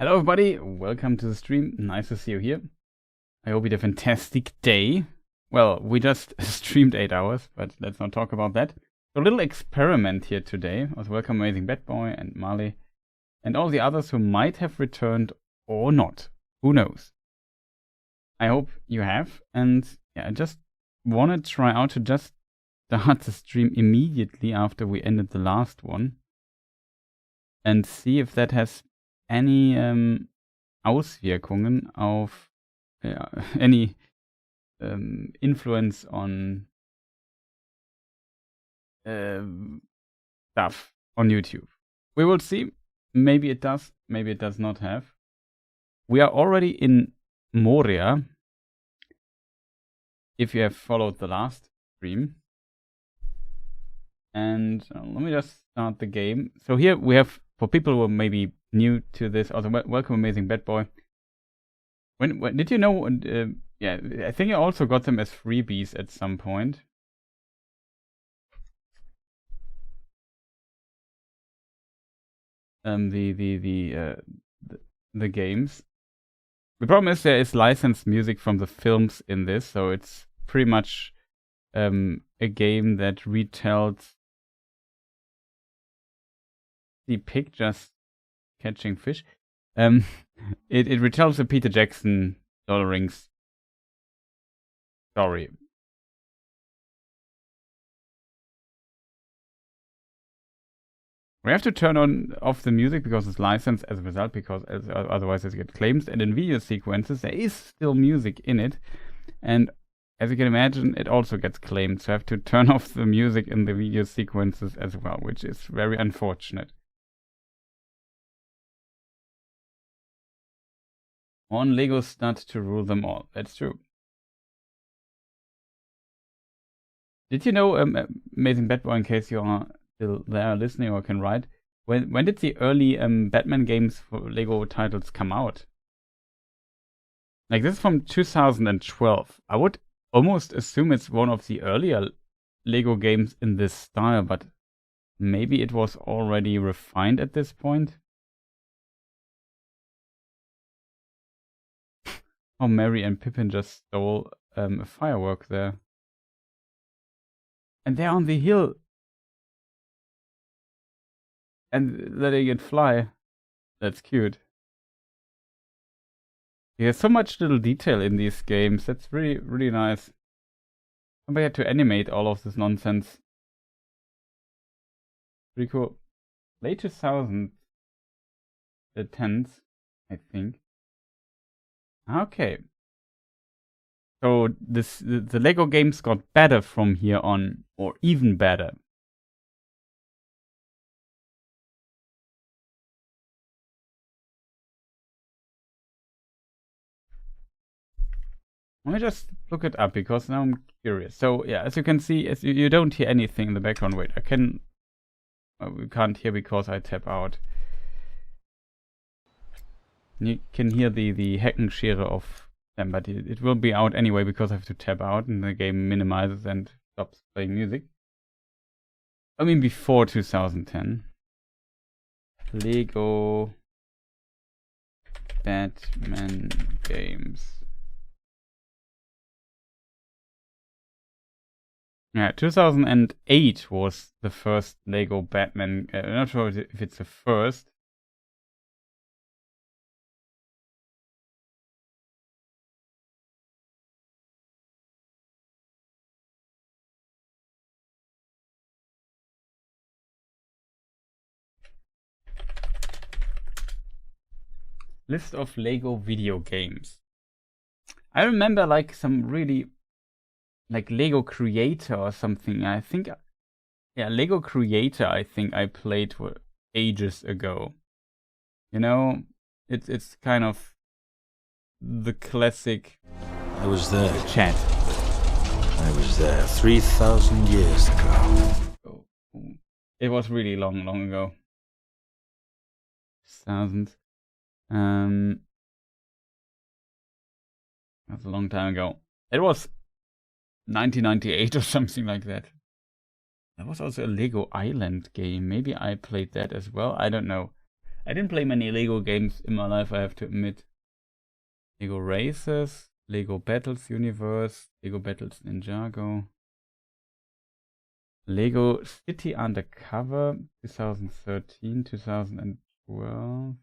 Hello everybody, welcome to the stream. Nice to see you here. I hope you had a fantastic day. Well, we just streamed 8 hours, but let's not talk about that. So a little experiment here today. Also welcome Amazing Bad Boy and Marley and all the others who might have returned or not. Who knows? I hope you have. And yeah, I just want to try out to just start the stream immediately after we ended the last one. And see if that has any Auswirkungen auf any influence on stuff on YouTube. We will see. Maybe it does, maybe it does not have. We are already in Moria, if you have followed the last stream. And let me just start the game. So here we have, for people who are maybe new to this, also welcome Amazing Bad Boy. When did you know? Yeah, I think I also got them as freebies at some point. The games. The problem is there is licensed music from the films in this, so it's pretty much a game that retells the pig just catching fish. It retells the Peter Jackson Lord of the Rings story. We have to turn off the music because it's licensed as a result, because otherwise it gets claims. And in video sequences there is still music in it, and as you can imagine, it also gets claimed. So I have to turn off the music in the video sequences as well, which is very unfortunate. One Lego stud to rule them all. That's true. Did you know, Amazing Bad Boy, in case you are still there listening or can write, when did the early Batman games for Lego titles come out? Like, this is from 2012. I would almost assume it's one of the earlier Lego games in this style, but maybe it was already refined at this point. Oh, Merry and Pippin just stole a firework there. And they're on the hill. And letting it fly. That's cute. There's so much little detail in these games. That's really, really nice. Somebody had to animate all of this nonsense. Pretty cool. Late 2000s, I think. Okay. So the Lego games got better from here on, or even better. Let me just look it up, because now I'm curious. So yeah, as you can see, you don't hear anything in the background. Wait, we can't hear because I tap out. You can hear the Heckenschere of them, but it will be out anyway because I have to tap out and the game minimizes and stops playing music. I mean, before 2010. Lego Batman games. Yeah, 2008 was the first Lego Batman. I'm not sure if it's the first. List of Lego video games. I remember like some really, like Lego Creator or something. I think, yeah, Lego Creator. I think I played for ages ago. You know, it's kind of the classic. I was there. Chat. I was there 3,000 years ago. Oh, it was really long ago. 2000. That's a long time ago. It was 1998 or something like that. There was also a Lego Island game. Maybe I played that as well. I don't know. I didn't play many Lego games in my life, I have to admit. Lego Racers, Lego Battles Universe, Lego Battles Ninjago, Lego City Undercover, 2013, 2012.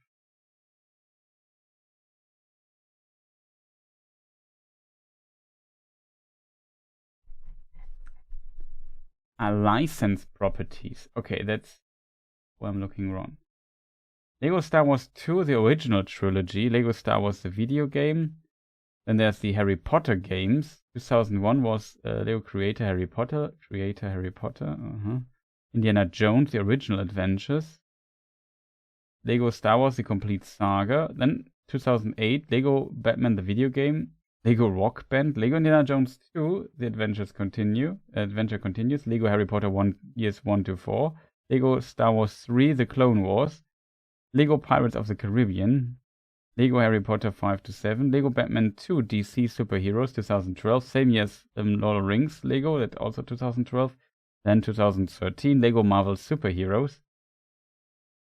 Licensed properties. Okay, that's where I'm looking wrong. Lego Star Wars 2, the original trilogy. Lego Star Wars, the video game. Then there's the Harry Potter games. 2001 was Lego Creator Harry Potter. Indiana Jones, the original adventures. Lego Star Wars, the complete saga. Then 2008, Lego Batman, the video game. Lego Rock Band, Lego Indiana Jones 2, The Adventure Continues, Lego Harry Potter 1, Years 1 to 4, Lego Star Wars 3, The Clone Wars, Lego Pirates of the Caribbean, Lego Harry Potter 5 to 7, Lego Batman 2, DC Superheroes 2012, same year as Lord of the Rings Lego, that also 2012, then 2013, Lego Marvel Superheroes,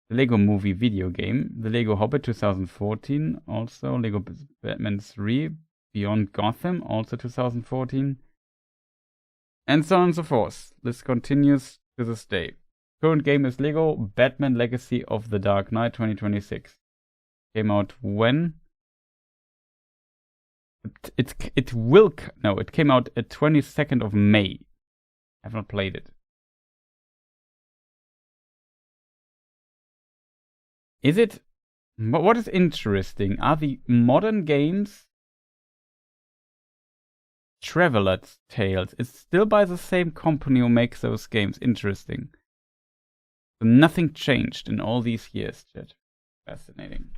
the Lego Movie video game, the Lego Hobbit 2014, also Lego Batman 3, Beyond Gotham, also 2014, and so on and so forth. This continues to this day. Current game is Lego Batman Legacy of the Dark Knight 2026. Came out when? It came out at 22nd of May. I've not played it. Is it? What is interesting are the modern games. Traveler's Tales. It's still by the same company who makes those games. Interesting. So nothing changed in all these years, chat. Fascinating.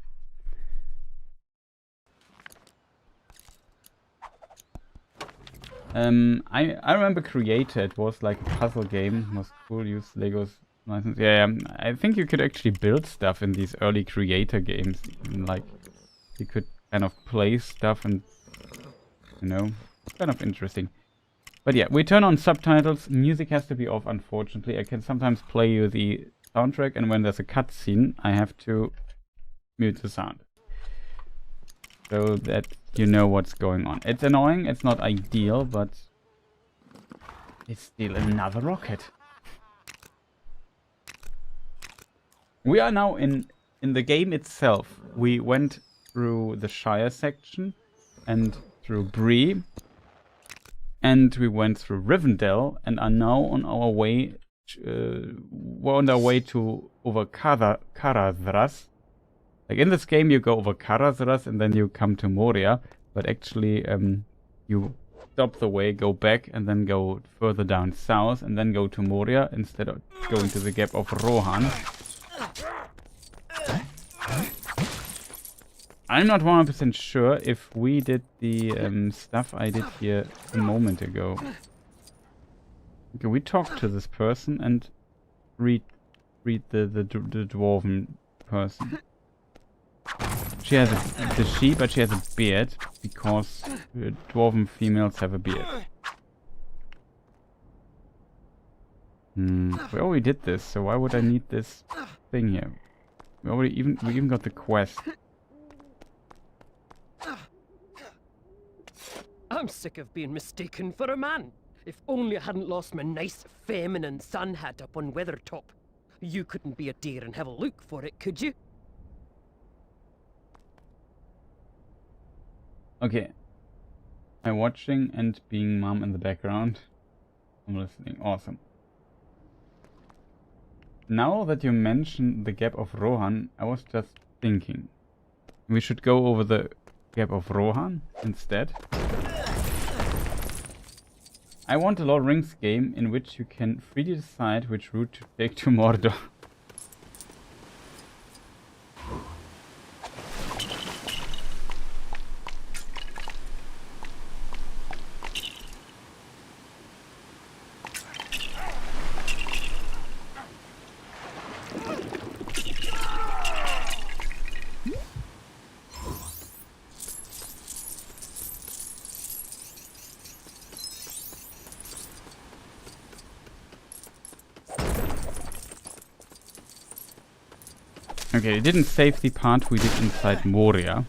I remember Creator. It was like a puzzle game. It was cool. Use Lego's license. Yeah, I think you could actually build stuff in these early Creator games. Like you could kind of play stuff and kind of interesting. But yeah, we turn on subtitles. Music has to be off, unfortunately. I can sometimes play you the soundtrack, and when there's a cutscene, I have to mute the sound. So that you know what's going on. It's annoying, it's not ideal, but it's still another rocket. We are now in the game itself. We went through the Shire section and through Bree. And we went through Rivendell and are now on our way. We're on our way to over Karazras. Like in this game, you go over Karazras and then you come to Moria. But actually, you stop the way, go back, and then go further down south, and then go to Moria instead of going to the Gap of Rohan. I'm not 100% sure if we did the stuff I did here a moment ago. Okay, we talk to this person and read the dwarven person. She has but she has a beard because dwarven females have a beard. We already did this, so why would I need this thing here? We even got the quest. I'm sick of being mistaken for a man. If only I hadn't lost my nice feminine sun hat up on Weathertop. You couldn't be a dear and have a look for it, could you? Okay. I'm watching and being mom in the background. I'm listening. Awesome. Now that you mention the Gap of Rohan, I was just thinking. We should go over the Gap of Rohan instead. I want a Lord of the Rings game in which you can freely decide which route to take to Mordor. Okay, it didn't save the part we did inside Moria.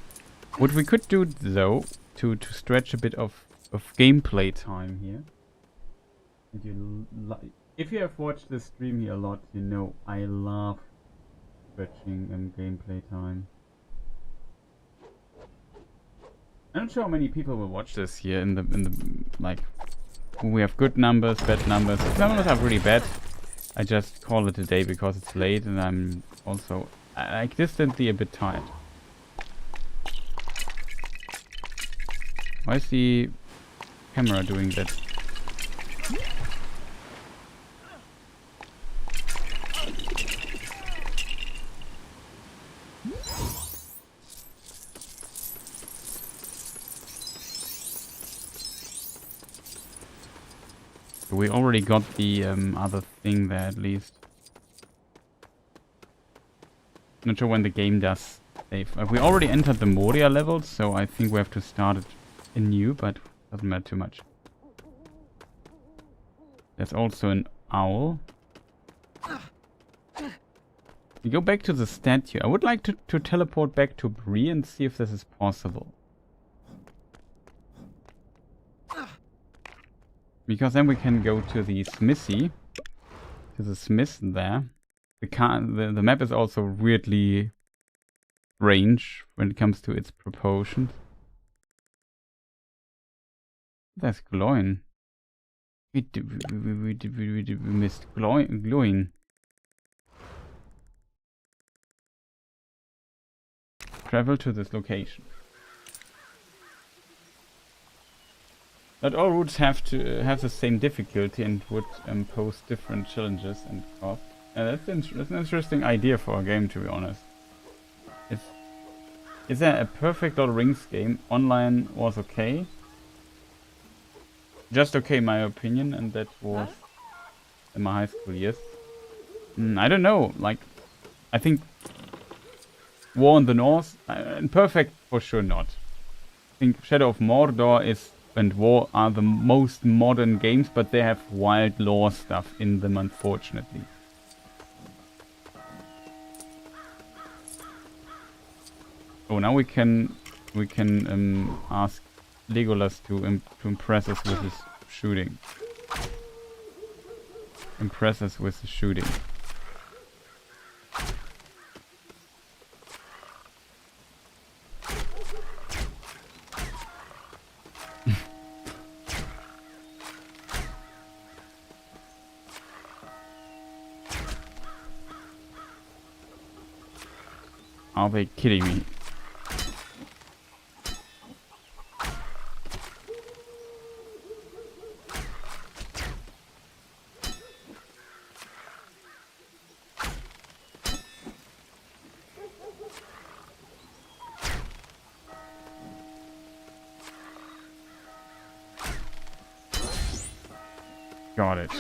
What we could do, though, to stretch a bit of gameplay time here. If you have watched this stream here a lot, you know I love stretching gameplay time. I'm not sure how many people will watch this here in the like. We have good numbers, bad numbers. If numbers are really bad, I just call it a day because it's late and I'm also like distantly a bit tired. Why is the camera doing that? We already got the other thing there at least. Not sure when the game does save. We already entered the Moria level, so I think we have to start it anew, but doesn't matter too much. There's also an owl. We go back to the statue. I would like to teleport back to Bree and see if this is possible. Because then we can go to the smithy, to the smith there. The map is also weirdly strange when it comes to its proportions. That's glowing. We missed glowing. Travel to this location. Not all routes have to have the same difficulty and would pose different challenges and costs. That's an interesting idea for a game, to be honest. Is there a perfect Lord of the Rings game? Online was okay. Just okay, in my opinion, and that was in my high school years. I don't know, like, I think War in the North, perfect for sure not. I think Shadow of Mordor and War are the most modern games, but they have wild lore stuff in them, unfortunately. Oh, now we can ask Legolas to impress us with his shooting. Impress us with the shooting. Are they kidding me? Got it.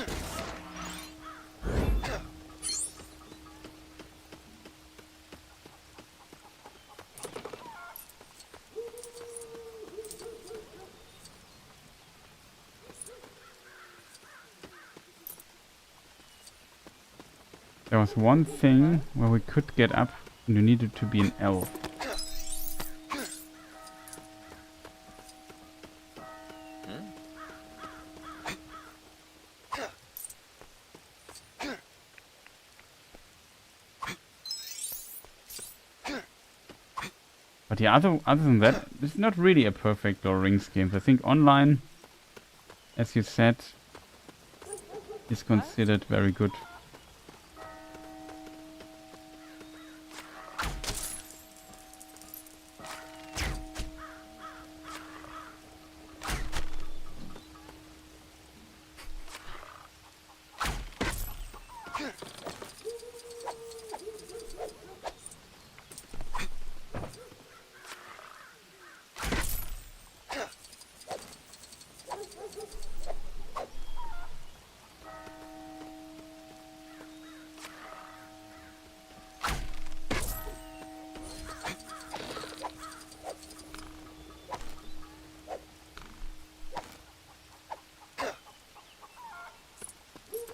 There was one thing where we could get up and you needed to be an elf. But yeah, other than that, it's not really a perfect Lord of the Rings game. I think online, as you said, is considered very good.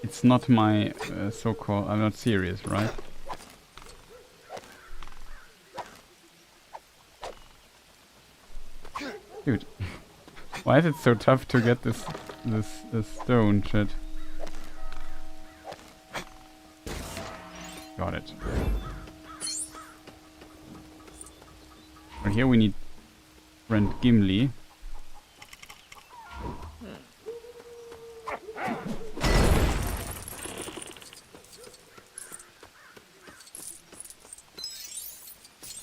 It's not my so-called... I'm not serious, right? Dude, why is it so tough to get this stone shit? Got it. And here we need friend Gimli.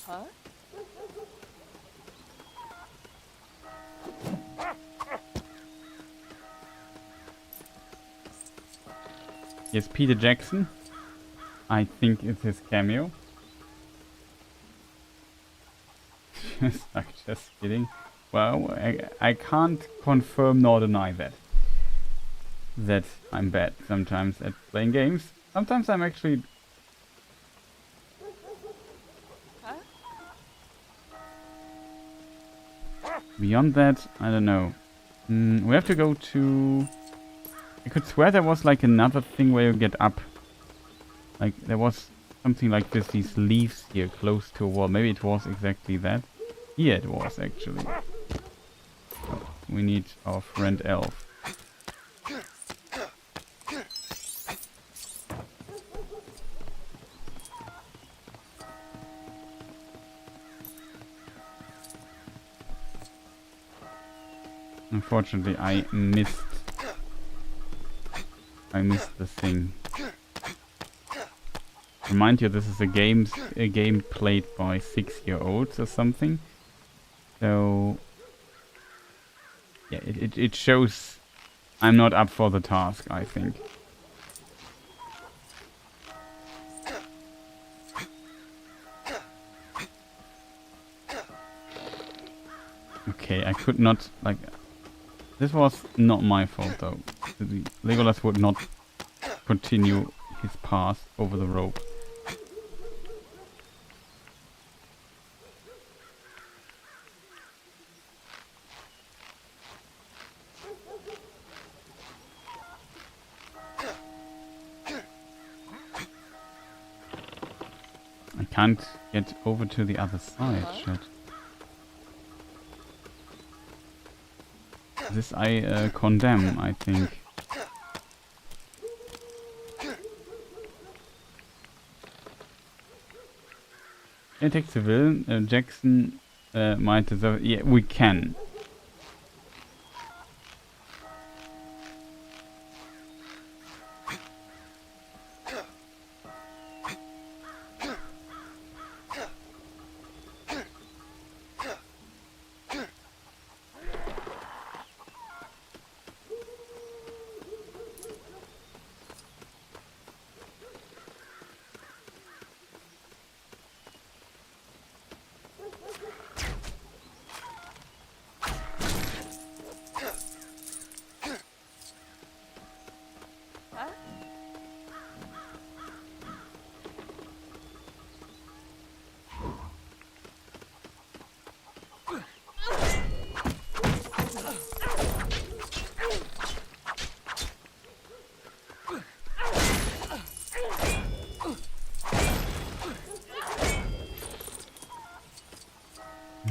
Huh? Yes, Peter Jackson. I think it's his cameo. Just kidding. Well, I can't confirm nor deny that I'm bad sometimes at playing games. Sometimes I'm actually... Huh? Beyond that, I don't know. We have to go to... I could swear there was like another thing where you get up. Like there was something like this, these leaves here close to a wall. Maybe it was exactly that. Here it was actually. We need our friend Elf. Unfortunately, I missed the thing. Remind you, this is a game played by 6-year-olds or something. So yeah, it shows I'm not up for the task, I think. Okay, I could not, like... This was not my fault though. Legolas would not continue his path over the rope. I can't get over to the other side, shit. This I condemn, I think. It takes the villain. Jackson might deserve... Yeah, we can.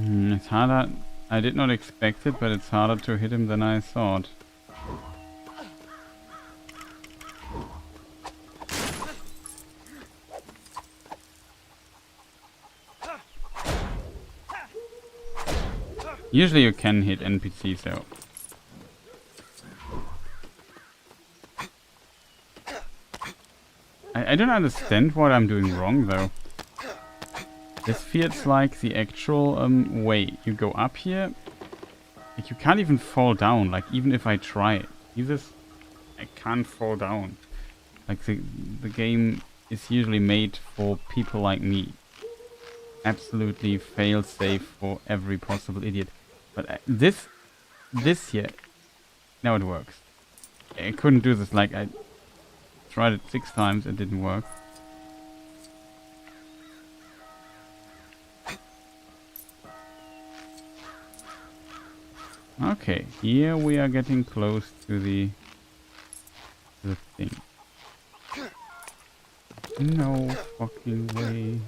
It's harder. I did not expect it, but it's harder to hit him than I thought. Usually you can hit NPCs though. I don't understand what I'm doing wrong though. This feels like the actual way. You go up here, like you can't even fall down, like even if I try. I can't fall down. Like the game is usually made for people like me. Absolutely fail safe for every possible idiot. But this here, now it works. I couldn't do this, like I tried it 6 times, it didn't work. Okay, here we are getting close to the thing. No fucking way.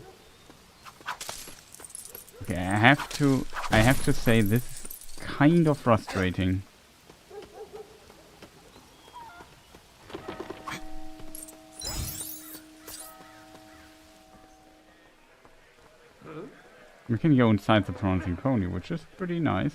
Okay, I have to say this is kind of frustrating. We can go inside the prancing pony, which is pretty nice.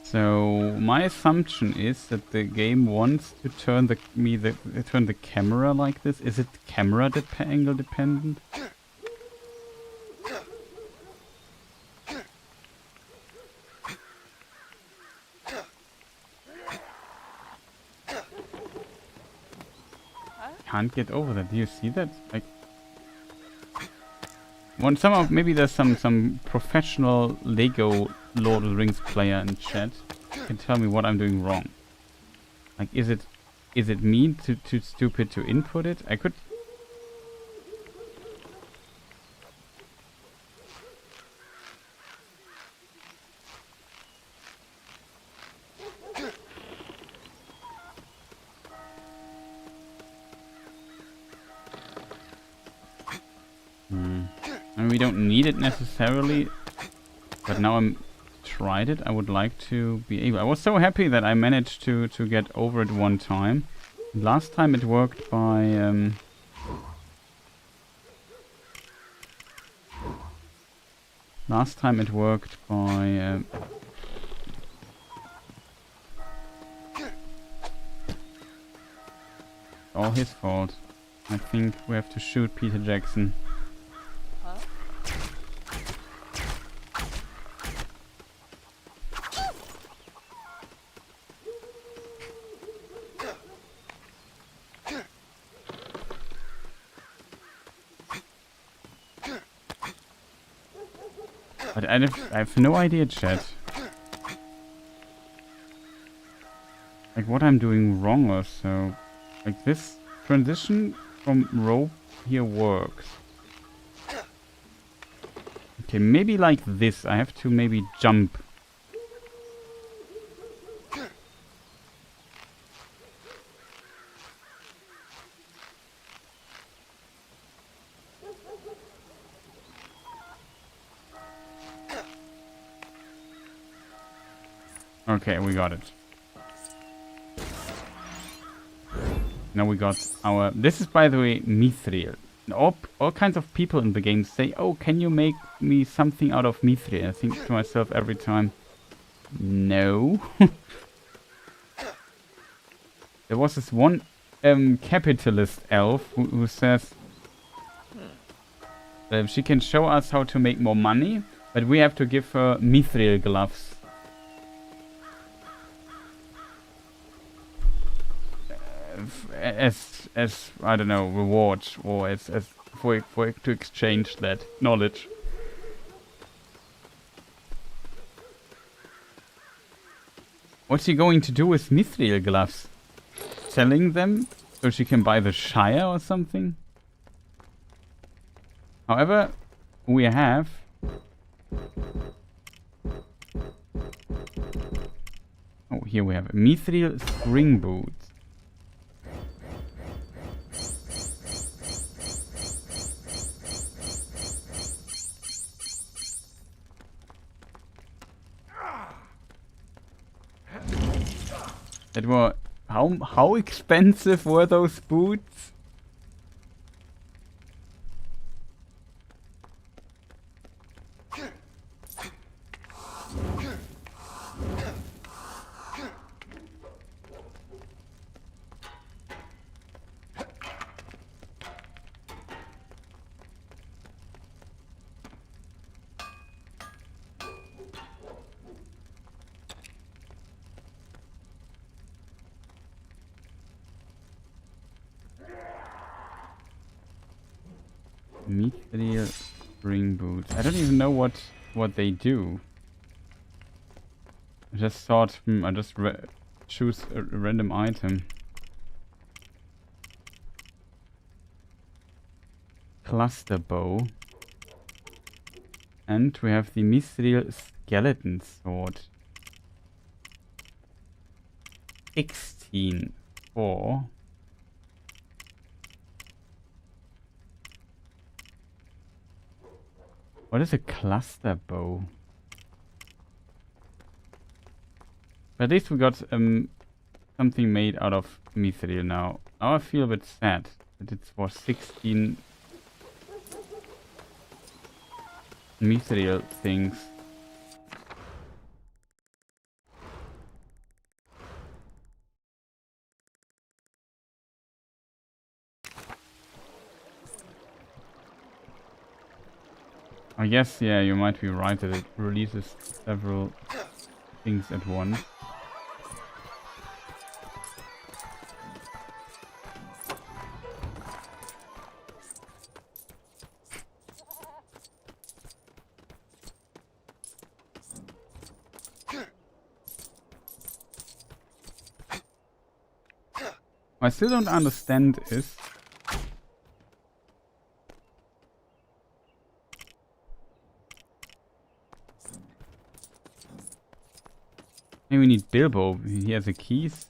So my assumption is that the game wants to turn the camera like this. Is it camera angle dependent? Can't get over that. Do you see that? Like, maybe there's some professional Lego Lord of the Rings player in chat can tell me what I'm doing wrong. Like, is it me too stupid to input it? I could. I mean, we don't need it necessarily, but now I'm tried it. I would like to be able. I was so happy that I managed to get over it one time. Last time it worked by all his fault. I think we have to shoot Peter Jackson. But I have no idea, chat. Like what I'm doing wrong or so. Like this transition from rope here works. Okay, maybe like this. I have to maybe jump. Okay, we got it. Now we got our... This is, by the way, mithril. All kinds of people in the game say, oh, can you make me something out of mithril? I think to myself every time, no. There was this one capitalist elf who says she can show us how to make more money, but we have to give her mithril gloves. As I don't know, reward, or as for to exchange that knowledge. What's she going to do with mithril gloves? Selling them so she can buy the Shire or something? However, we have here we have mithril spring boots. That were how expensive were those boots? Mithril spring boots. I don't even know what they do. just thought, I just choose a random item. Cluster bow. And we have the Mithril skeleton sword. 16 for... What is a cluster bow? But at least we got something made out of mithril now. Now I feel a bit sad that it's for 16 mithril things. I guess, yeah, you might be right that it releases several things at once. What I still don't understand is maybe we need Bilbo. He has the keys.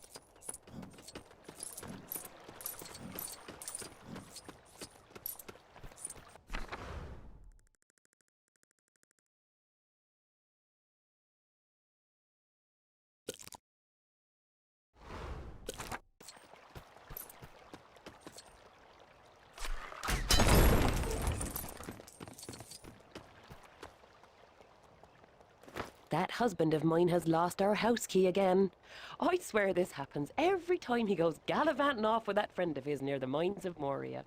That husband of mine has lost our house key again. I swear this happens every time he goes gallivanting off with that friend of his near the mines of Moria.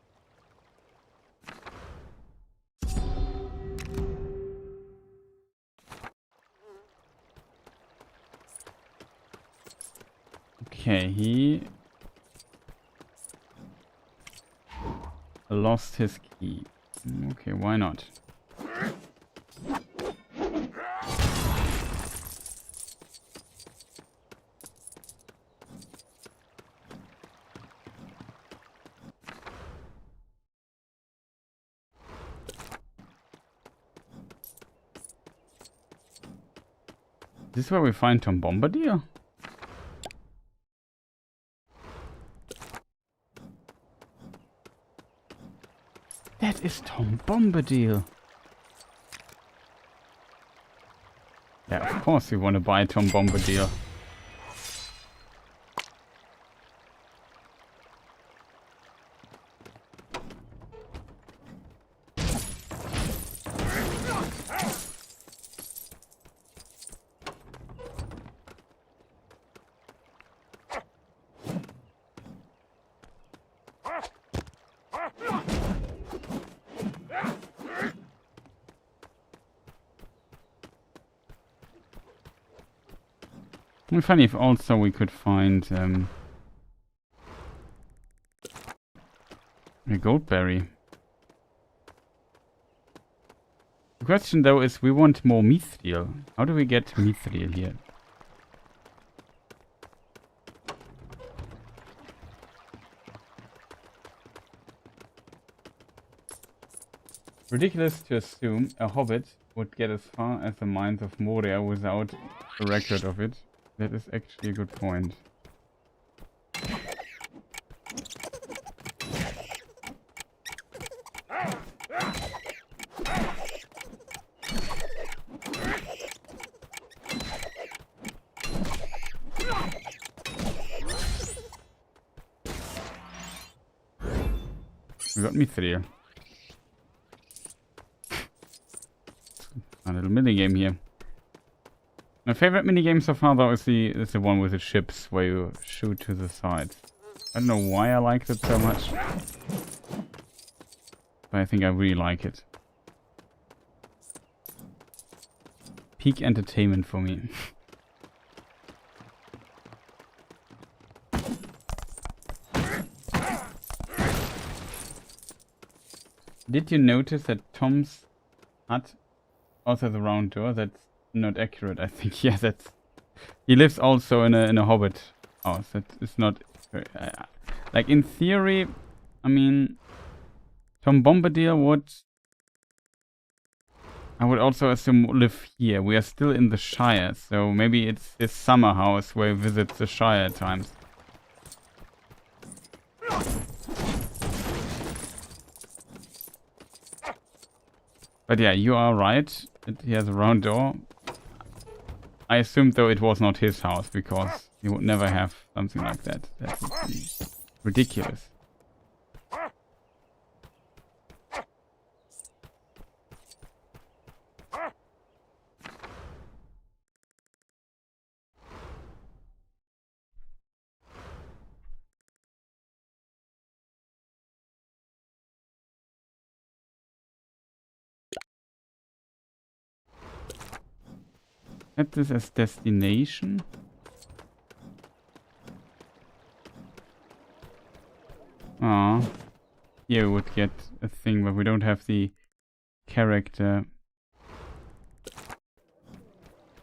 Okay, he lost his key. Okay, why not? Is this where we find Tom Bombadil? That is Tom Bombadil. Yeah, of course we want to buy Tom Bombadil. It'd be funny if also we could find a goldberry. The question though is we want more mithril. How do we get mithril here? Ridiculous to assume a hobbit would get as far as the mines of Moria without a record of it. That is actually a good point. We got mithril. A little minigame here. My favorite minigame so far though is the one with the ships where you shoot to the sides. I don't know why I liked it so much, but I think I really like it. Peak entertainment for me. Did you notice that Tom's hut also has a round door? That's not accurate, I think. Yeah, that's He lives also in a Hobbit house. That is not like in theory. I mean, Tom Bombadil would. I would also assume live here. We are still in the Shire, so maybe it's his summer house where he visits the Shire at times. But yeah, you are right. He has a round door. I assumed though it was not his house because he would never have something like that. That would be ridiculous. Set this as destination. Ah, here we would get a thing, but we don't have the character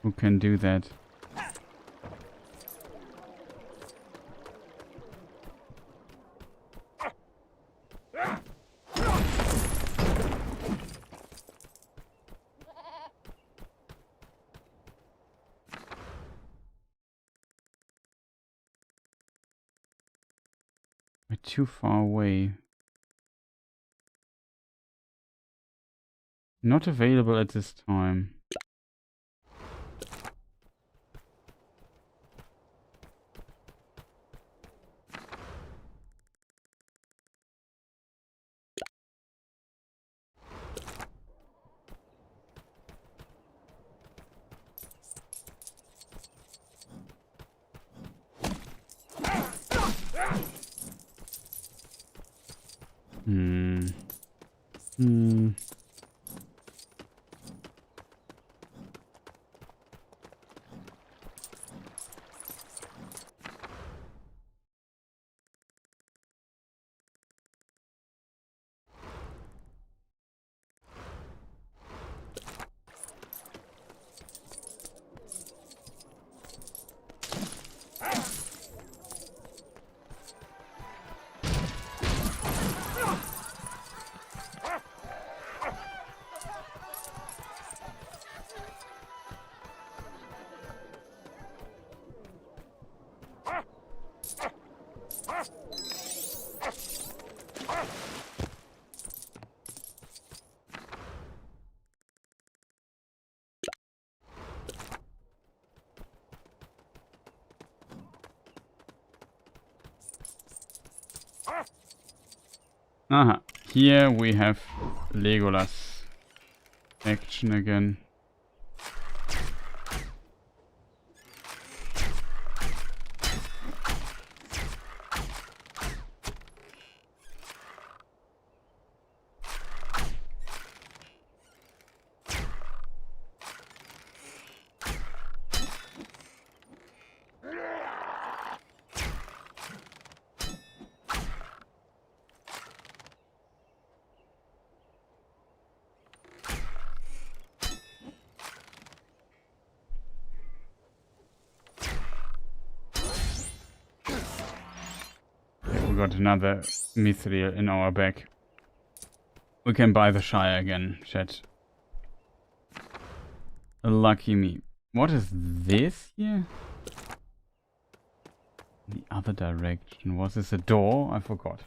who can do that. We're too far away. Not available at this time. Aha, here we have Legolas action again. Got another mithril in our bag. We can buy the Shire again, chat. Lucky me. What is this here? The other direction. Was this a door? I forgot.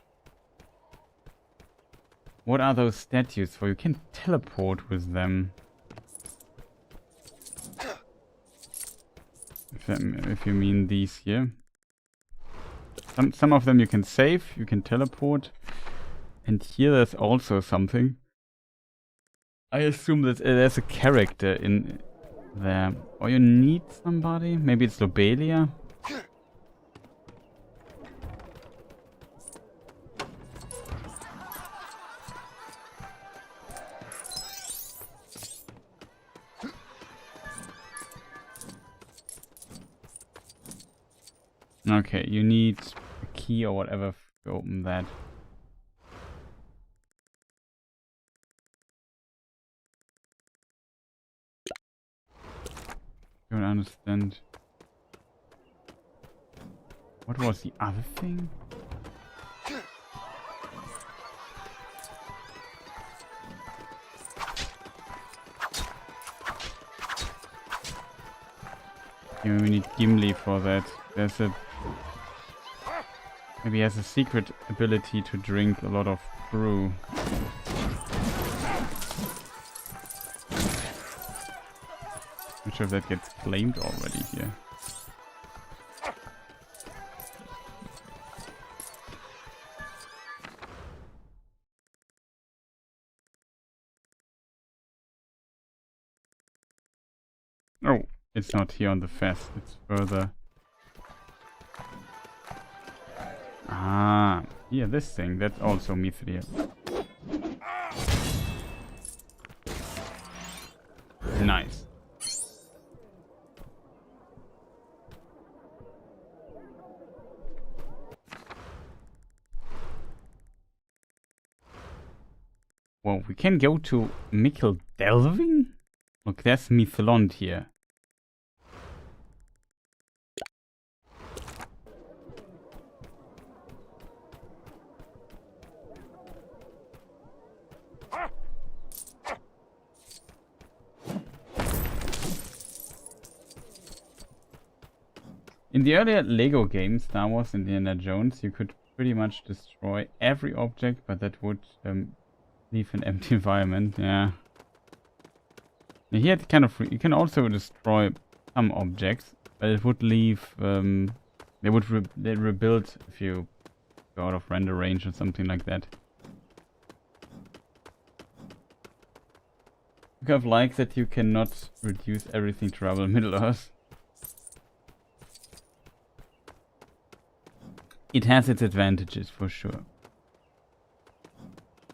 What are those statues for? You can teleport with them. If you mean these here. Some of them you can save, you can teleport. And here there's also something. I assume that there's a character in there. Or you need somebody? Maybe it's Lobelia? Okay, you need a key or whatever to open that. Don't understand. What was the other thing? Yeah, we need Gimli for that. There's a... Maybe he has a secret ability to drink a lot of brew. Not sure if that gets claimed already here. Oh, it's not here on the fest, it's further. Ah, yeah, this thing, that's also Mithril. Nice. Well, we can go to Mikkel Delving? Look, there's Mithlond here. In the earlier Lego games, Star Wars, Indiana Jones, you could pretty much destroy every object, but that would leave an empty environment. Yeah. Here, kind of, you can also destroy some objects, but it would leave. They would rebuild if you go out of render range or something like that. I kind of like that you cannot reduce everything to rubble Middle Earth. It has its advantages for sure.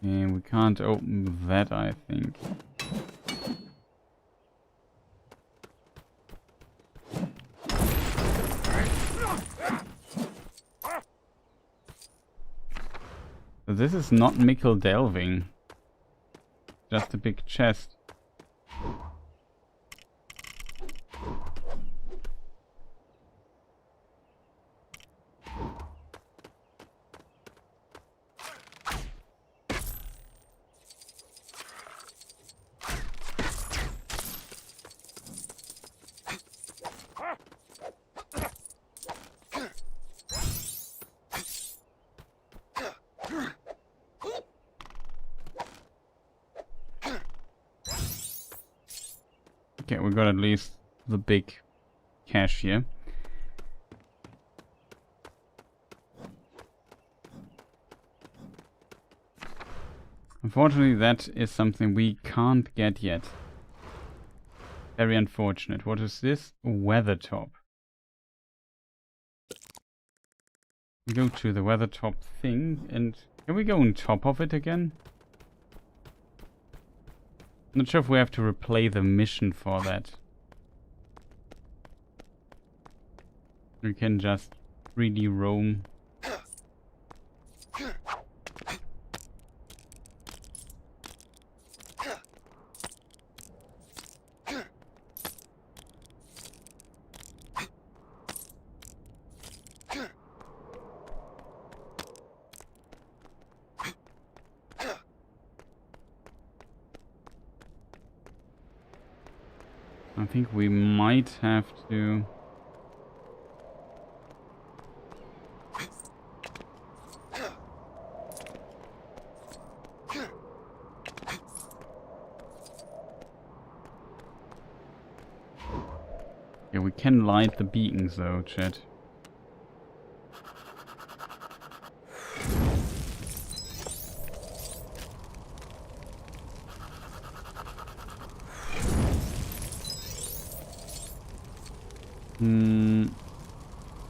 And we can't open that, I think. So this is not Mikkel Delving. Just a big chest. Okay, we got at least the big cache here. Unfortunately, that is something we can't get yet. Very unfortunate. What is this? Weathertop. We go to the Weathertop thing, and can we go on top of it again? I'm not sure if we have to replay the mission for that. We can just freely roam. I think we might have to... Yeah, we can light the beacons though, chat.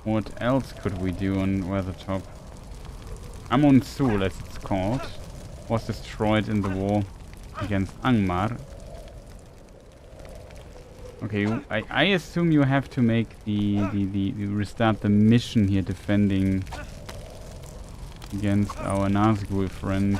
What else could we do on Weathertop? Amon Sul, as it's called, was destroyed in the war against Angmar. Okay, I assume you have to make the restart the mission here, defending against our Nazgul friends.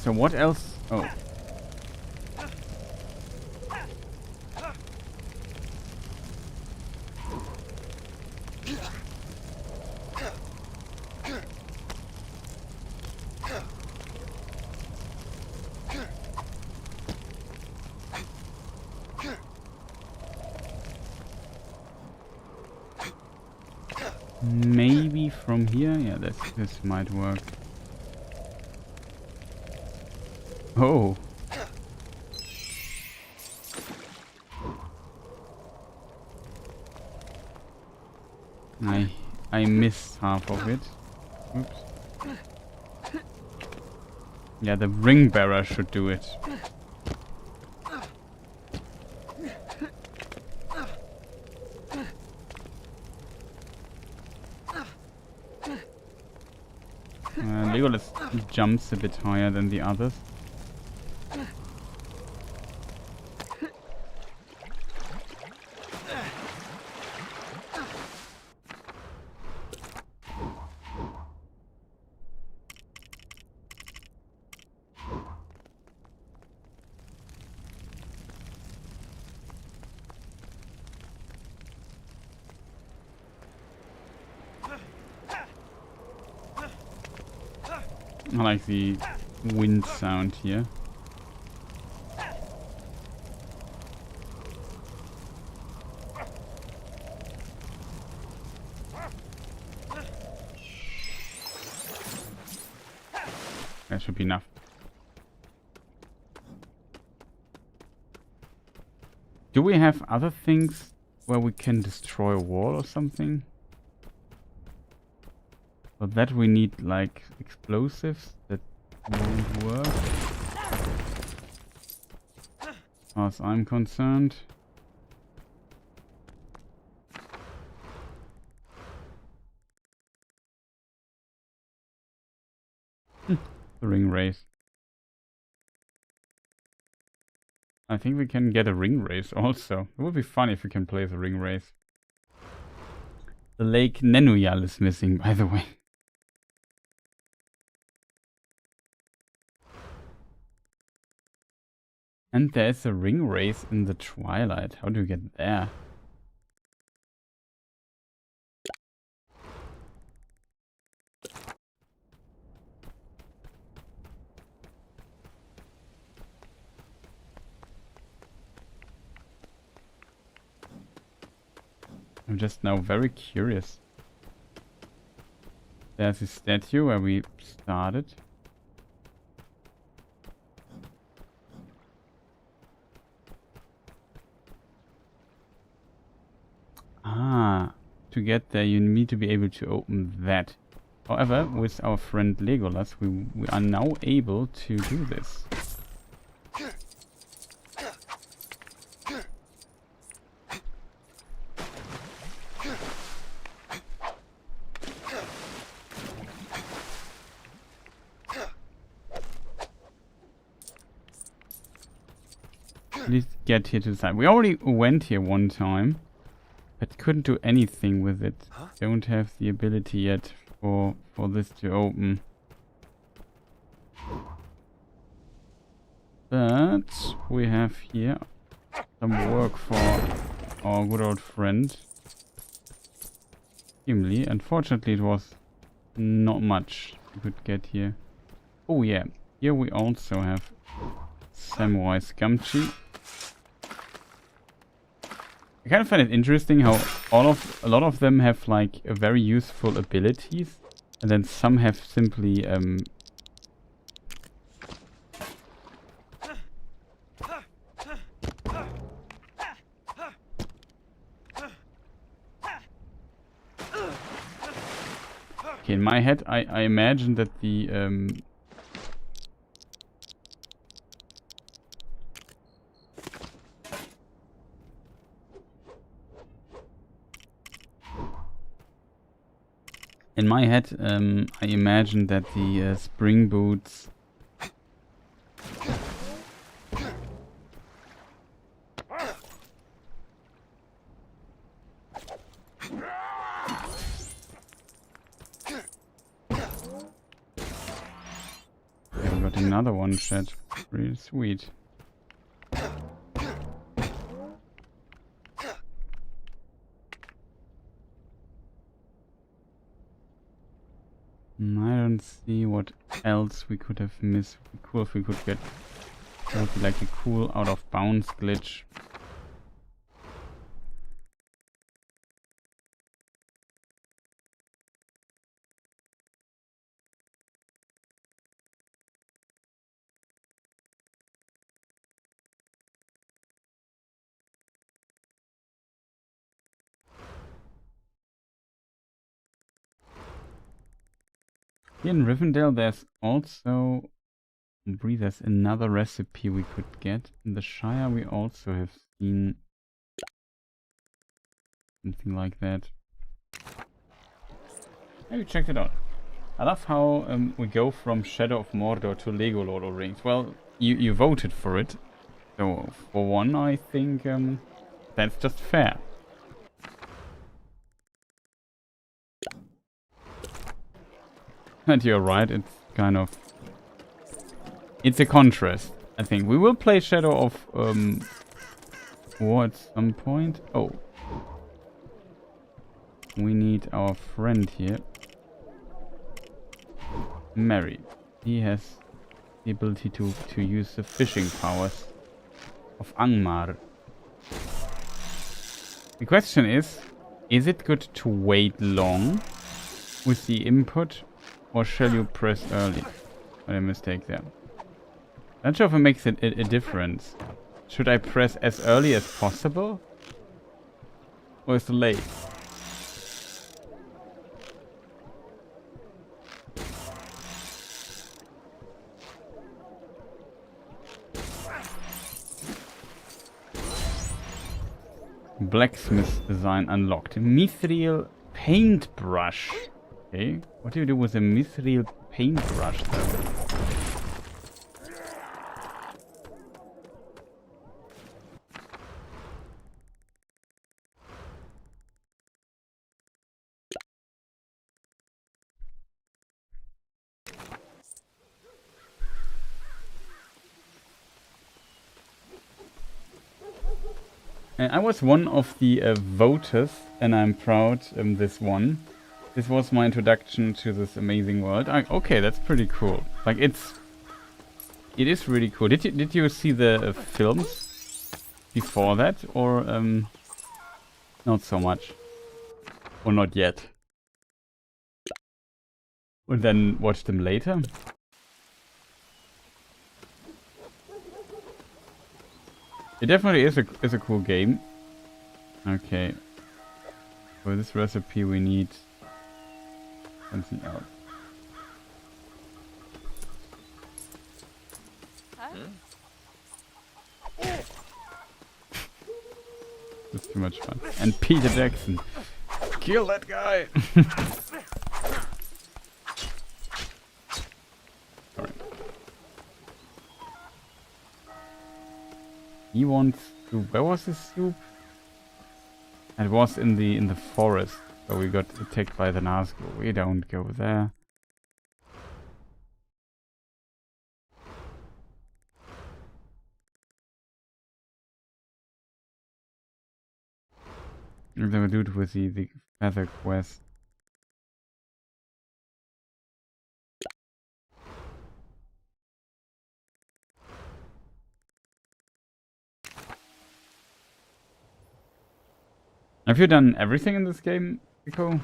So what else? Oh. Maybe from here? Yeah, this might work. Oh. I missed half of it. Oops. Yeah, the ring bearer should do it. Legolas jumps a bit higher than the others. I like the wind sound here. That should be enough. Do we have other things where we can destroy a wall or something? For that we need like explosives that won't work. As far as I'm concerned. The ring race. I think we can get a ring race also. It would be fun if we can play the ring race. The Lake Nenuyal is missing, by the way. And there's a ring race in the twilight. How do you get there? I'm just now very curious. There's a statue where we started. Ah, to get there you need to be able to open that. However, with our friend Legolas, we are now able to do this. Please get here to the side. We already went here one time, but couldn't do anything with it. Don't have the ability yet for this to open. But we have here some work for our good old friend Gimli. Unfortunately, it was not much we could get here. Oh yeah, here we also have Samurai Scumtree. I kind of find it interesting how a lot of them have like very useful abilities, and then some have simply okay, in my head I imagine that the in my head, I imagine that the spring boots got another one chat. Pretty sweet. I don't see what else we could have missed. It would be cool if we could get... That would be like a cool out of bounds glitch. Here in Rivendell there's also... There's another recipe we could get. In the Shire we also have seen something like that. Maybe check it out. I love how we go from Shadow of Mordor to Lego Lord of the Rings. Well, you voted for it. So for one I think that's just fair. And you're right, it's kind of... It's a contrast, I think. We will play Shadow of War at some point. Oh. We need our friend here. Merry. He has the ability to use the fishing powers of Angmar. The question is it good to wait long with the input? Or shall you press early? What a mistake there. Not sure if it makes a difference. Should I press as early as possible? Or is it late? Blacksmith design unlocked. Mithril paintbrush. Okay, what do you do with a mithril paintbrush though? I was one of the voters, and I'm proud this one. This was my introduction to this amazing world. Okay, that's pretty cool. Like it is really cool. Did you see the films before that, or not so much, or not yet? And then watch them later. It definitely is a cool game. Okay. For this recipe we need something else. That's too much fun. And Peter Jackson. Kill that guy! Alright. He wants to... Where was his soup? It was in the forest. So we got attacked by the Nazgul. We don't go there. And then we do it with the feather quest. Have you done everything in this game, Pico?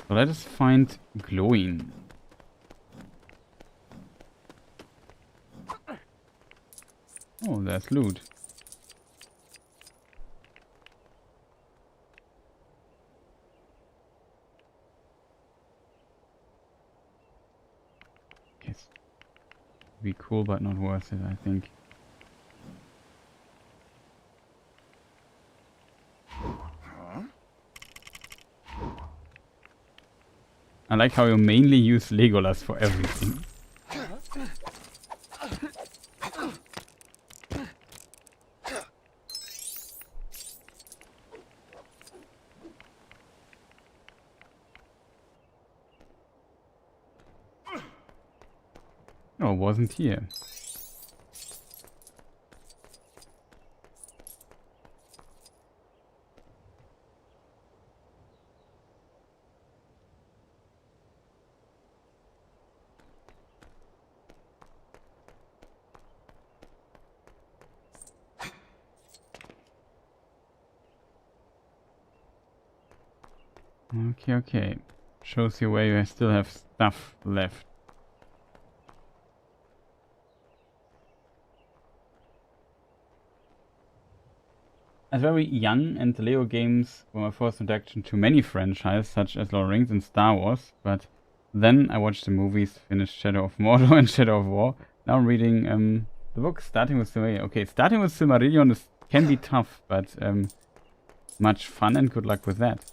So let us find glowing. Oh, there's loot. Yes. Be cool, but not worth it, I think. I like how you mainly use Legolas for everything. Oh, wasn't here. Okay, okay. Shows you where you still have stuff left. As very young, and the Lego games were my first introduction to many franchises, such as Lord of the Rings and Star Wars, but then I watched the movies, finished Shadow of Mordor and Shadow of War. Now I'm reading the book, starting with Silmarillion. Okay, starting with Silmarillion can be tough, but much fun, and good luck with that.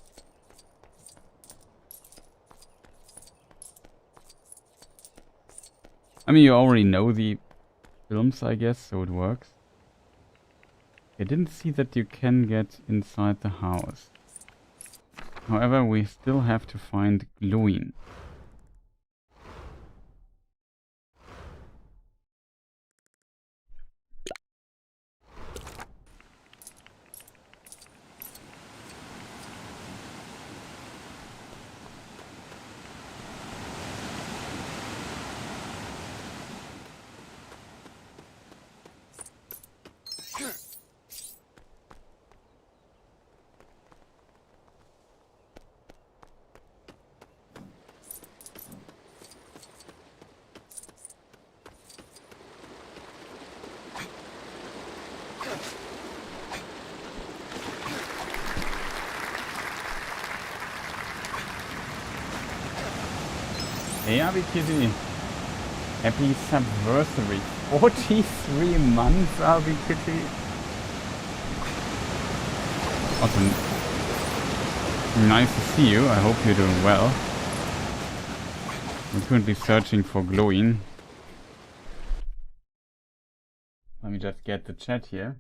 I mean, you already know the films, I guess, so it works. I didn't see that you can get inside the house. However, we still have to find Glowing. Hey, Abby Kitty. Happy Subversary. 43 months, Abby Kitty. Awesome. Nice to see you. I hope you're doing well. I'm currently searching for Glowing. Let me just get the chat here.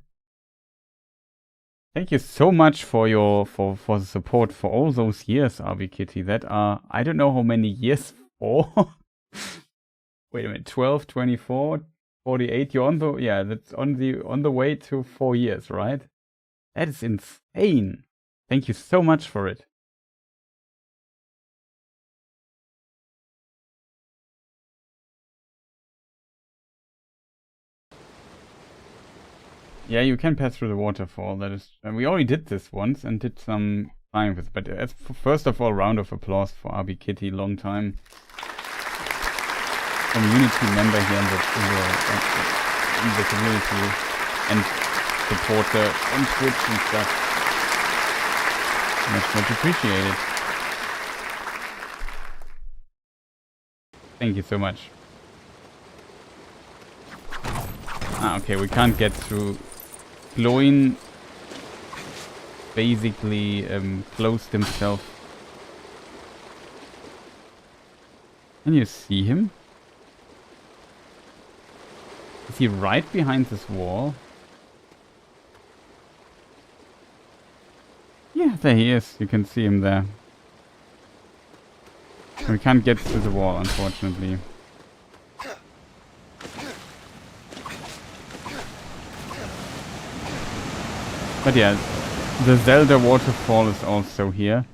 Thank you so much for your for the support for all those years, Abby Kitty. That are, I don't know how many years for. Wait a minute, 12, 24, 48. You're on the, yeah, that's on the way to 4 years, right? That is insane. Thank you so much for it. Yeah, you can pass through the waterfall. That is, and we already did this once and did some time with. But as first of all, round of applause for Abby Kitty. Long time community member here in the community and supporter on Twitch and stuff. Much appreciated. Thank you so much. Ah, okay, we can't get through. Glowing basically closed himself. Can you see him? Is he right behind this wall? Yeah, there he is. You can see him there. We can't get through the wall, unfortunately. But yeah, the Zelda waterfall is also here.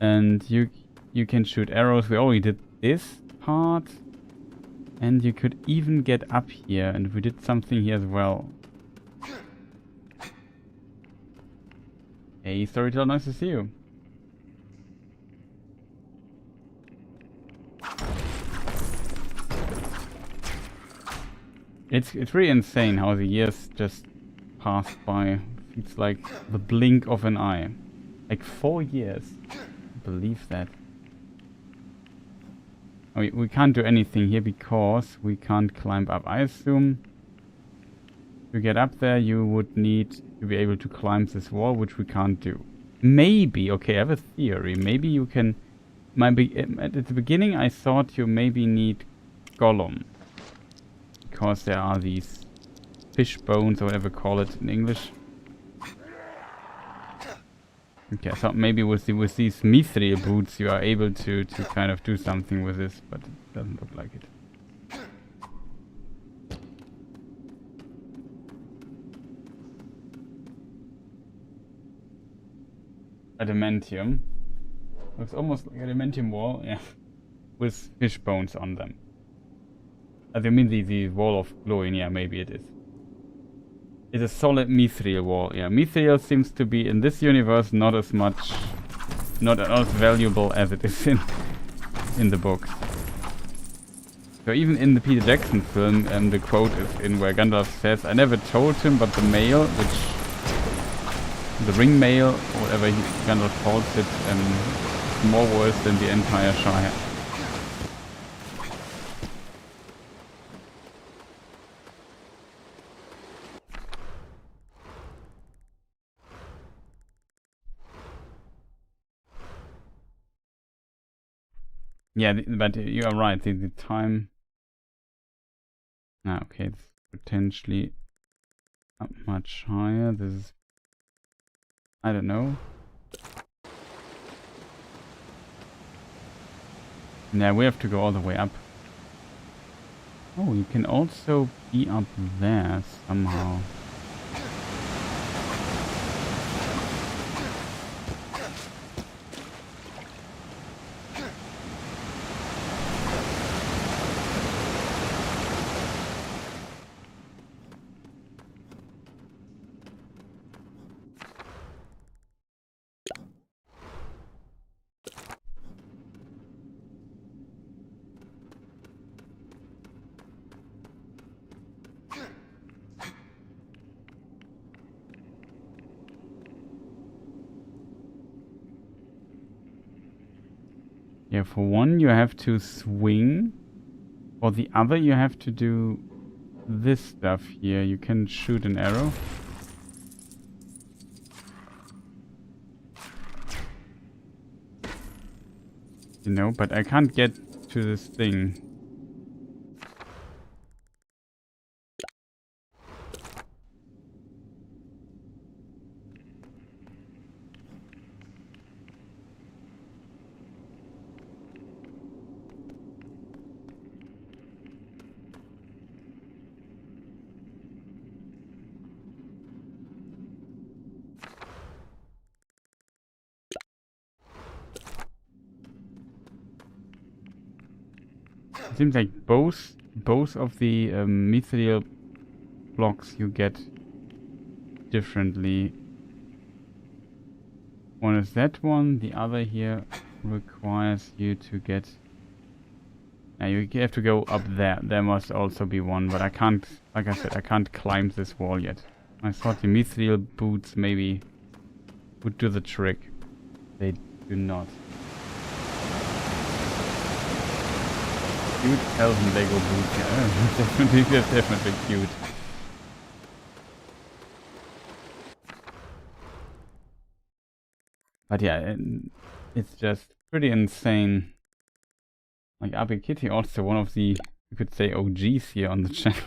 And you can shoot arrows. We already did this part. And you could even get up here. And we did something here as well. Hey, Storyteller, nice to see you. It's really insane how the years just passed by. It's like the blink of an eye. Like 4 years. I believe that. We can't do anything here because we can't climb up. I assume to get up there you would need to be able to climb this wall, which we can't do. Maybe, okay, I have a theory. Maybe you can at the beginning I thought you maybe need Gollum. Because there are these fish bones or whatever you call it in English. Okay, I thought maybe with these mithril boots you are able to kind of do something with this, but it doesn't look like it. Adamantium. Looks almost like an adamantium wall, yeah. With fish bones on them. I mean the wall of glowing, yeah, maybe it is. It's a solid mithril wall, yeah. Mithril seems to be in this universe not as valuable as it is in the books. So even in the Peter Jackson film, the quote is in where Gandalf says, "I never told him, but the mail, the ring mail, or whatever Gandalf calls it, is more worse than the entire Shire." Yeah, but you are right. The time. Ah, okay, it's potentially up much higher. This is. I don't know. Yeah, we have to go all the way up. Oh, you can also be up there somehow. Yeah, for one you have to swing. For the other you have to do this stuff here. You can shoot an arrow. You know, but I can't get to this thing. It seems like both of the mithril blocks you get differently. One is that one, the other here requires you to get... Now you have to go up there. There must also be one, but I can't, like I said, I can't climb this wall yet. I thought the mithril boots maybe would do the trick. They do not. Cute elven Lego boot, yeah. That's definitely cute. But yeah, it's just pretty insane. Like Abi Kitty, also one of the, you could say, OGs here on the channel.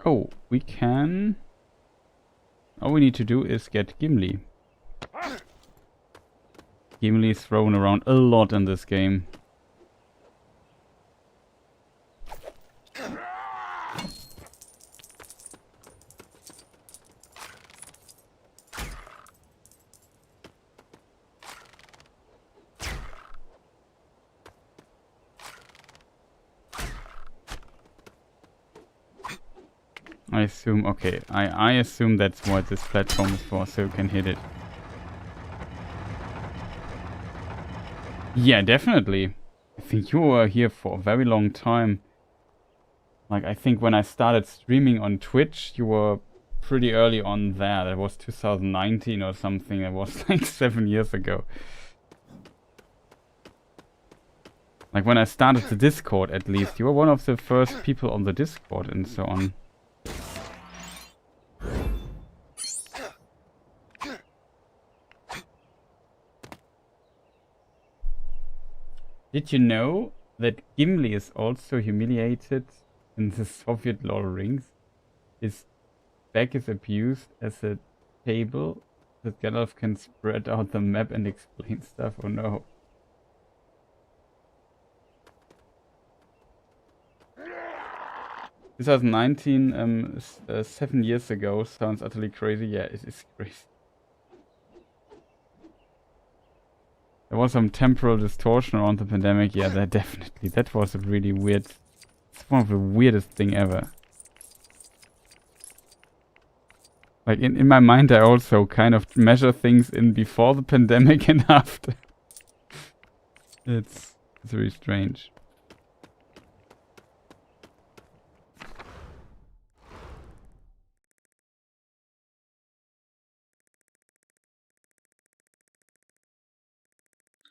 Oh, we can... All we need to do is get Gimli. Gimli is thrown around a lot in this game. I assume, okay, I assume that's what this platform is for, so you can hit it. Yeah, definitely. I think you were here for a very long time. Like, I think when I started streaming on Twitch, you were pretty early on there. That was 2019 or something. That was like 7 years ago. Like when I started the Discord, at least. You were one of the first people on the Discord and so on. Did you know that Gimli is also humiliated in the Soviet Lord of the Rings? His back is abused as a table that Gandalf can spread out the map and explain stuff. Oh no. This 2019, 7 years ago, sounds utterly crazy. Yeah, it is crazy. There was some temporal distortion around the pandemic. Yeah, that definitely. That was a really weird... It's one of the weirdest thing ever. Like, in my mind, I also kind of measure things in before the pandemic and after. It's very strange.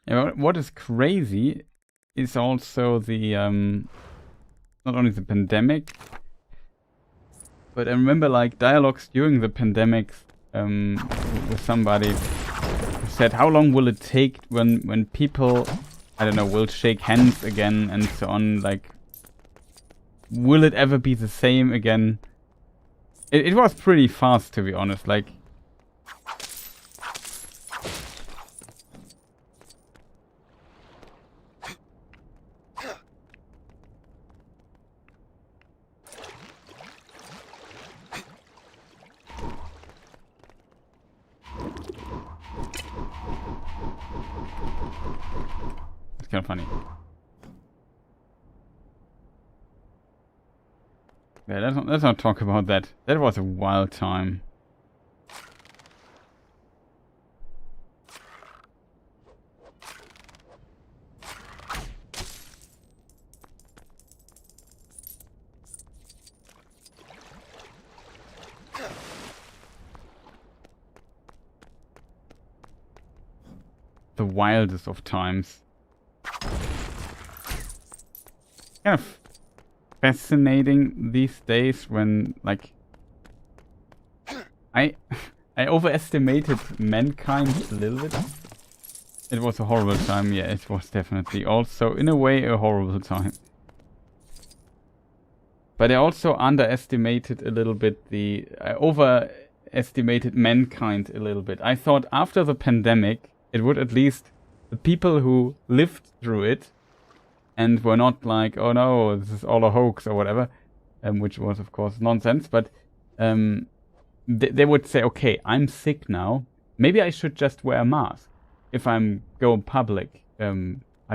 Yeah, what is crazy is also the not only the pandemic, but I remember like dialogues during the pandemic with somebody who said, how long will it take when people, I don't know, will shake hands again and so on, like, will it ever be the same again? It was pretty fast, to be honest, like, kind of funny. Yeah, let's not talk about that. That was a wild time. The wildest of times. Kind of fascinating these days when, like, I overestimated mankind a little bit. It was a horrible time, yeah, it was definitely also in a way a horrible time. But I also underestimated a little bit I overestimated mankind a little bit. I thought after the pandemic it would at least, the people who lived through it and were not like, oh no, this is all a hoax or whatever, which was of course nonsense, but they would say, okay, I'm sick now, maybe I should just wear a mask if I'm going public, I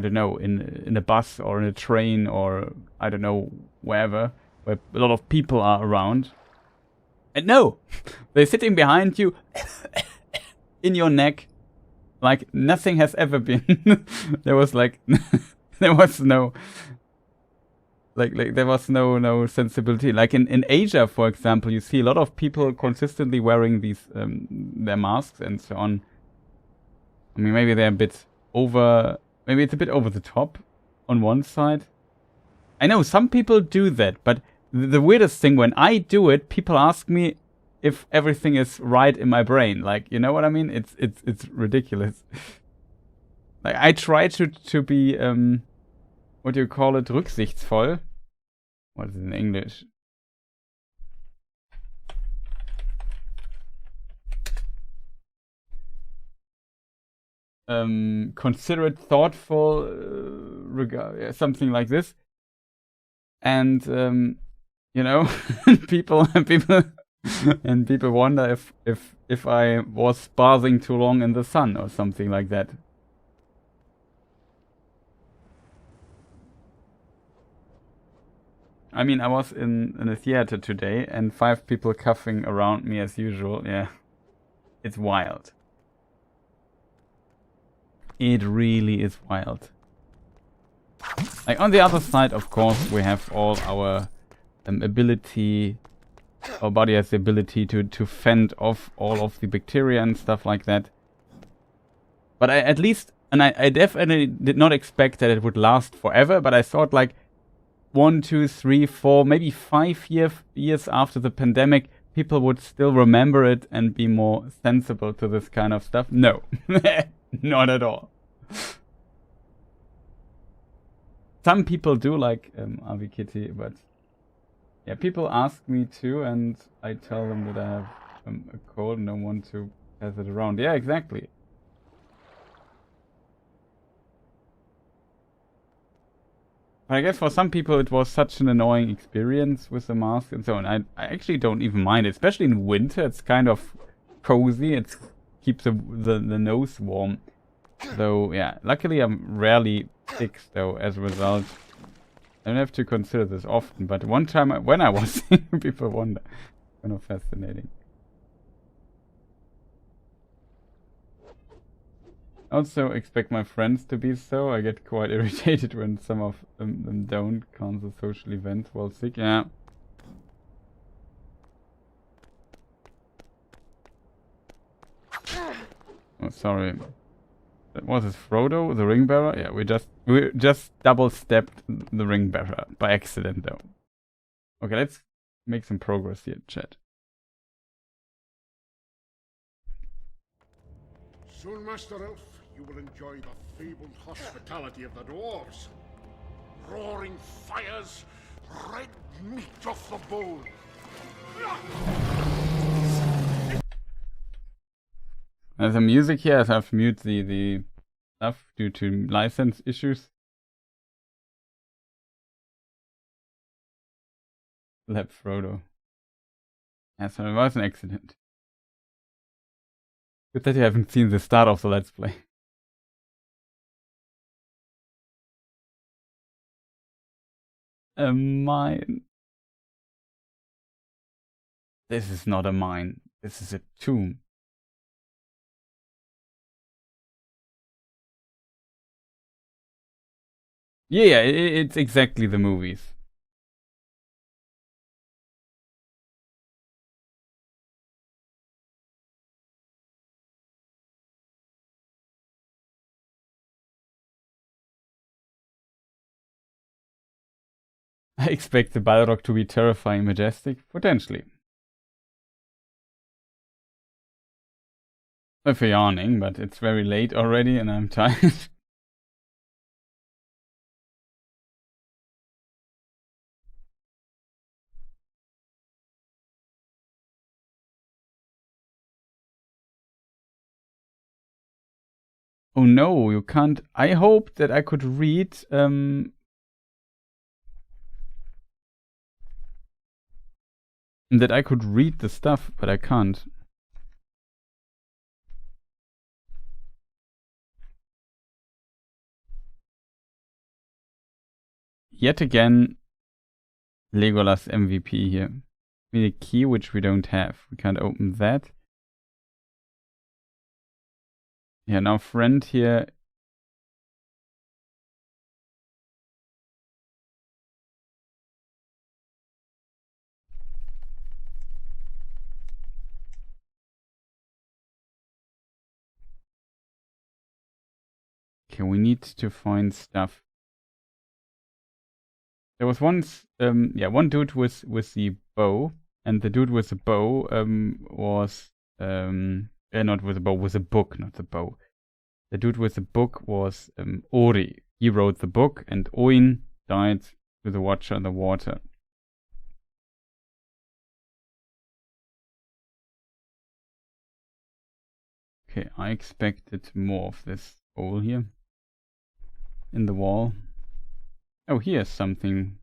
don't know, in a bus or in a train or I don't know, wherever, where a lot of people are around. And no, they're sitting behind you, in your neck, like nothing has ever been. There was like... There was no, there was no sensibility. Like in Asia, for example, you see a lot of people consistently wearing these their masks and so on. I mean, maybe they're a bit over, maybe it's a bit over the top on one side. I know some people do that, but the weirdest thing, when I do it, people ask me if everything is right in my brain. Like, you know what I mean? It's ridiculous. Like, I try to be, what do you call it, rücksichtsvoll? What is it in English? Considerate, thoughtful, something like this. And, you know, people wonder if I was bathing too long in the sun or something like that. I mean, I was in a theater today and 5 people coughing around me as usual. Yeah, it's wild. It really is wild. Like, on the other side, of course, we have all our ability our body has the ability to fend off all of the bacteria and stuff like that. But I definitely did not expect that it would last forever, but I thought like 1, 2, 3, 4, maybe 5 years after the pandemic, people would still remember it and be more sensible to this kind of stuff. No, not at all. Some people do like Avi Kitty, but yeah, people ask me too, and I tell them that I have a cold and don't want to pass it around. Yeah, exactly. I guess for some people it was such an annoying experience with the mask and so on. I actually don't even mind it, especially in winter. It's kind of cozy. It keeps the nose warm. Though, yeah, luckily I'm rarely sick, though, as a result. I don't have to consider this often, but one time when I was sick, people wonder. Kind of fascinating. Also expect my friends to be so. I get quite irritated when some of them don't cancel social events while sick. Yeah. Oh, sorry. That was it, Frodo, the ring bearer? Yeah, we just double stepped the ring bearer by accident, though. Okay, let's make some progress here, chat. Soon, Master Elf, you will enjoy the fabled hospitality of the dwarves. Roaring fires, red meat off the bone. There's some music here, as I've muted the stuff due to license issues. Lab Frodo. Yeah, so it was an accident. Good that you haven't seen the start of the Let's Play. A mine. This is not a mine. This is a tomb. Yeah, it's exactly the movies. I expect the Balrog to be terrifying majestic, potentially. Sorry for yawning, but it's very late already and I'm tired. Oh no, you can't. I hoped that I could read the stuff, but I can't. Yet again, Legolas MVP here. We need a key which we don't have. We can't open that. Yeah, now friend here. Okay, we need to find stuff. There was once, one dude with the bow, and the dude with the bow was not with the bow, with a book, not the bow. The dude with the book was Ori. He wrote the book, and Oin died with the Watcher in the water. Okay, I expected more of this hole here in the wall. Oh, here's something.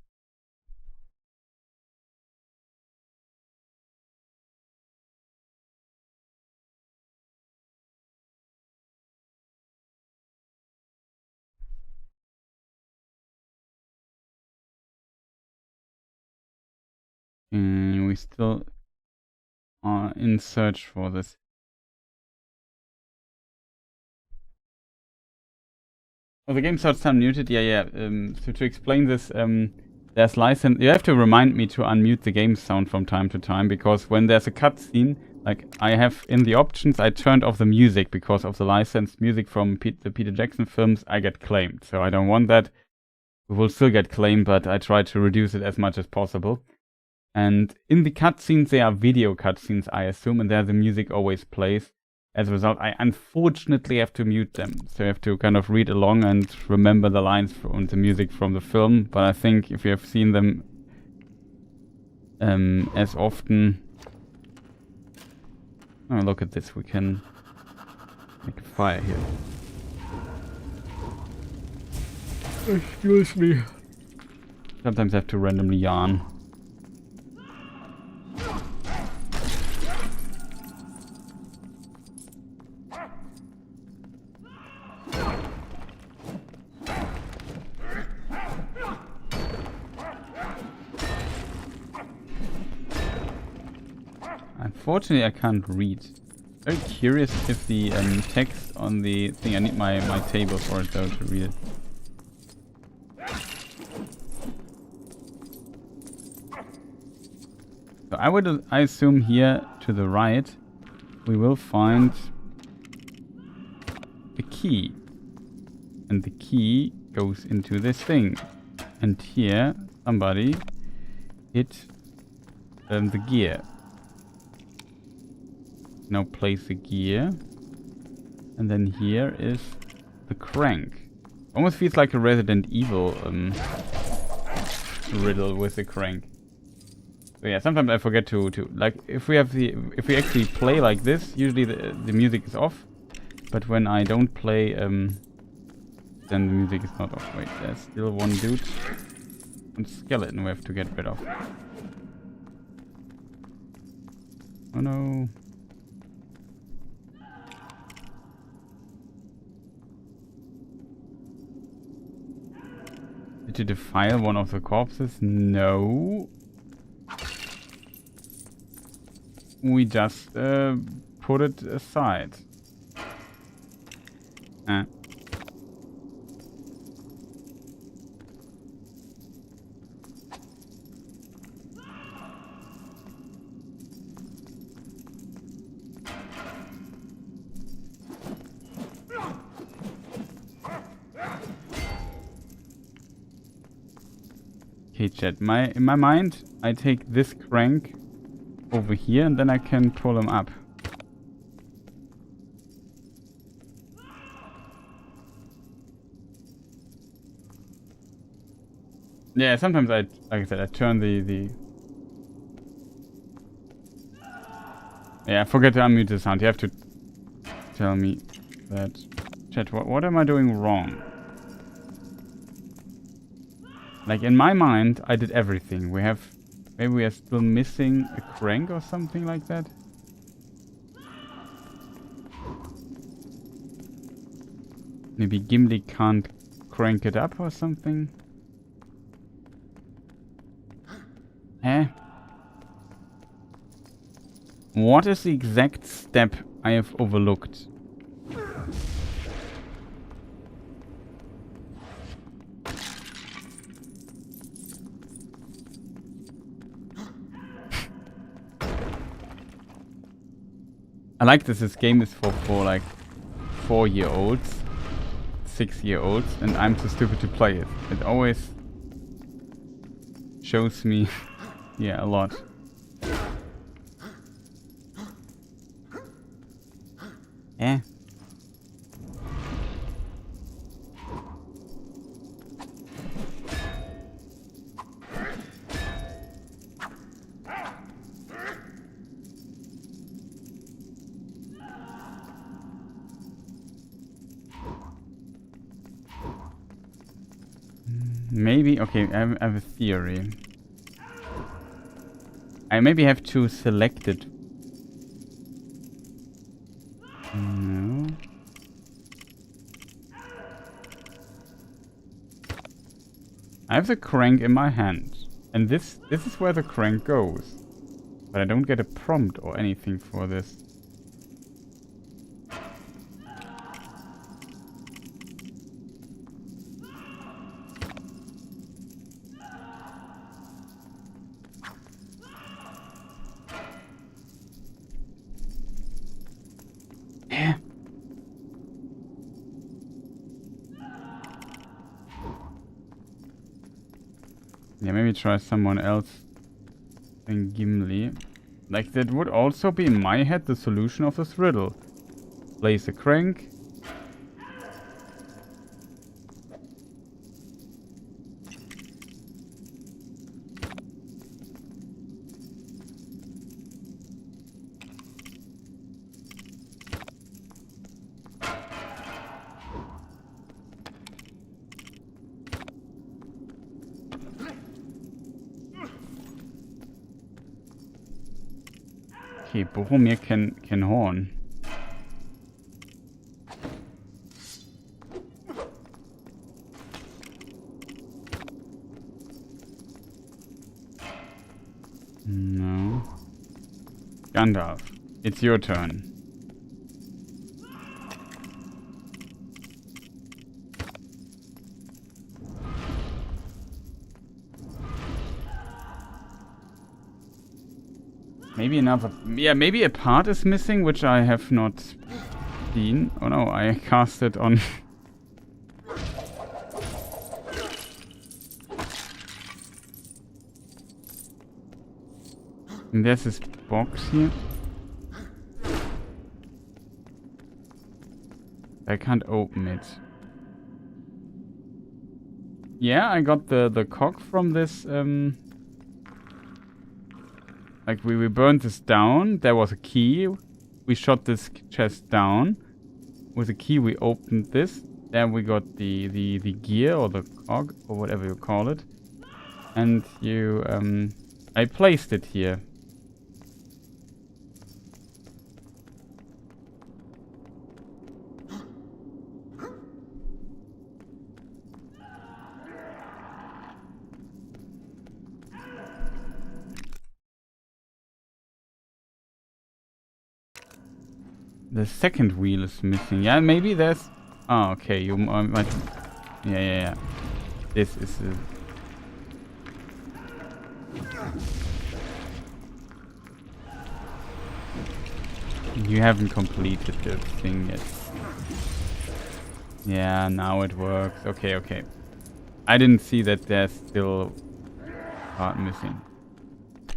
We still are in search for this. Oh, the game starts unmuted. Yeah. So to explain this, there's license. You have to remind me to unmute the game sound from time to time, because when there's a cutscene, like I have in the options, I turned off the music because of the licensed music from the Peter Jackson films. I get claimed, so I don't want that. We will still get claimed, but I try to reduce it as much as possible. And in the cutscenes, they are video cutscenes, I assume, and there the music always plays. As a result, I unfortunately have to mute them. So I have to kind of read along and remember the lines from the music from the film. But I think if you have seen them as often... Oh, look at this. We can make a fire here. Excuse me. Sometimes I have to randomly yawn. Unfortunately, I can't read. Very curious if the text on the thing. I need my table for it though to read it. So I assume here to the right we will find the key, and the key goes into this thing. And here somebody hit the gear. Now place the gear, and then here is the crank. Almost feels like a Resident Evil riddle with the crank. So yeah, sometimes I forget to like if we actually play like this, usually the music is off. But when I don't play, then the music is not off. Wait, there's still one dude, one skeleton we have to get rid of. Oh no. Did you defile one of the corpses? No. We just put it aside. Okay, chat. In my mind, I take this crank over here, and then I can pull him up. Yeah, sometimes like I said, I turn the... Yeah, I forget to unmute the sound. You have to tell me that. Chat, what am I doing wrong? Like, in my mind, I did everything. Maybe we are still missing a crank or something like that. Maybe Gimli can't crank it up or something. Eh? What is the exact step I have overlooked? I like this game is for like 4-year-olds, 6-year-olds, and I'm too stupid to play it. It always shows me, yeah, a lot. Eh? Maybe, okay, I have a theory. I maybe have to select it. No. I have the crank in my hand. And this is where the crank goes. But I don't get a prompt or anything for this. Yeah. Yeah, maybe try someone else than Gimli. Like, that would also be in my head the solution of this riddle. Place a crank. Okay, Boromir can horn. No. Gandalf, it's your turn. Maybe another... Yeah, maybe a part is missing, which I have not seen. Oh no, I cast it on... And there's this box here. I can't open it. Yeah, I got the cock from this... Like, we burned this down. There was a key. We shot this chest down. With a key, we opened this. Then we got the gear, or the cog, or whatever you call it. And you, I placed it here. The second wheel is missing. Yeah, maybe there's... Oh, okay. You might... Yeah. This is... You haven't completed the thing yet. Yeah, now it works. Okay. I didn't see that there's still part missing.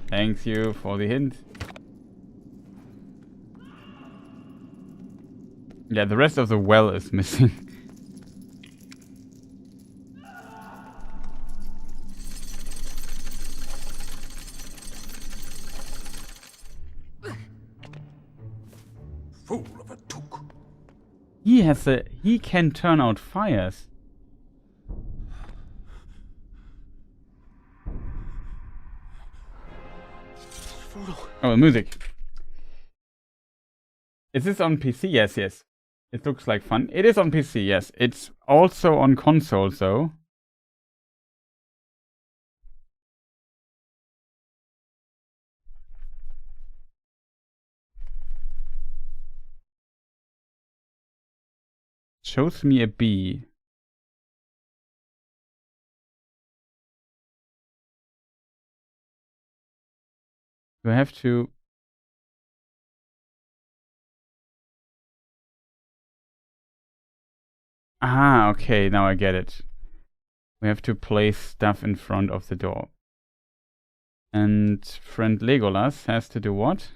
Thanks you for the hint. Yeah, the rest of the well is missing. Fool of a took. He can turn out fires. Oh, music. Is this on PC? Yes. It looks like fun. It is on PC, yes. It's also on console, though. Shows me a bee. Do I have to... Ah, okay, now I get it. We have to place stuff in front of the door. And friend Legolas has to do what?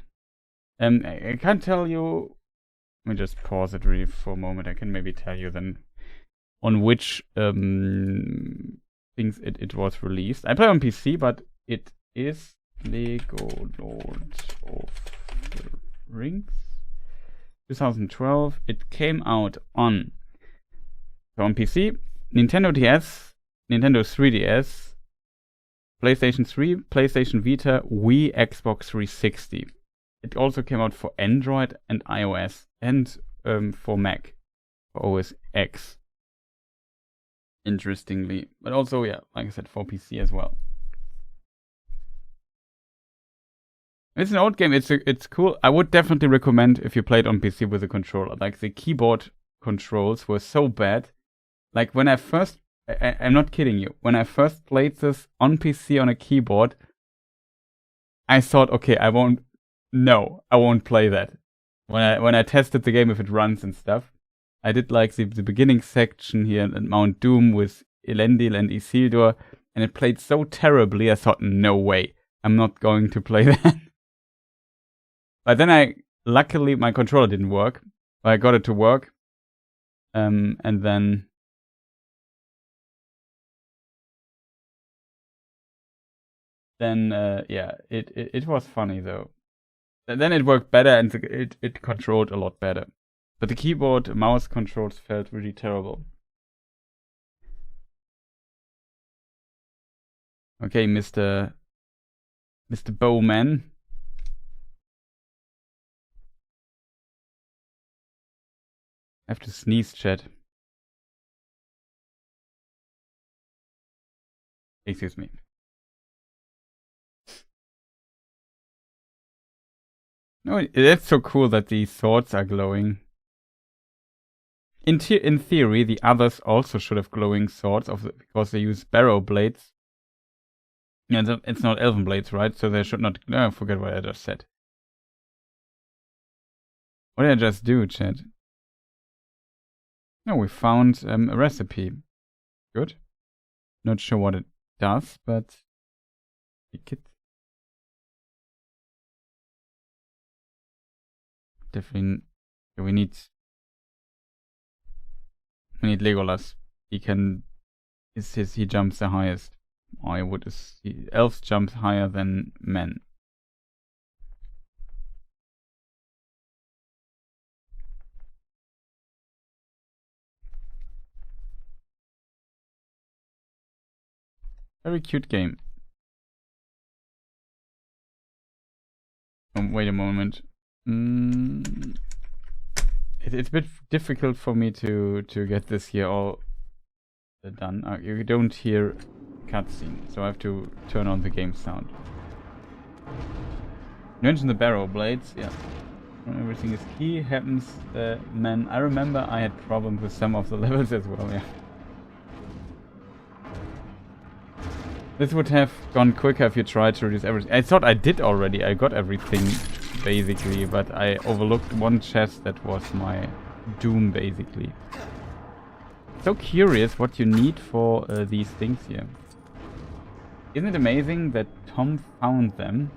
I can't tell you... Let me just pause it really for a moment. I can maybe tell you then on which things it was released. I play on PC, but it is Lego Lord of the Rings. 2012. It came out on... So on PC, Nintendo DS, Nintendo 3DS, PlayStation 3, PlayStation Vita, Wii, Xbox 360. It also came out for Android and iOS, and for Mac, for OS X. Interestingly. But also, yeah, like I said, for PC as well. It's an old game, it's cool. I would definitely recommend if you play it on PC with a controller. Like, the keyboard controls were so bad. Like, when I first... I'm not kidding you. When I first played this on PC on a keyboard, I thought, okay, I won't play that. when I tested the game if it runs and stuff. I did like the beginning section here at Mount Doom with Elendil and Isildur, and it played so terribly I thought, no way, I'm not going to play that. But then luckily my controller didn't work. I got it to work. And then yeah, it was funny though. Then it worked better and it controlled a lot better. But the keyboard mouse controls felt really terrible. Okay, Mr. Bowman. I have to sneeze, chat. Excuse me. No, that's so cool that these swords are glowing. In theory, the others also should have glowing swords because they use barrow blades. Yeah, it's not elven blades, right? So they should not... No, I forget what I just said. What did I just do, chat? No, we found a recipe. Good. Not sure what it does, but... Take it. Definitely... We need Legolas. He jumps the highest. I would assume elves jump higher than men. Very cute game. Oh, wait a moment. It's a bit difficult for me to get this here all done. You don't hear cutscene, so I have to turn on the game sound. You mentioned the barrow blades, yeah. Everything is key. Happens, man. I remember I had problems with some of the levels as well, yeah. This would have gone quicker if you tried to reduce everything. I thought I did already. I got everything, basically, but I overlooked one chest that was my doom, basically. So curious what you need for these things here. Isn't it amazing that Tom found them?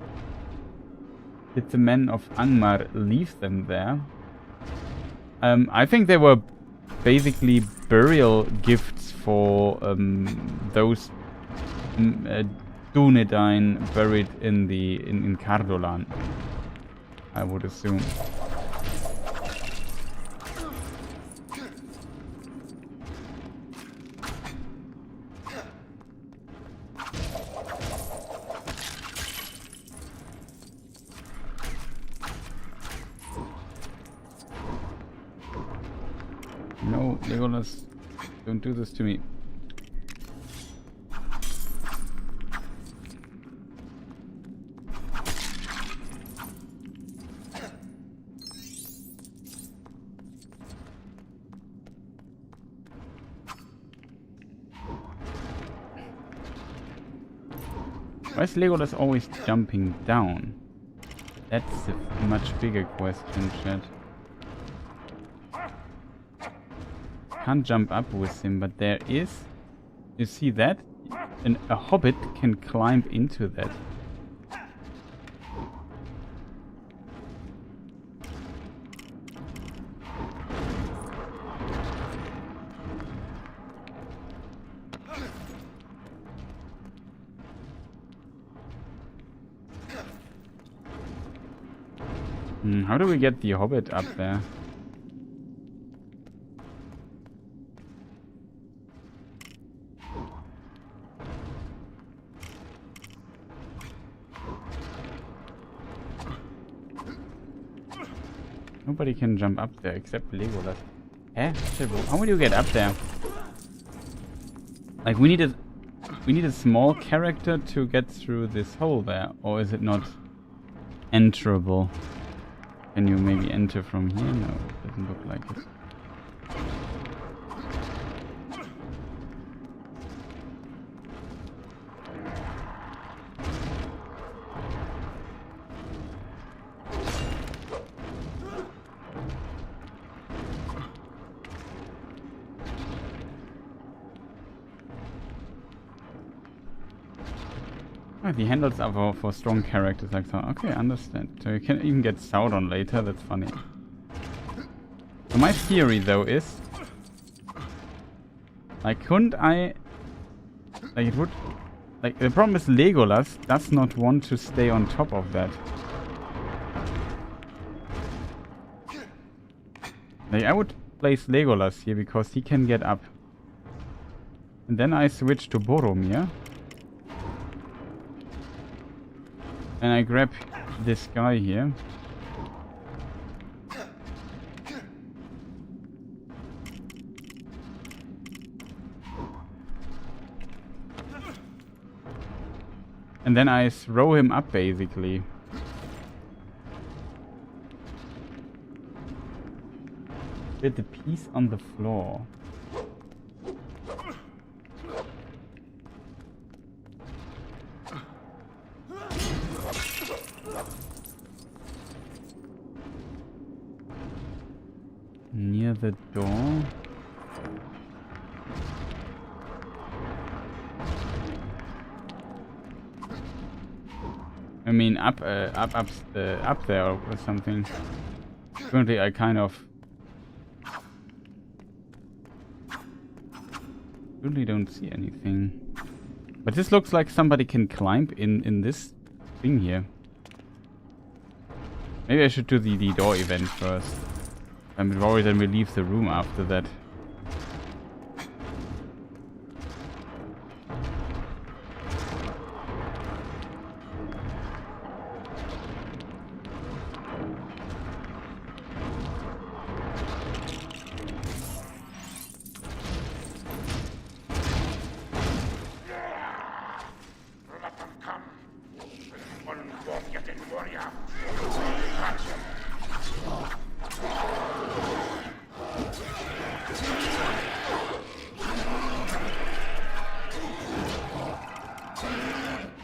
Did the men of Angmar leave them there? I think they were basically burial gifts for those Dunedain buried in Cardolan, I would assume. No, Legolas, don't do this to me. Why is Legolas always jumping down? That's a much bigger question, chat. Can't jump up with him, but there is... You see that? And a hobbit can climb into that. How do we get the hobbit up there? Nobody can jump up there except Legolas. Eh? How will you get up there? Like we need a small character to get through this hole there, or is it not enterable? Can you maybe enter from here? No, it doesn't look like it. Ah, the handles are for strong characters like that. Okay, understand. So you can even get Sauron later, that's funny. So my theory though is... Like, couldn't I... Like, it would... Like, the problem is Legolas does not want to stay on top of that. Like, I would place Legolas here because he can get up. And then I switch to Boromir. And I grab this guy here. And then I throw him up, basically. With the piece on the floor. Near the door. I mean, up there or something. Currently, I kind of really don't see anything. But this looks like somebody can climb in this thing here. Maybe I should do the door event first. I'm worried then we leave the room after that. Let them come. One forgotten warrior.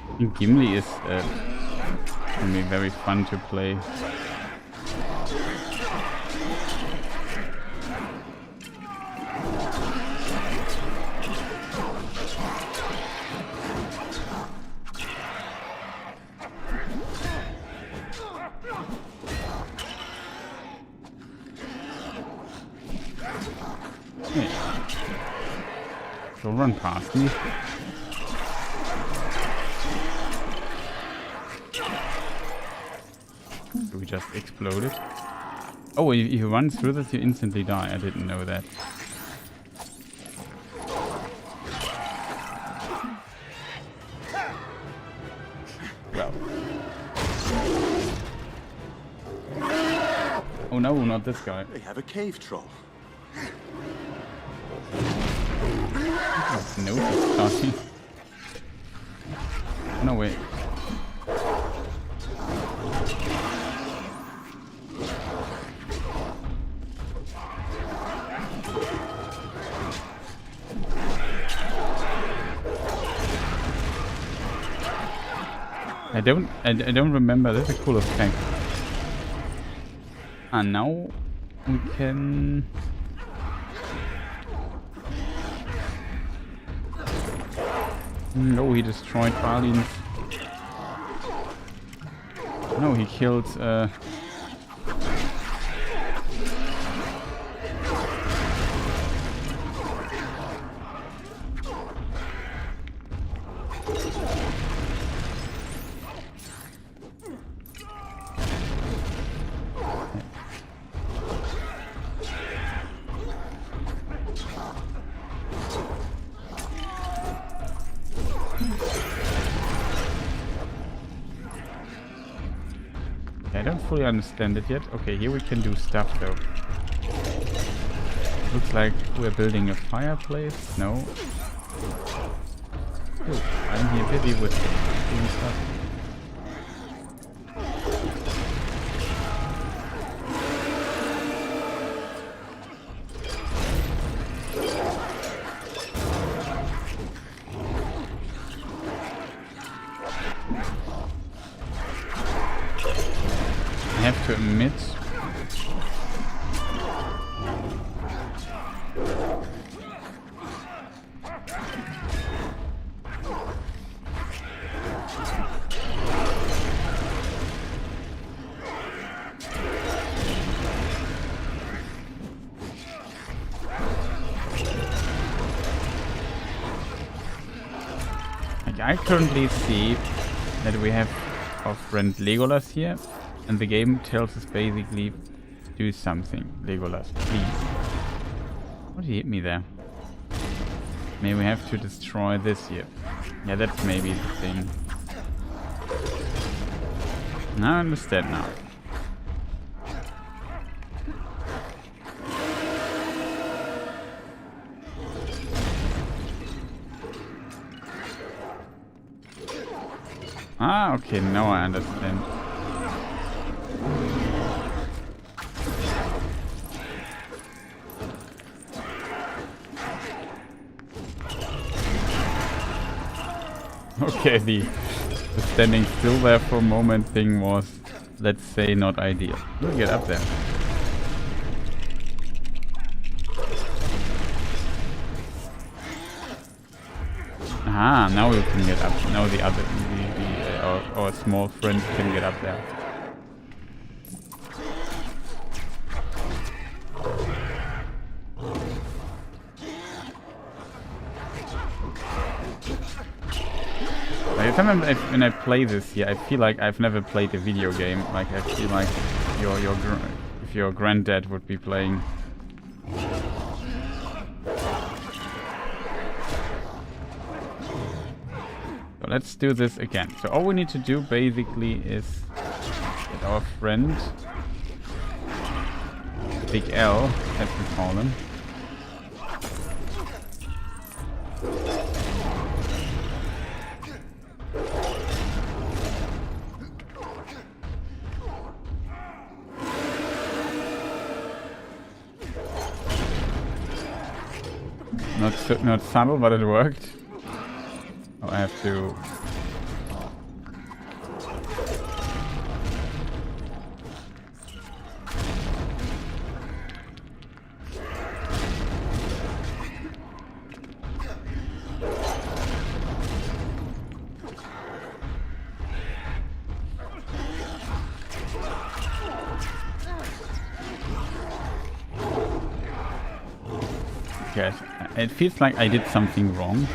I think Gimli is gonna be very fun to play. Hey. Don't run past me. We just exploded. Oh, if you run through this, you instantly die. I didn't know that. Well. Oh no, not this guy. They have a cave troll. No, starting. Oh, no, wait. I don't remember. That's a cool effect. And now we can. No, he destroyed Balin's. No, he killed. I don't fully understand it yet. Okay, here we can do stuff though. Looks like we're building a fireplace. No. Oh, I'm here busy with doing stuff. I have to admit, like I currently see that we have our friend Legolas here, and the game tells us basically do something. Legolas, please. What did he hit me there? Maybe we have to destroy this here. Yeah, that's maybe the thing. Now I understand now. Ah, okay, now I understand. Okay, the standing still there for a moment thing was, let's say, not ideal. We'll get up there. Ah, now we can get up. Now the other, our small friend can get up there. Like, sometimes when I play this here, I feel like I've never played a video game. Like I feel like if your granddad would be playing. So let's do this again. So all we need to do basically is get our friend Big L, as we call him. Not subtle, but it worked. Oh, I have to... Okay, it feels like I did something wrong.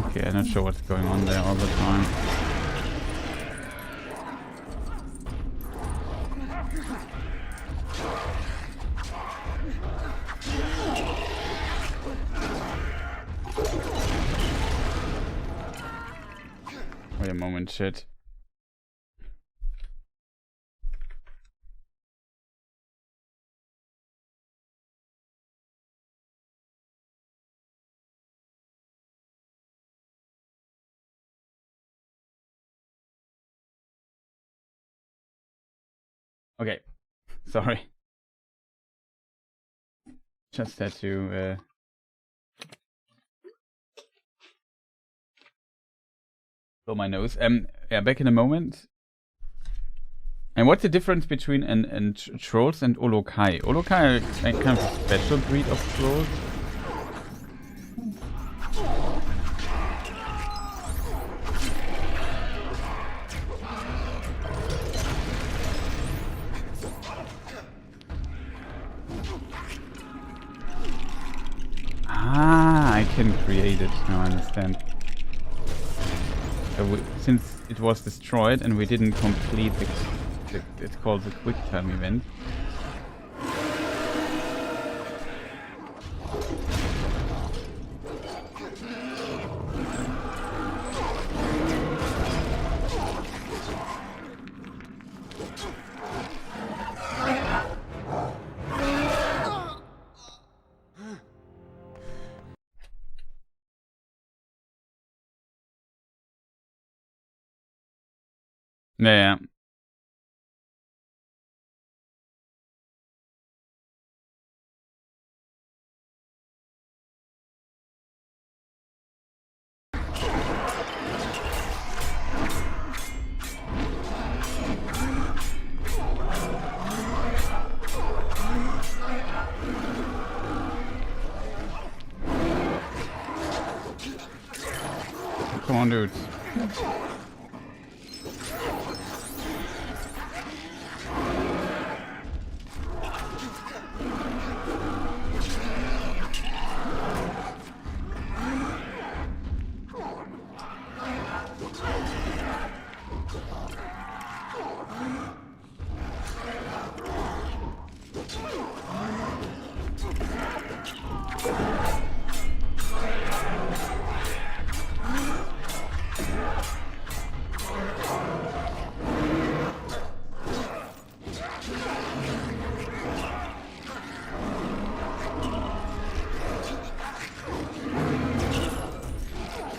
Okay, I'm not sure what's going on there all the time. Wait a moment, shit. Okay, sorry. Just had to blow my nose. Yeah, back in a moment. And what's the difference between trolls and Olokai? Olokai are like kind of a special breed of trolls. Ah, I can create it. Now I understand. Since it was destroyed and we didn't complete it's called the quick time event. Yeah. Come on, dudes.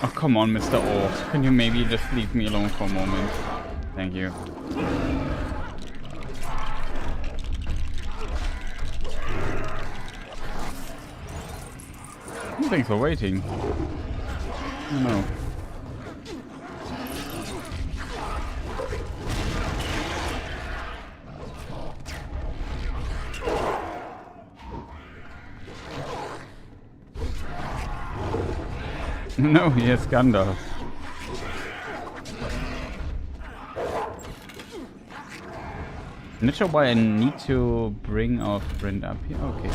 Oh, come on, Mr. Orc. Can you maybe just leave me alone for a moment? Thank you. Thanks for waiting. Oh no. No, he has Gandalf. I'm not sure why I need to bring our friend up here. Okay.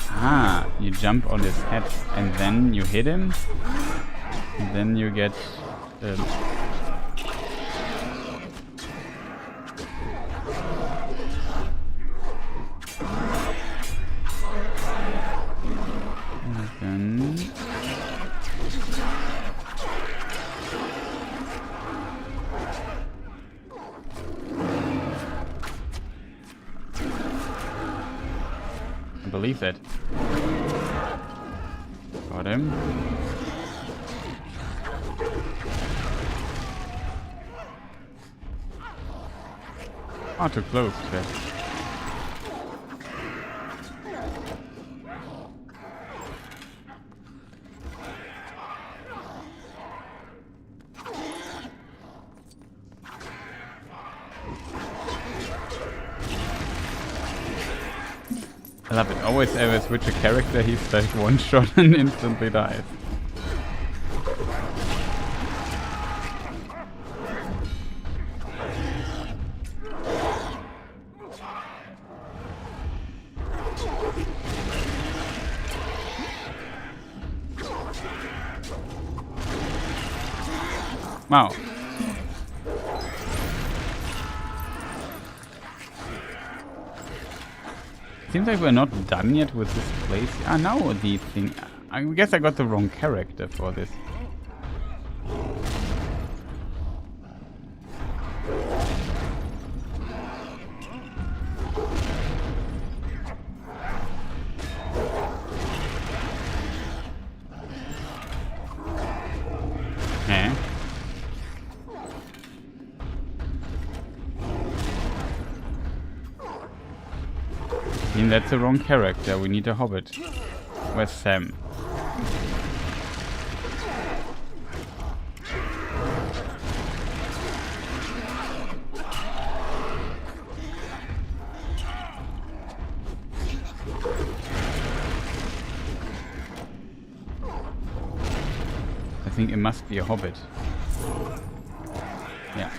Ah, you jump on his head and then you hit him. And then you get... believe that. Got him. Oh, too close. Okay. I love it. Always ever switch a character, he's like one shot and instantly dies. Wow. Seems like we're not done yet with this place. Ah, now the thing. I guess I got the wrong character for this. Eh? I mean, that's the wrong character. We need a Hobbit. Where's Sam? I think it must be a Hobbit. Yeah.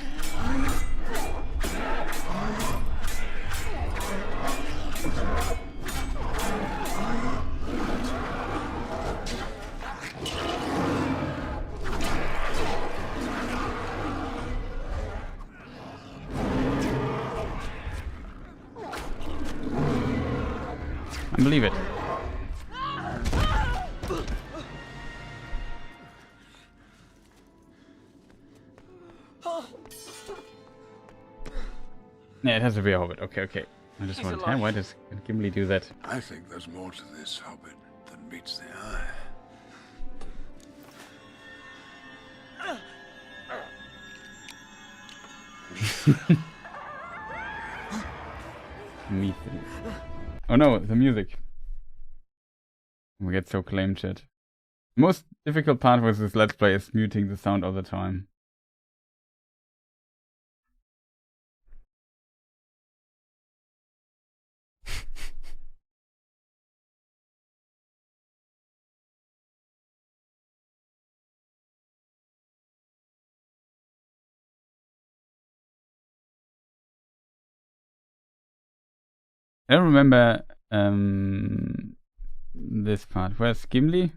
I believe it. Yeah, it has to be a Hobbit. Okay, okay. I just wondered, hey, why does Gimli do that? I think there's more to this Hobbit than meets the eye. Oh no, the music. We get so claimed shit. Most difficult part with this Let's Play is muting the sound all the time. I don't remember this part. Where's Gimli?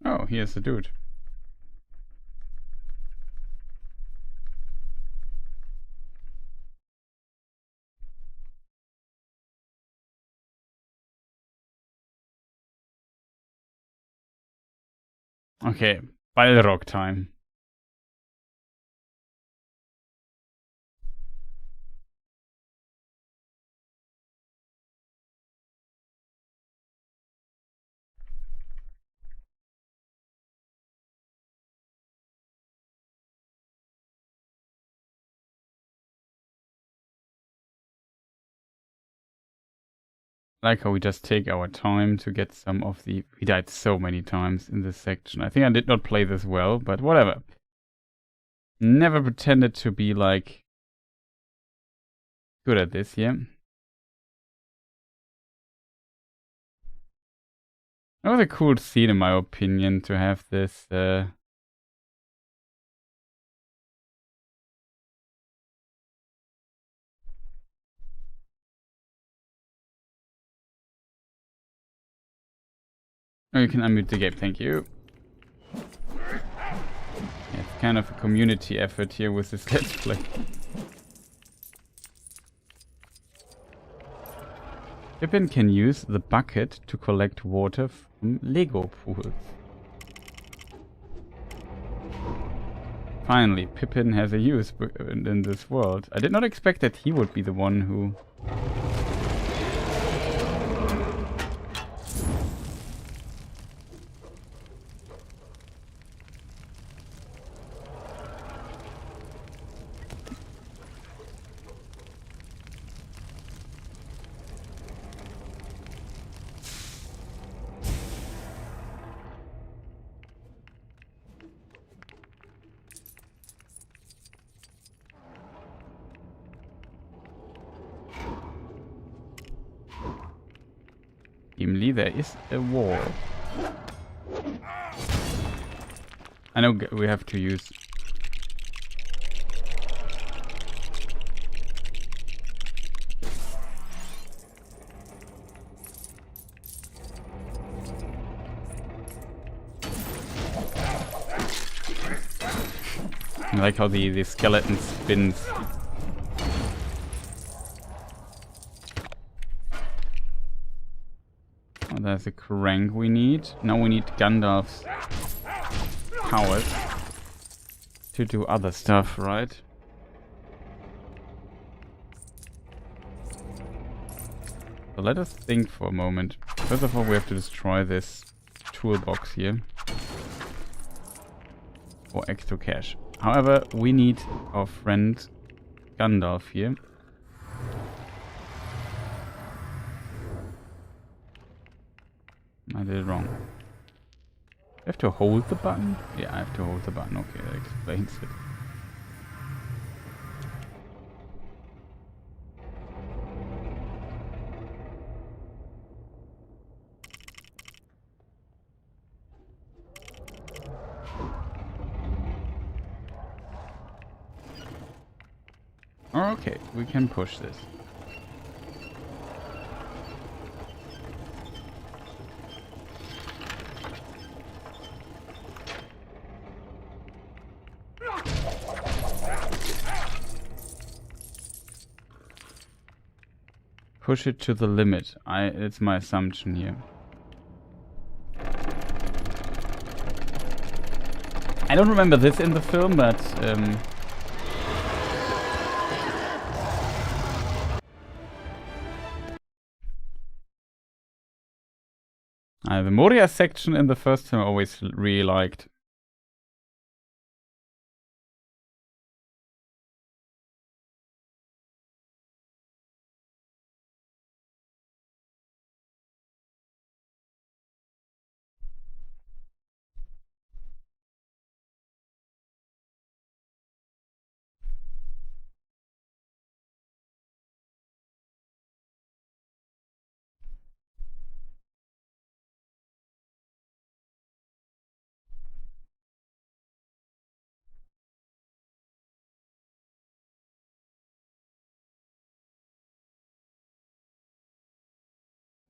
Oh, here's the dude. Okay, Balrog time. Like how we just take our time to get some of the... We died so many times in this section. I think I did not play this well, but whatever. Never pretended to be, like, good at this, yeah? That was a cool scene, in my opinion, to have this... Oh, you can unmute the game, thank you. Yeah, it's kind of a community effort here with this Let's Play. Pippin can use the bucket to collect water from Lego pools. Finally, Pippin has a use in this world. I did not expect that he would be the one who... Gimli, there is a wall. I know we have to use... I like how the skeleton spins. Oh, there's a crank we need. Now we need Gandalf's powers to do other stuff, right? So let us think for a moment. First of all, we have to destroy this toolbox here for extra cash. However, we need our friend Gandalf here. I did it wrong. I have to hold the button? Yeah, I have to hold the button. Okay, that explains it. Okay, we can push this. Push it to the limit. It's my assumption here. I don't remember this in the film, but the Moria section in the first film I always really liked.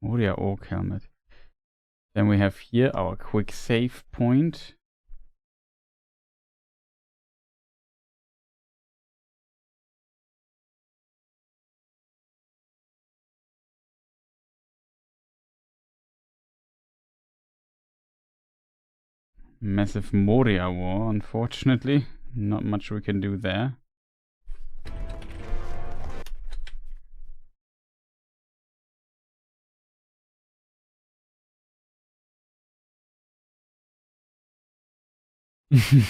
Moria Oak Helmet. Then we have here our quick save point. Massive Moria war, unfortunately. Not much we can do there.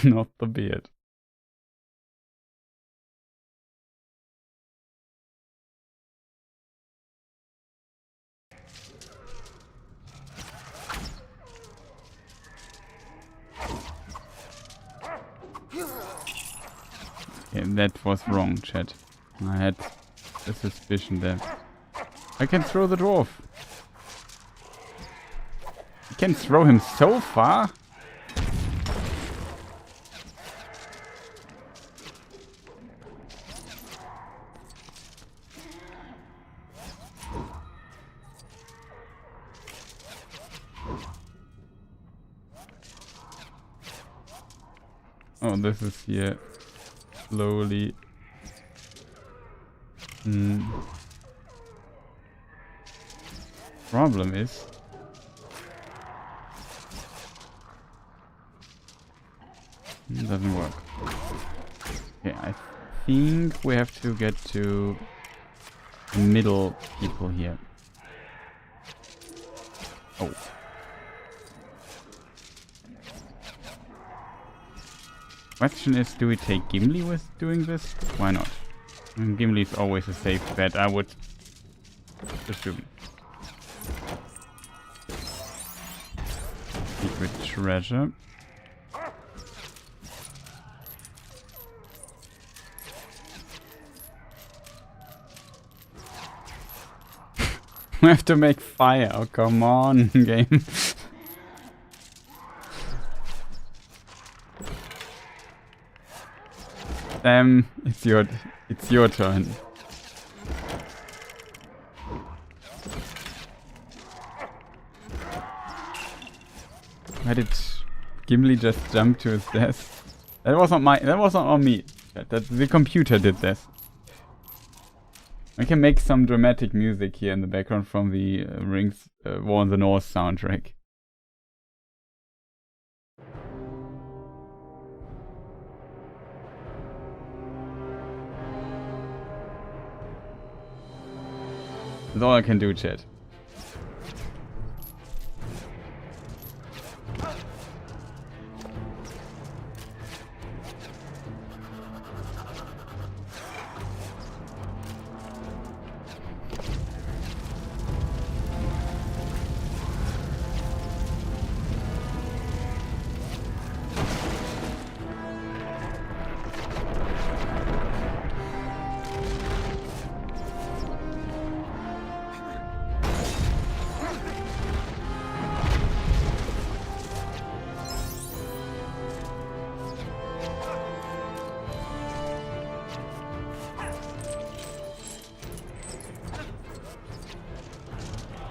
Not the beard. Okay, that was wrong, chat. I had a suspicion there. I can throw the dwarf. You can throw him so far? Oh, this is here slowly. Problem is it doesn't work. Okay, I think we have to get to the middle people here. Oh. Question is, do we take Gimli with doing this? Why not? I mean, Gimli is always a safe bet, I would assume. Secret treasure. We have to make fire. Oh, come on, game. It's your turn. Why did Gimli just jump to his death? That was not on me. The computer did this. I can make some dramatic music here in the background from the Rings War in the North soundtrack. That's all I can do, chat.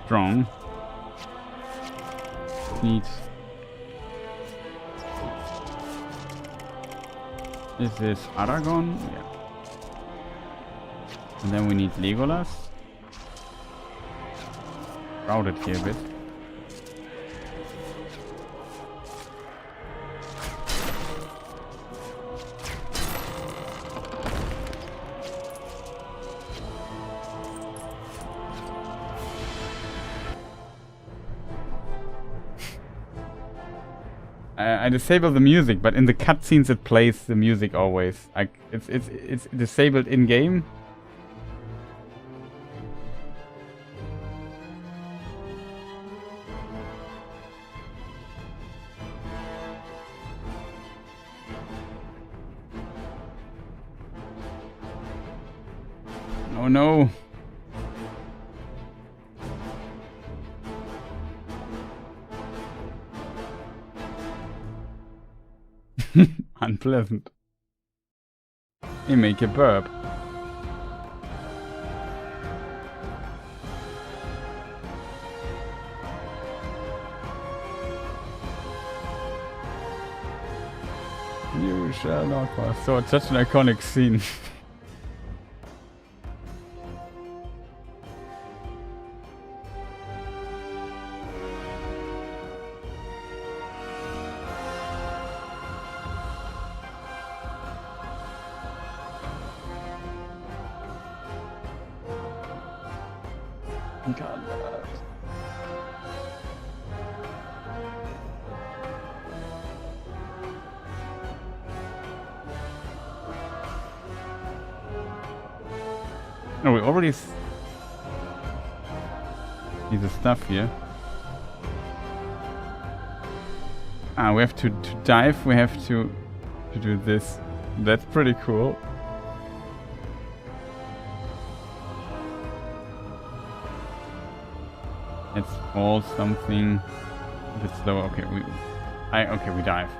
strong. Need. Is this Aragorn? Yeah. And then we need Legolas. Crowded here a bit. I disable the music, but in the cutscenes it plays the music always. Like it's disabled in game. Oh no. Unpleasant. You make a burp. You shall not pass. So it's such an iconic scene. Oh, we already see the stuff here. Ah, we have to dive, we have to do this. That's pretty cool. Let's fall something a bit slower. Okay, we dive.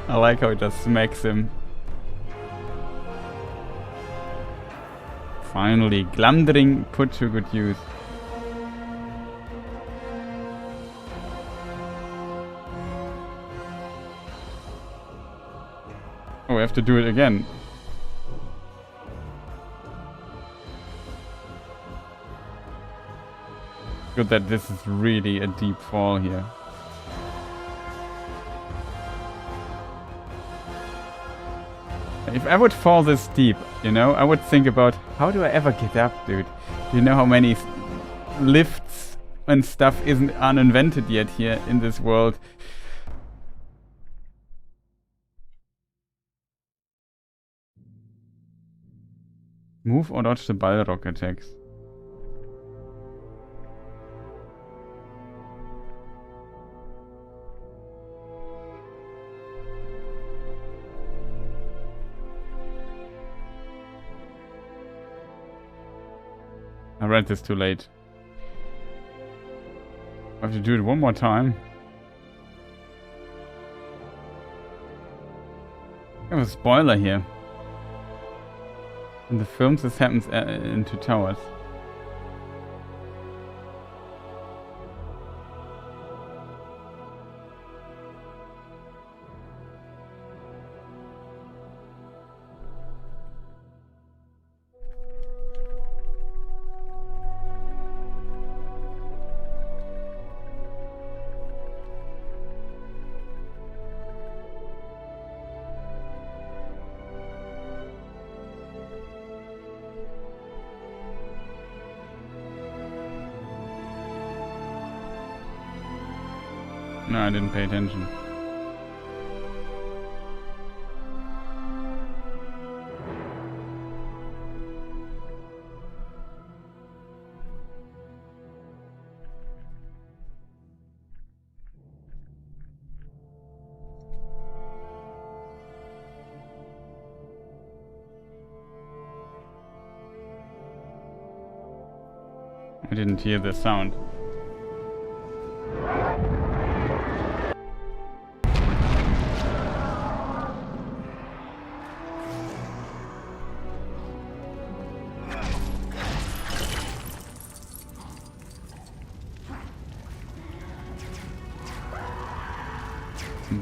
I like how it just smacks him. Finally, Glamdring put to good use. Oh, we have to do it again. Good that this is really a deep fall here. If I would fall this deep, you know, I would think about how do I ever get up, dude? Do you know how many lifts and stuff isn't uninvented yet here in this world? Move or dodge the Balrog attacks. I read this too late. I have to do it one more time. I have a spoiler here. In the films this happens in Two Towers. No, I didn't pay attention. I didn't hear the sound.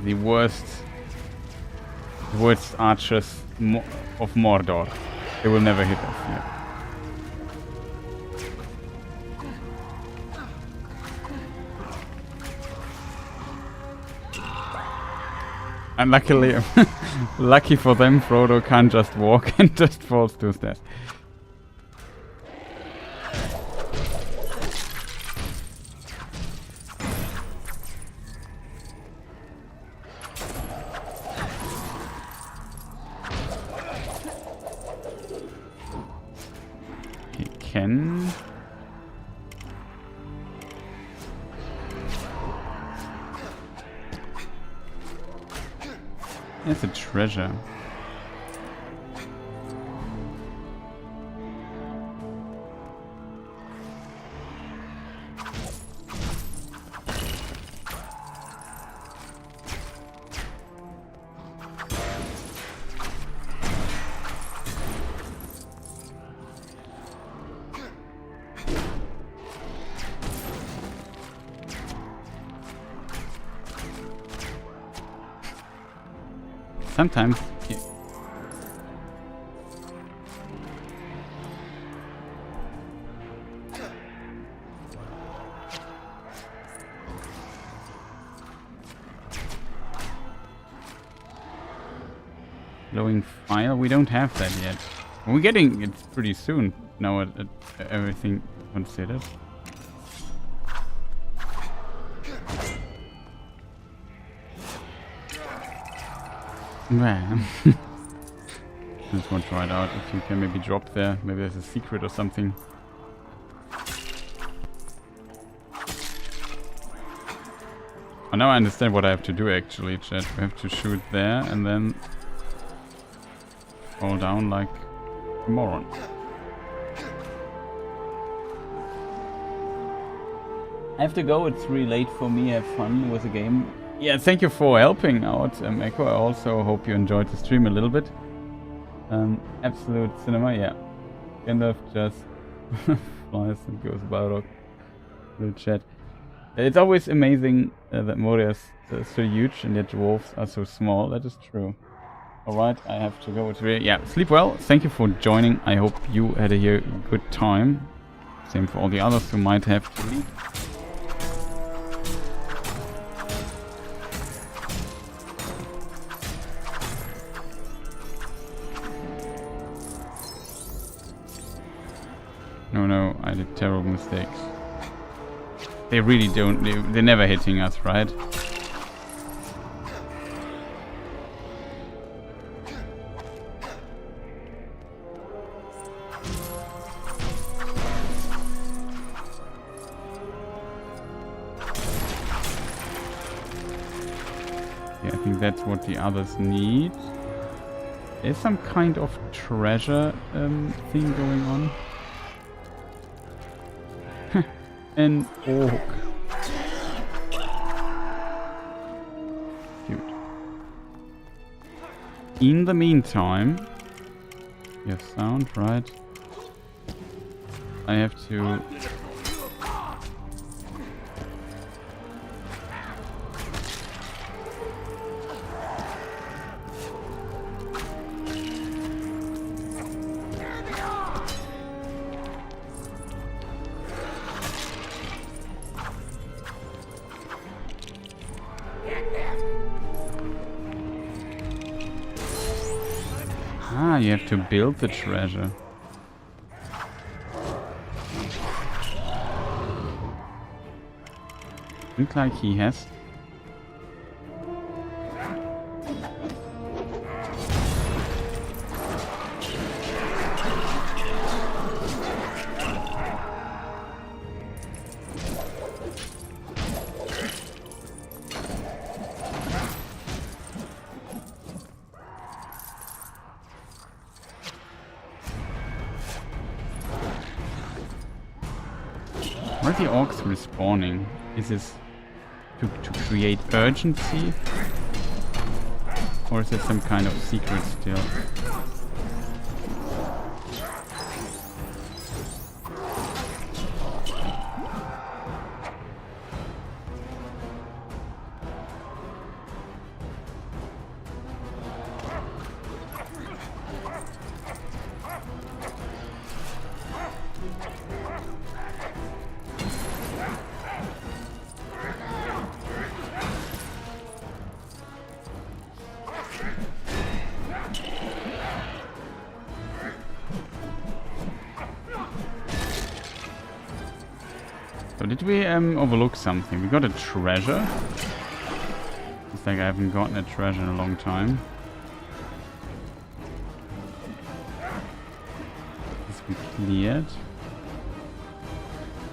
the worst archers of Mordor. They will never hit us. Yeah. And luckily, lucky for them, Frodo can't just walk and just falls to his death. He can... It's a treasure. Sometimes... Yeah. Glowing file? We don't have that yet. We're getting it pretty soon, now at everything considered. Man. Just want to try it out if you can maybe drop there. Maybe there's a secret or something. Oh, now I understand what I have to do actually, chat. We have to shoot there and then fall down like a moron. I have to go, it's really late for me. Have fun with the game. Yeah, thank you for helping out, Echo. I also hope you enjoyed the stream a little bit. Absolute cinema, yeah. Gandalf just flies and goes Balrog. Little chat. It's always amazing that Moria is so huge and yet dwarves are so small. That is true. Alright, I have to go. Yeah, sleep well. Thank you for joining. I hope you had a good time. Same for all the others who might have to leave. No, I did terrible mistakes. They really don't, they're never hitting us, right? Yeah, I think that's what the others need. There's some kind of treasure thing going on. An orc. Cute. In the meantime, you have sound, right? I have to... You have to build the treasure. Looks like he has. Where are the orcs respawning? Is this to create urgency? Or is there some kind of secret still? But did we overlook something? We got a treasure. It's like I haven't gotten a treasure in a long time. This we cleared.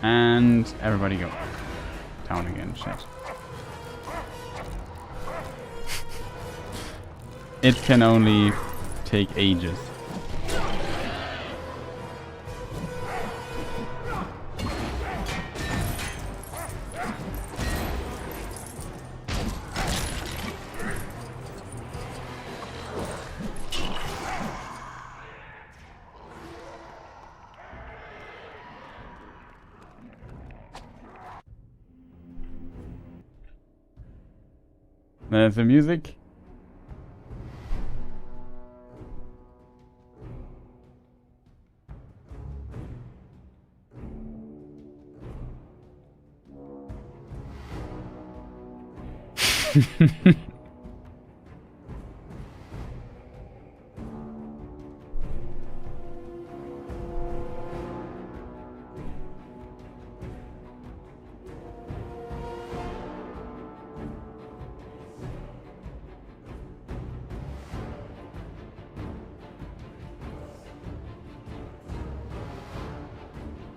And everybody go down again, chat. It can only take ages. There's the music.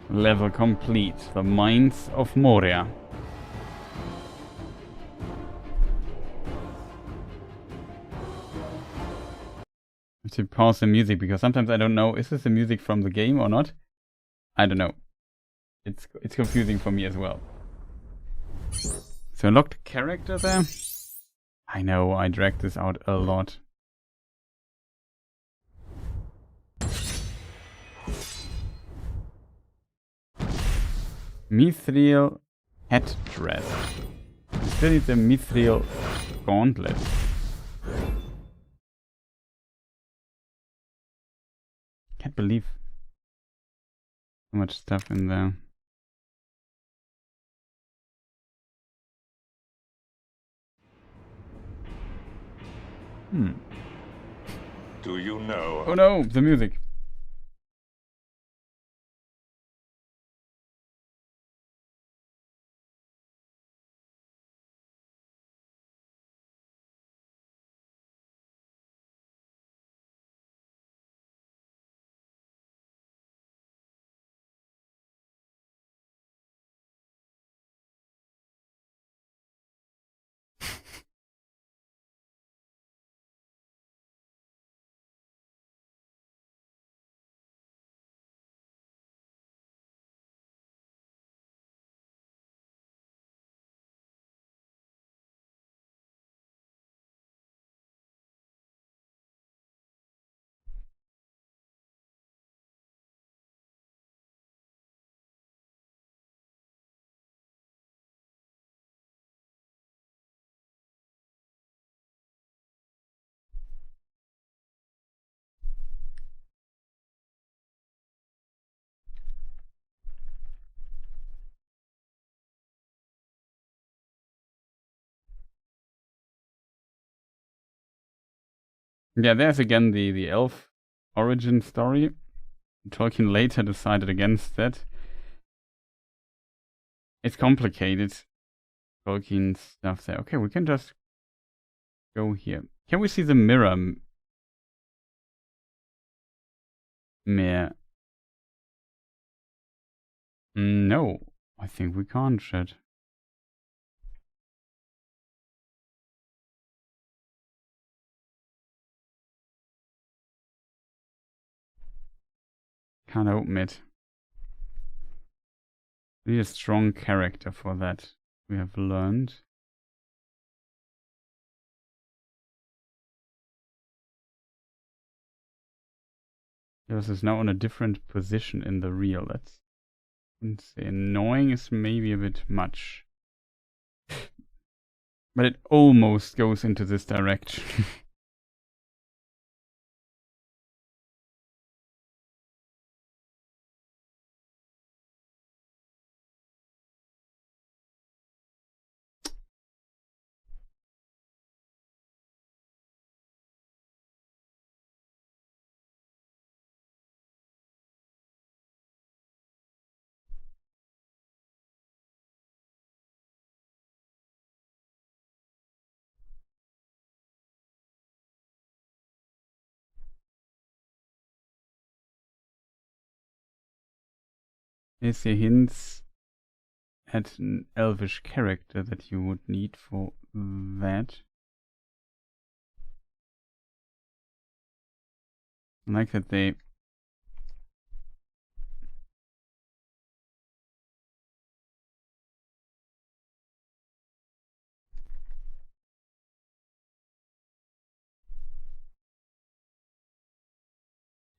Level complete. The Mines of Moria. I have to pause the music because sometimes I don't know, is this the music from the game or not? I don't know. It's confusing for me as well. So unlocked character there. I know, I dragged this out a lot. Mithril headdress. We still need the Mithril gauntlet. Can't believe so much stuff in there. Do you know? Oh no, the music. Yeah, there's again the elf origin story. Tolkien later decided against that. It's complicated. Tolkien stuff there. Okay, we can just go here. Can we see the mirror? No, I think we can't, chat. Can't open it. We need a strong character for that. We have learned. Yours is now on a different position in the reel. That's, I wouldn't say annoying is maybe a bit much. But it almost goes into this direction. Is here hints at an elvish character that you would need for that. I like that they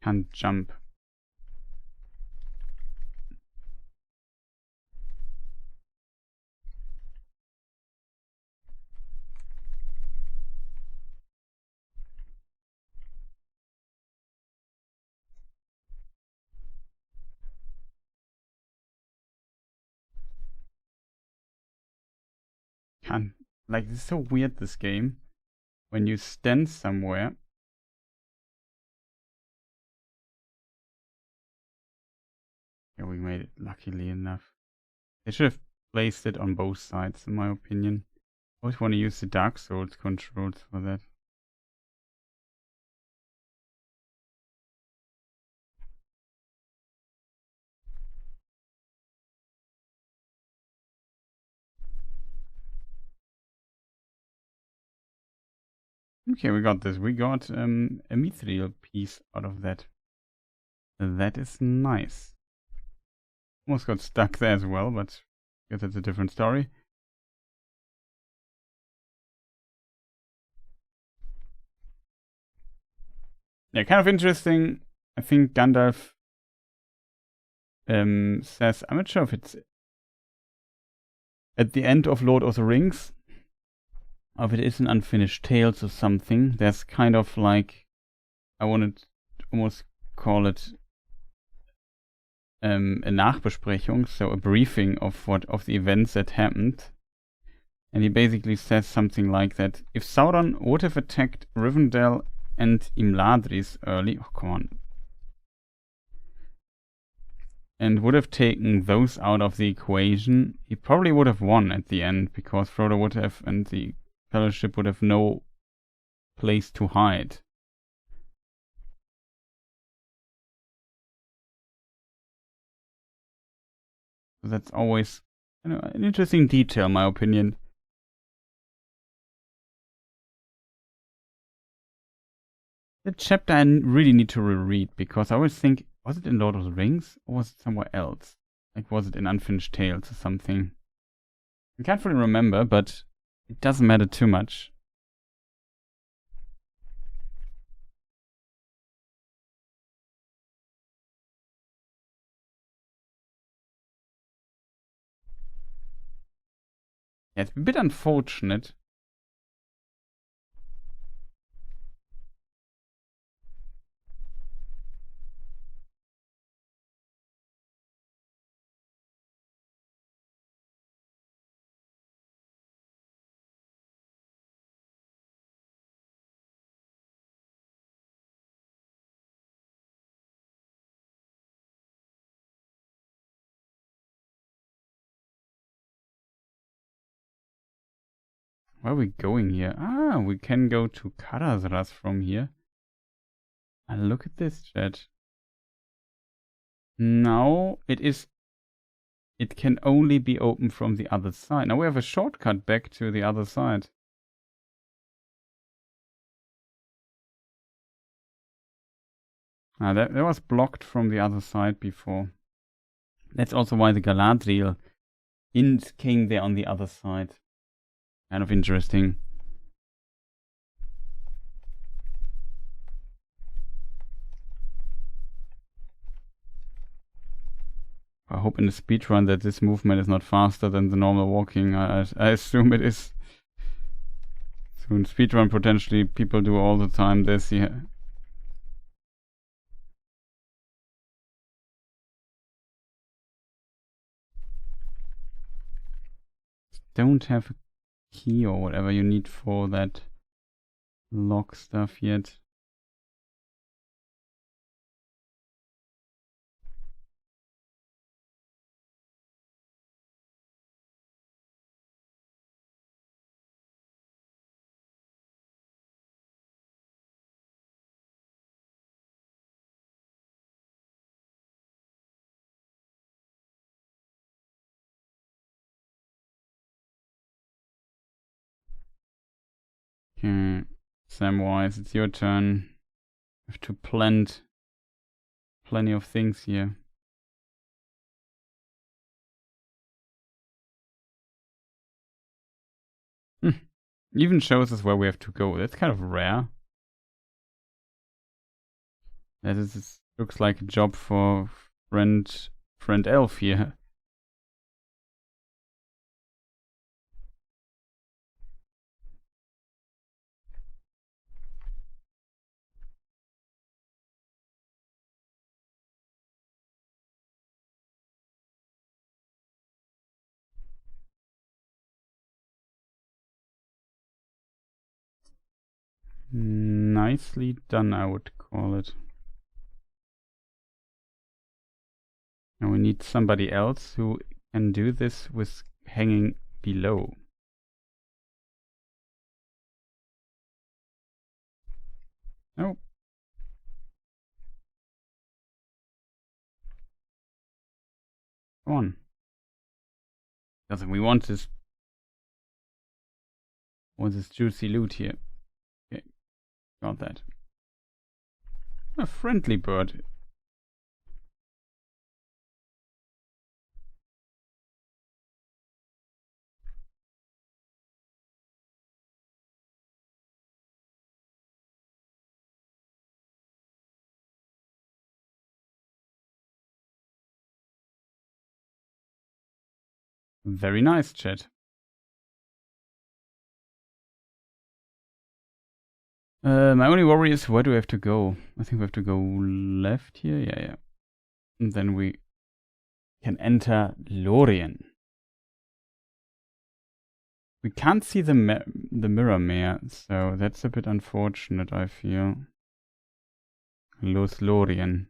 can't jump. Can't, like, this is so weird, this game. When you stand somewhere, yeah, we made it luckily enough. They should have placed it on both sides, in my opinion. I always want to use the Dark Souls controls for that. Okay, we got this. We got a mithril piece out of that. That is nice. Almost got stuck there as well, but I guess that's a different story. Yeah, kind of interesting. I think Gandalf says, I'm not sure if it's at the end of Lord of the Rings, or if it is an unfinished tales or something. There's kind of like, I wanted to almost call it a Nachbesprechung, so a briefing of the events that happened. And he basically says something like that: if Sauron would have attacked Rivendell and Imladris early, oh come on, and would have taken those out of the equation, he probably would have won at the end, because Frodo would have, and the Fellowship would have no place to hide. So that's always, you know, an interesting detail, in my opinion. The chapter I really need to reread, because I always think, was it in Lord of the Rings or was it somewhere else? Like, was it in Unfinished Tales or something? I can't fully remember, but it doesn't matter too much. Yeah, it's a bit unfortunate. Where are we going here? Ah, we can go to Karasras from here. And look at this, chat. Now it can only be opened from the other side. Now we have a shortcut back to the other side. Ah, that was blocked from the other side before. That's also why the Galadriel came there on the other side. Kind of interesting. I hope in the speedrun that this movement is not faster than the normal walking. I assume it is. So in speedrun potentially people do all the time this, yeah. Don't have a key or whatever you need for that lock stuff yet. Okay, Samwise, it's your turn. You have to plant plenty of things here. Even shows us where we have to go. That's kind of rare. That is, looks like a job for friend elf here. Nicely done, I would call it. Now we need somebody else who can do this with hanging below. Oh. Come on. Doesn't we want this juicy loot here? Okay, got that. A friendly bird. Very nice, chat. My only worry is where do we have to go? I think we have to go left here. Yeah. And then we can enter Lorien. We can't see the mirror mare, so that's a bit unfortunate, I feel. Lorien.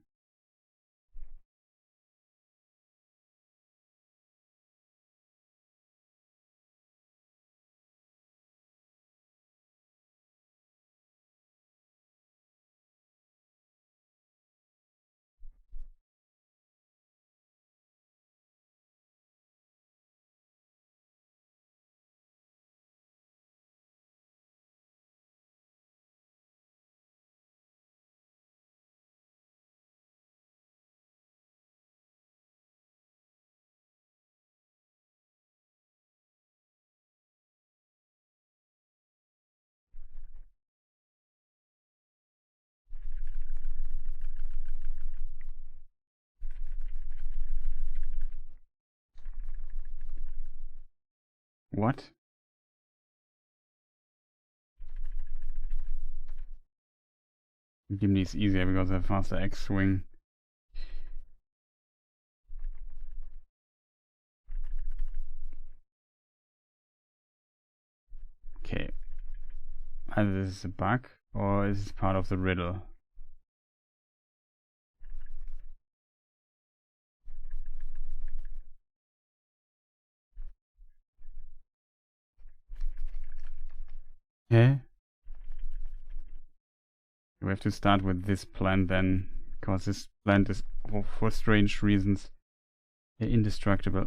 What? Gimli is easier because of faster X-Swing. Okay. Either this is a bug or is this part of the riddle? Yeah. We have to start with this plant then, because this plant is, for strange reasons, indestructible.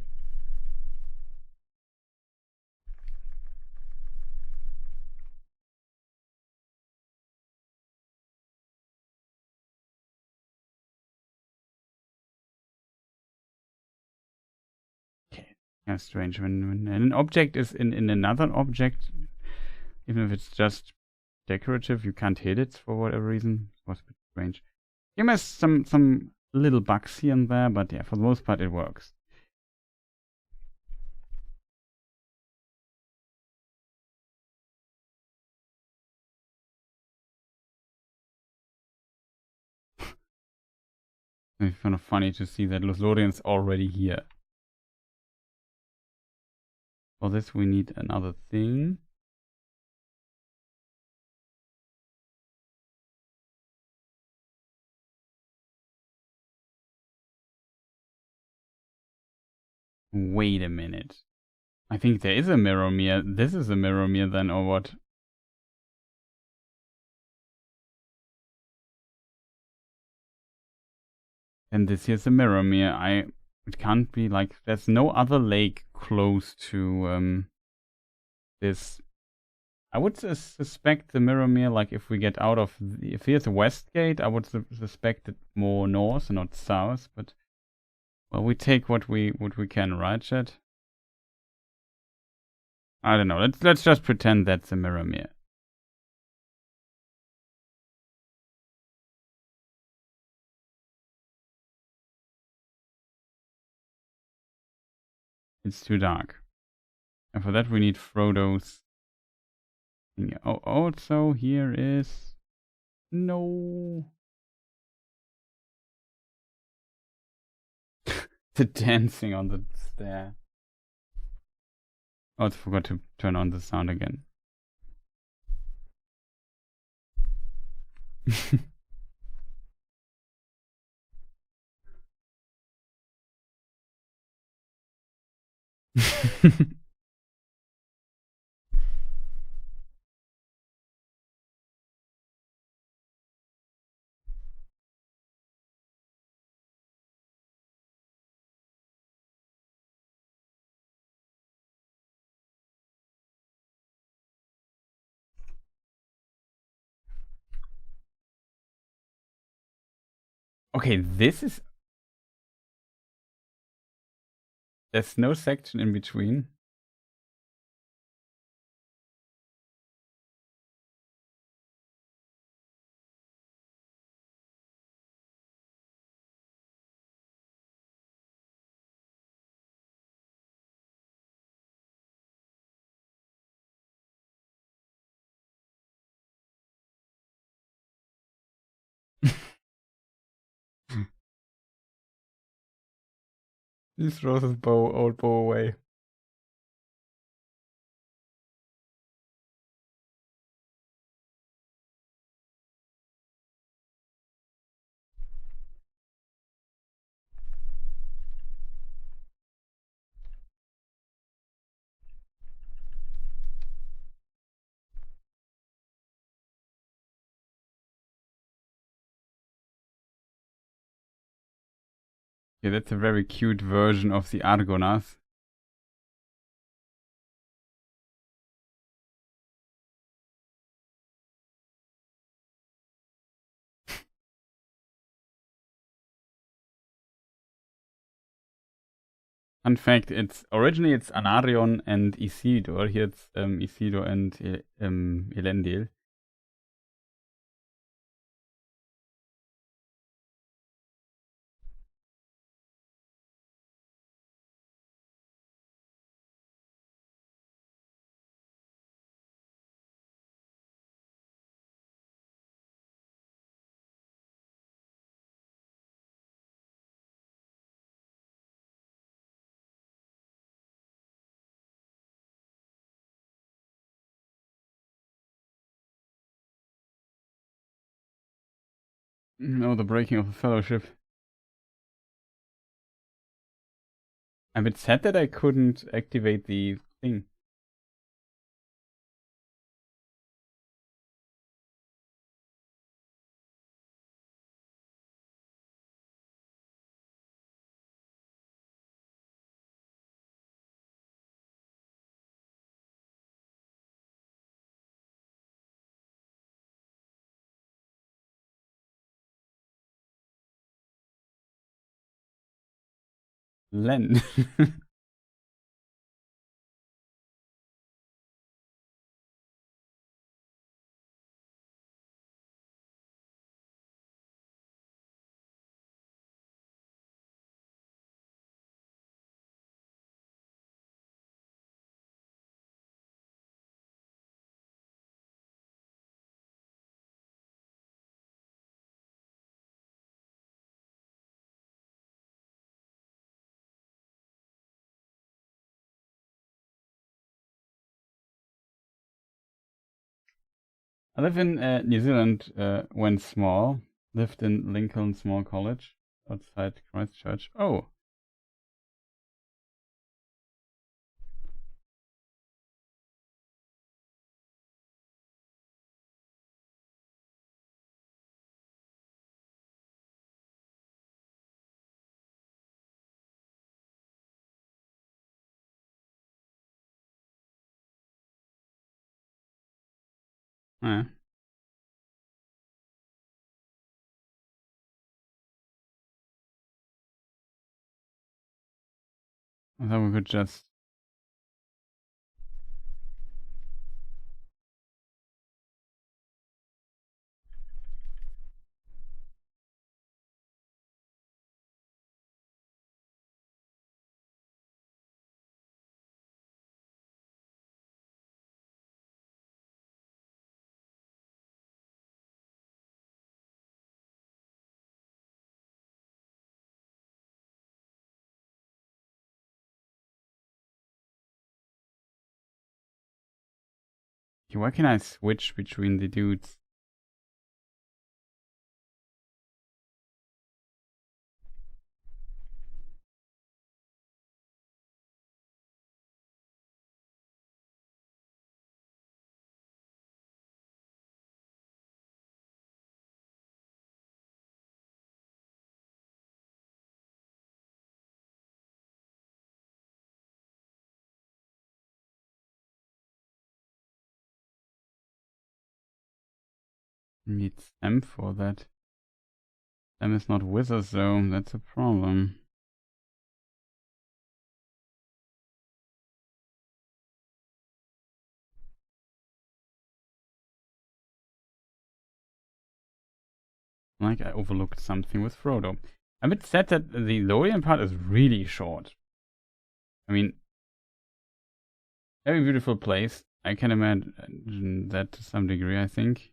Okay, that's strange. When an object is in another object, even if it's just decorative, you can't hit it for whatever reason. It was a bit strange. Game has some little bugs here and there, but yeah, for the most part it works. It's kind of funny to see that Lothlorien's already here. For this we need another thing. Wait a minute. I think there is a Mirror. This is a Mirror then, or what? And this here's a Mirror. It can't be like, there's no other lake close to this I would suspect the Mirrormere, like if we get out of if here's a west gate, I would suspect it more north and not south. But well, we take what we can, right, chat? I don't know. Let's just pretend that's the Mirrormere. It's too dark. And for that we need Frodo's thing. Oh, also here is no the dancing on the stair. Oh, I forgot to turn on the sound again. Okay, this is... There's no section in between. He throws his old bow away. Yeah, that's a very cute version of the Argonath. Fun fact, it's originally it's Anarion and Isildur. Here it's Isildur and Elendil. No, the breaking of the fellowship. I'm a bit sad that I couldn't activate the thing. Len. I live in New Zealand when small. Lived in Lincoln Small College outside Christchurch. Oh, Yeah. I thought we could just... Why can I switch between the dudes? Need Sam for that. Sam is not with us though, that's a problem. Like I overlooked something with Frodo. I'm a bit sad that the Lorien part is really short. I mean, very beautiful place. I can imagine that to some degree, I think.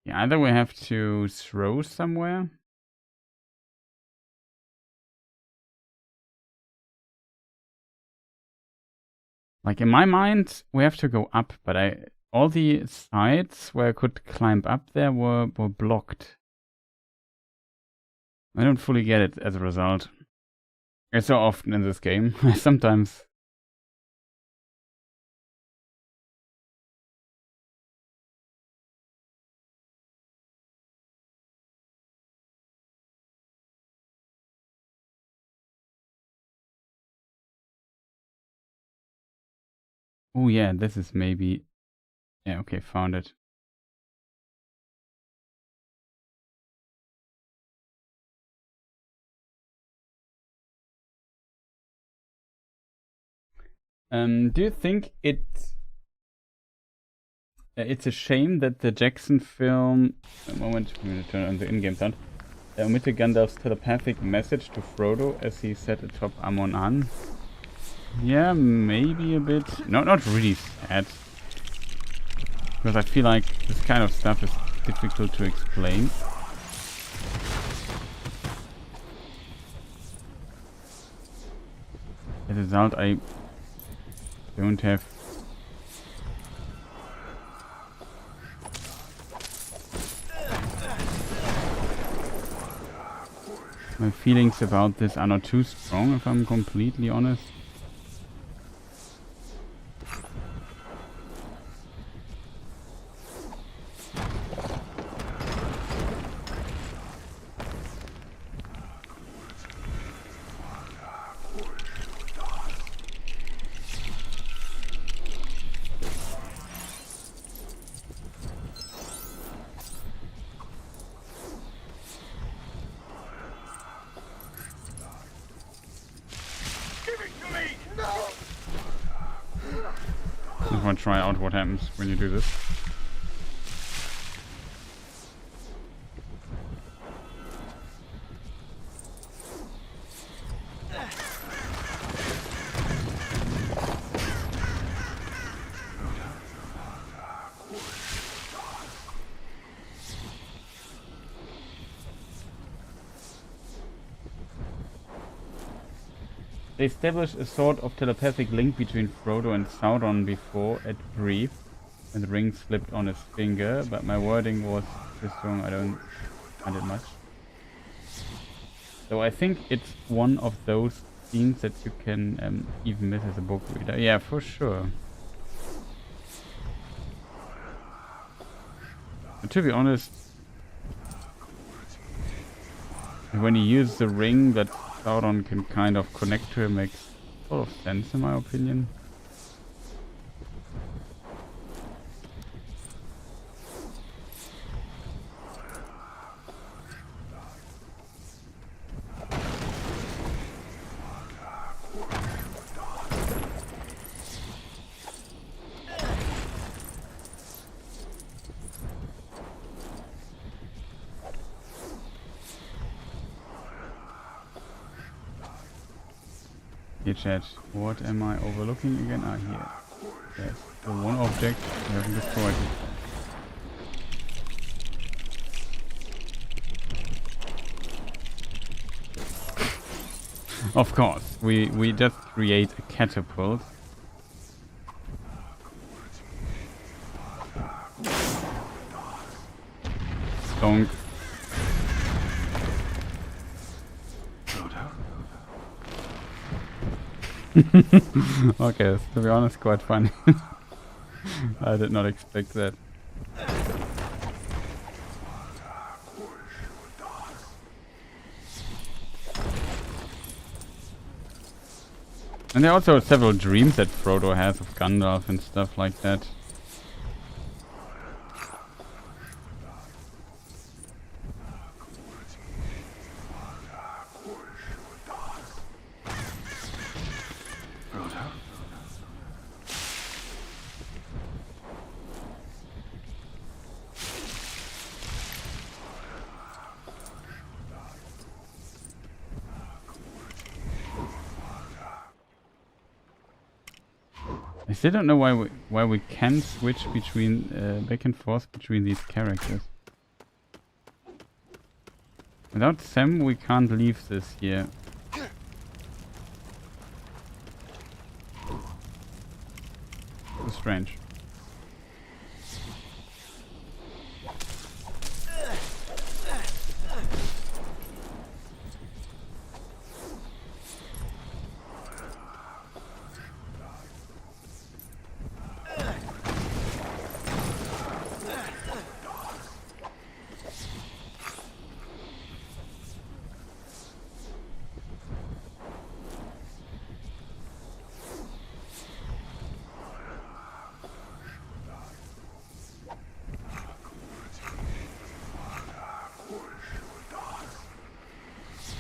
Yeah, either we have to throw somewhere. Like in my mind, we have to go up, but all the sides where I could climb up there were blocked. I don't fully get it as a result. As so often in this game, I sometimes... Oh yeah, this is maybe... Yeah, okay, found it. Do you think it's a shame that the Jackson film... A moment, I'm going to turn on the in-game sound. Omitted Gandalf's telepathic message to Frodo as he sat atop Amon-An? Yeah, maybe a bit. No, not really sad. Because I feel like this kind of stuff is difficult to explain. As a result, I don't have... My feelings about this are not too strong, if I'm completely honest. I want to try out what happens when you do this. They established a sort of telepathic link between Frodo and Sauron before at Brief, when the ring slipped on his finger, but my wording was too strong, I don't find it much. So I think it's one of those scenes that you can even miss as a book reader. Yeah, for sure. But to be honest, when he uses the ring that Sauron can kind of connect to him, makes a lot of sense in my opinion. Here chat, what am I overlooking again? Ah, here. Yes, the one object we haven't destroyed before. Of course, we just create a catapult. Donk. Okay, to be honest, quite funny. I did not expect that. And there are also several dreams that Frodo has of Gandalf and stuff like that. I still don't know why we can switch between back and forth between these characters. Without Sam, we can't leave this here. So strange.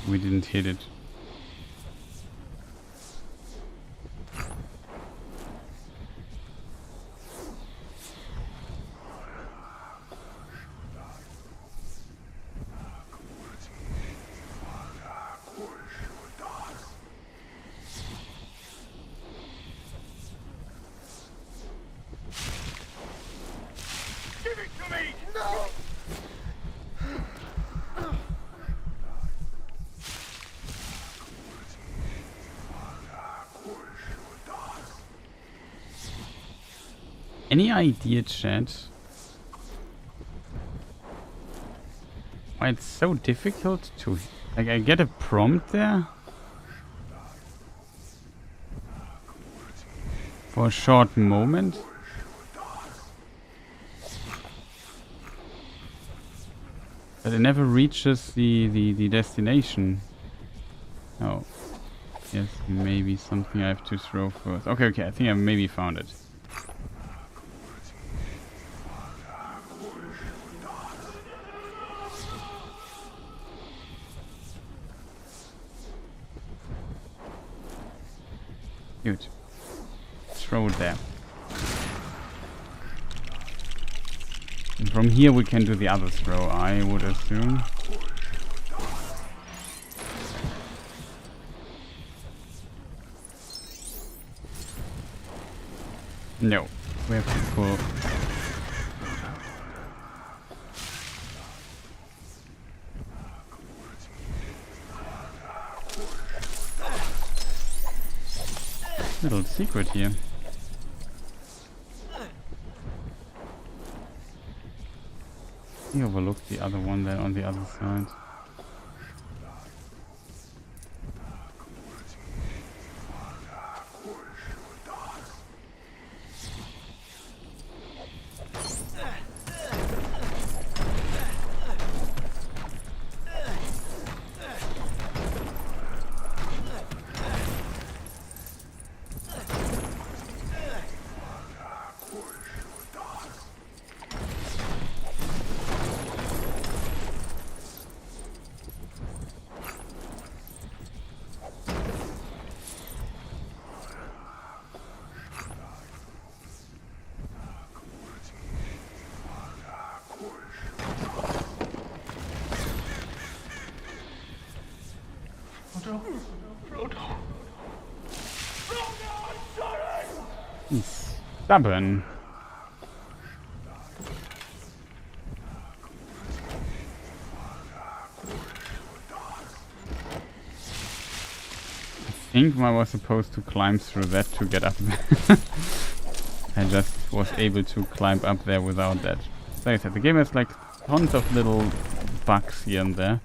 We didn't hit it. Any idea, chat, why it's so difficult to... Like, I get a prompt there for a short moment, but it never reaches the destination. Oh, yes, maybe something I have to throw first. Okay, I think I maybe found it. Good. Throw it there. And from here we can do the other throw, I would assume. No, we have to pull. Little secret here. He overlooked the other one there on the other side. He's stubborn. I think I was supposed to climb through that to get up there. I just was able to climb up there without that. Like I said, the game has like tons of little bugs here and there.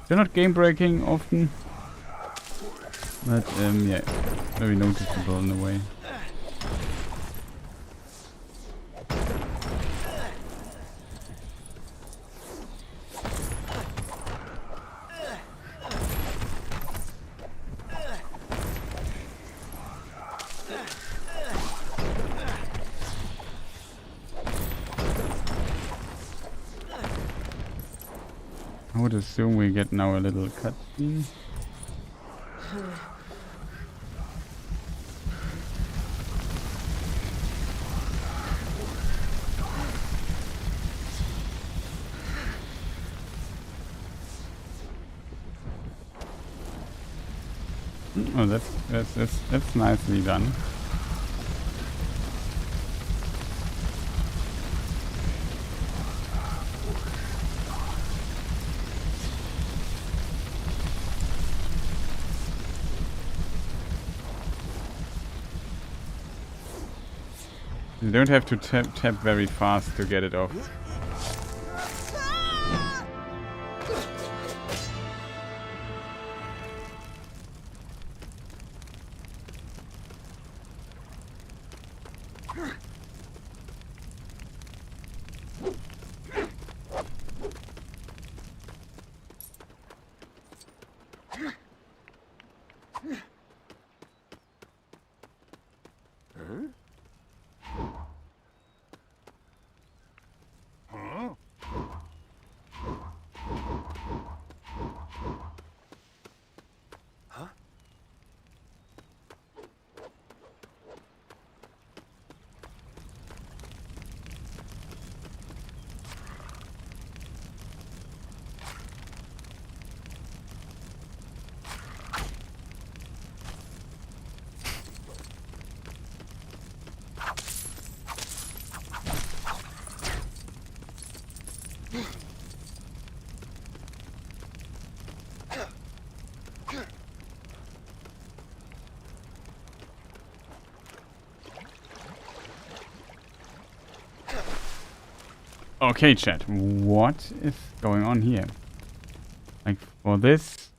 They're not game breaking often, but yeah, very noticeable in a way. I would assume we get now a little cutscene. Oh, that's nicely done. You don't have to tap very fast to get it off. Okay, chat, what is going on here? Like, for this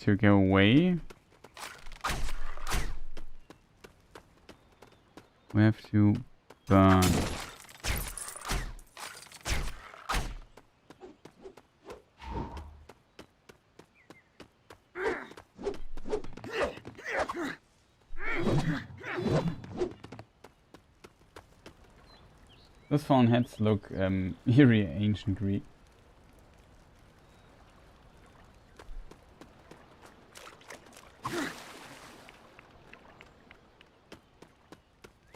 to go away, we have to burn. Those fallen heads look eerie ancient Greek.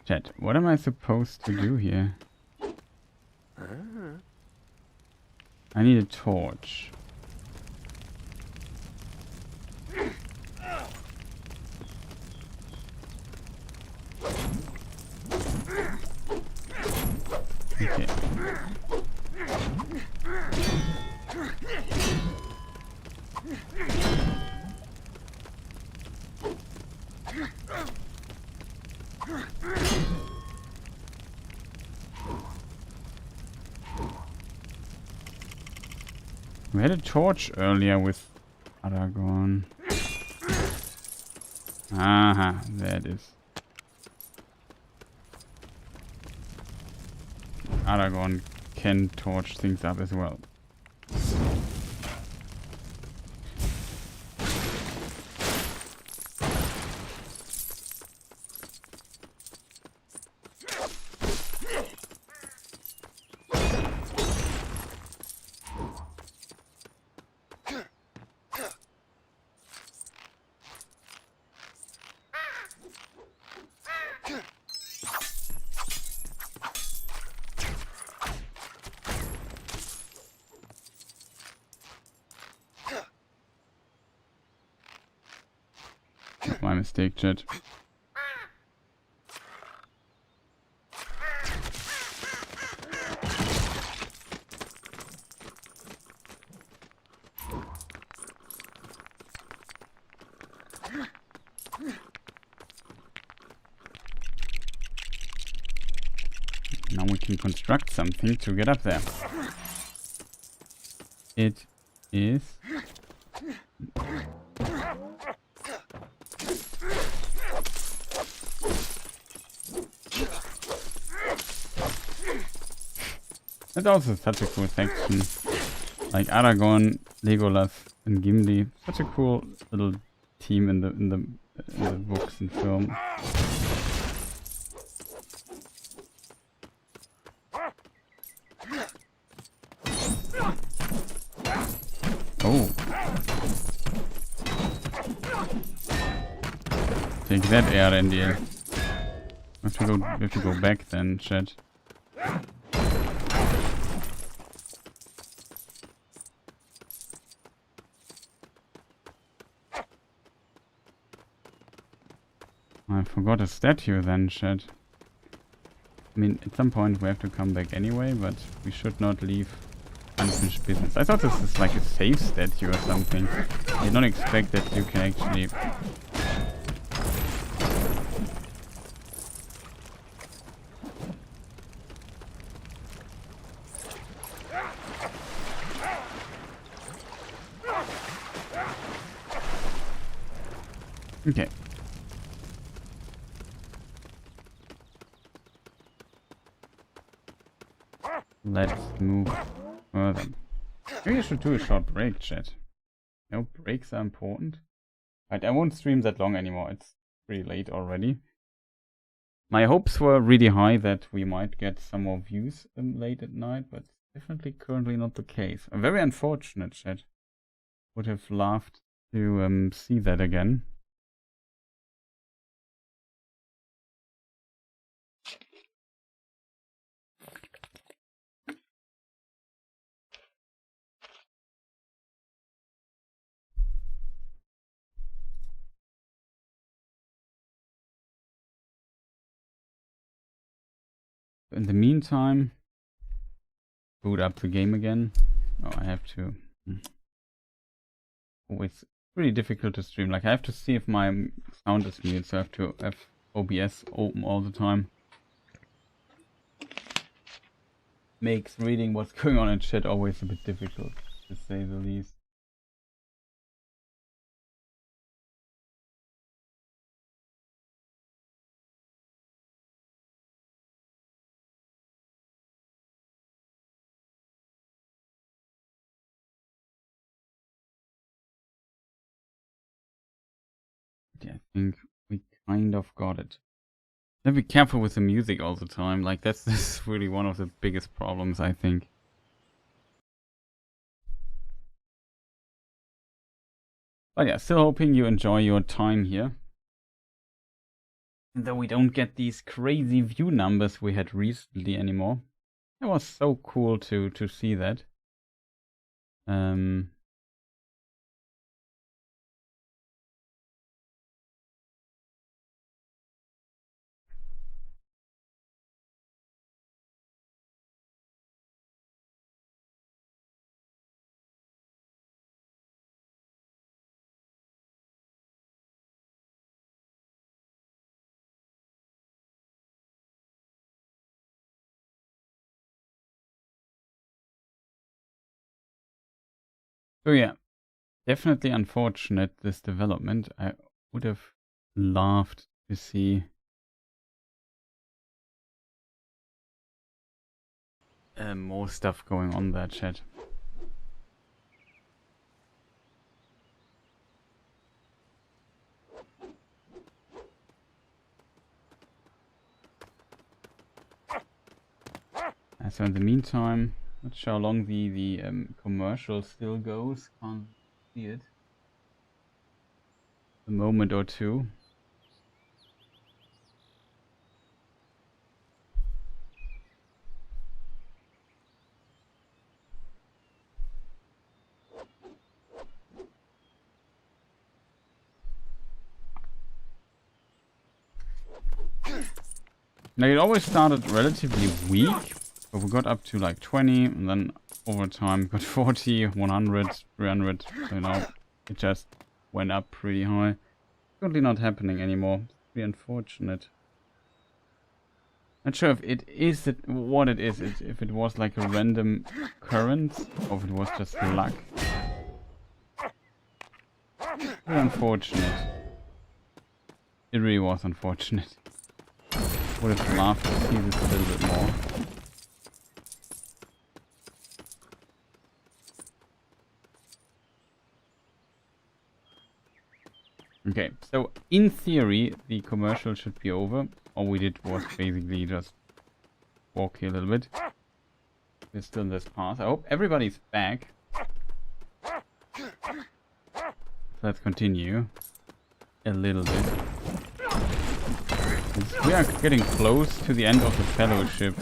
Chat, what am I supposed to do here? I need a torch. Okay. We had a torch earlier with Aragorn. Aha, there it is. Aragorn can torch things up as well. My mistake, chat. Now we can construct something to get up there. It is... That's also such a cool section. Like Aragorn, Legolas, and Gimli. Such a cool little team in the books and film. Oh. Take that, Eärendil. We have to go back then, chat. I forgot a statue then, chat. I mean, at some point we have to come back anyway, but we should not leave unfinished business. I thought this is like a safe statue or something. I did not expect that you can actually... Okay. Let's move further. Maybe I should do a short break, chat. No, breaks are important. But I won't stream that long anymore. It's pretty late already. My hopes were really high that we might get some more views late at night, but definitely currently not the case. Very unfortunate, chat. Would have loved to see that again. In the meantime, boot up the game again. Oh, I have to. Oh, it's pretty difficult to stream. Like, I have to see if my sound is muted, so I have to have OBS open all the time. Makes reading what's going on in chat always a bit difficult, to say the least. Yeah, I think we kind of got it. Then be careful with the music all the time. Like, that's really one of the biggest problems, I think. But yeah, still hoping you enjoy your time here. And though we don't get these crazy view numbers we had recently anymore. It was so cool to see that. So yeah, definitely unfortunate, this development. I would have loved to see more stuff going on there, chat. So in the meantime, not sure how long the commercial still goes. Can't see it. A moment or two. Now it always started relatively weak, but we got up to like 20, and then over time got 40, 100, 300, so you know, it just went up pretty high. Totally not happening anymore. It's pretty unfortunate. Not sure if it is what it is, if it was like a random occurrence, or if it was just luck. Very unfortunate. It really was unfortunate. Would have loved to see this a little bit more. Okay, so in theory the commercial should be over. All we did was basically just walk here a little bit. We're still in this path. I hope everybody's back. Let's continue a little bit. We are getting close to the end of the fellowship.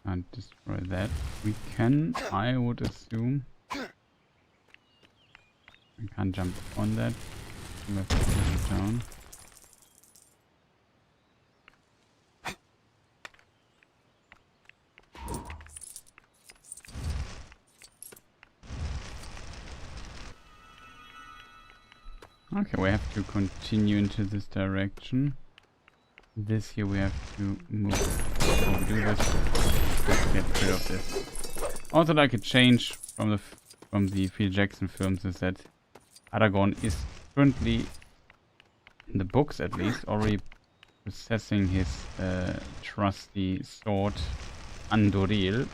And destroy that. We can, I would assume. We can't jump on that. We have to push it down. Okay, we have to continue into this direction. This here we have to move. Before we do this, let's get rid of this. Also, like a change from the Phil Jackson films is that Aragorn is currently, in the books at least, already possessing his trusty sword Andoril,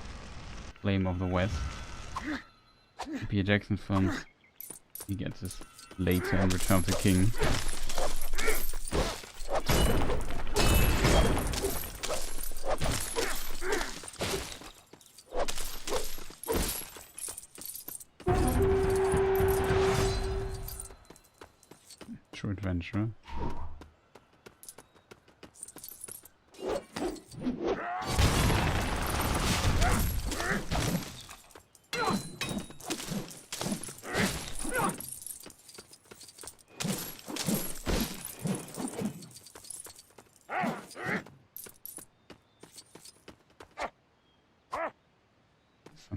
Flame of the West. The Peter Jackson films, he gets this later in Return of the King. True adventure.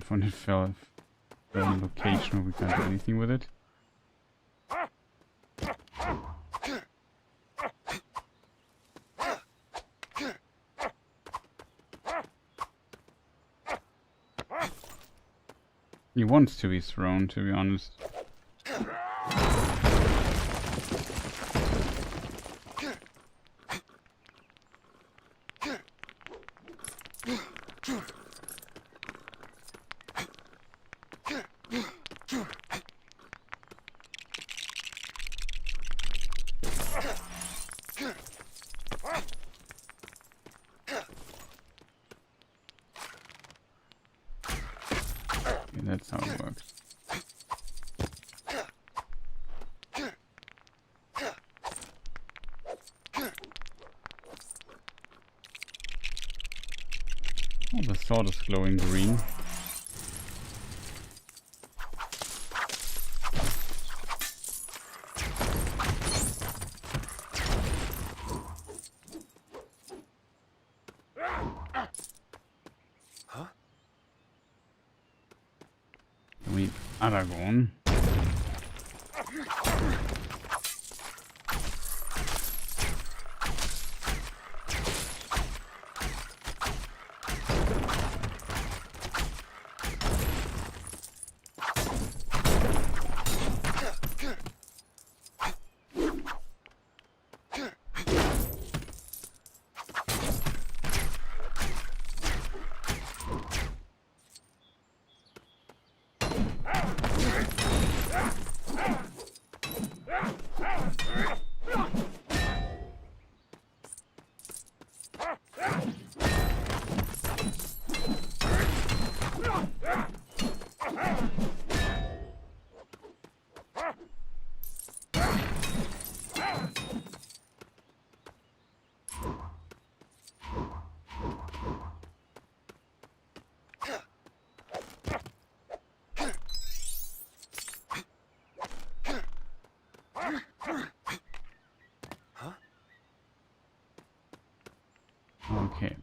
Someone fell in a location where we can't do anything with it. He wants to be thrown, to be honest. That's how it works. Oh, the sword is glowing green. read Aragorn. Okay.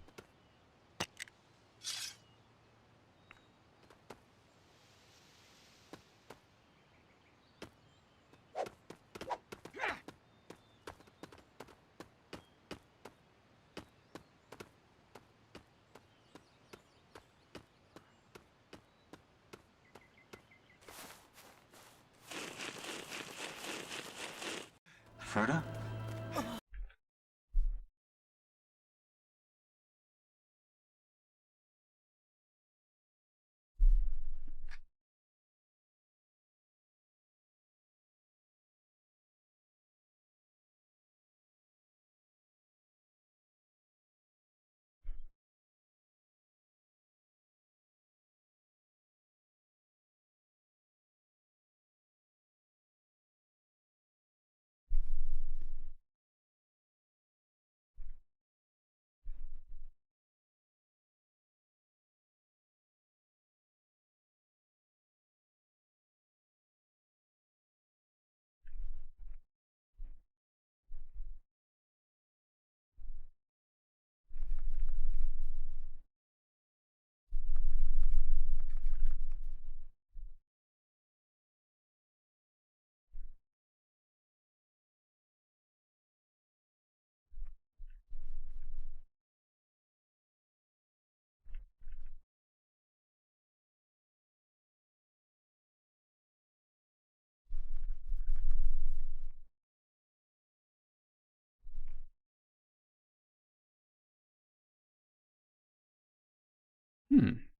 Frodo?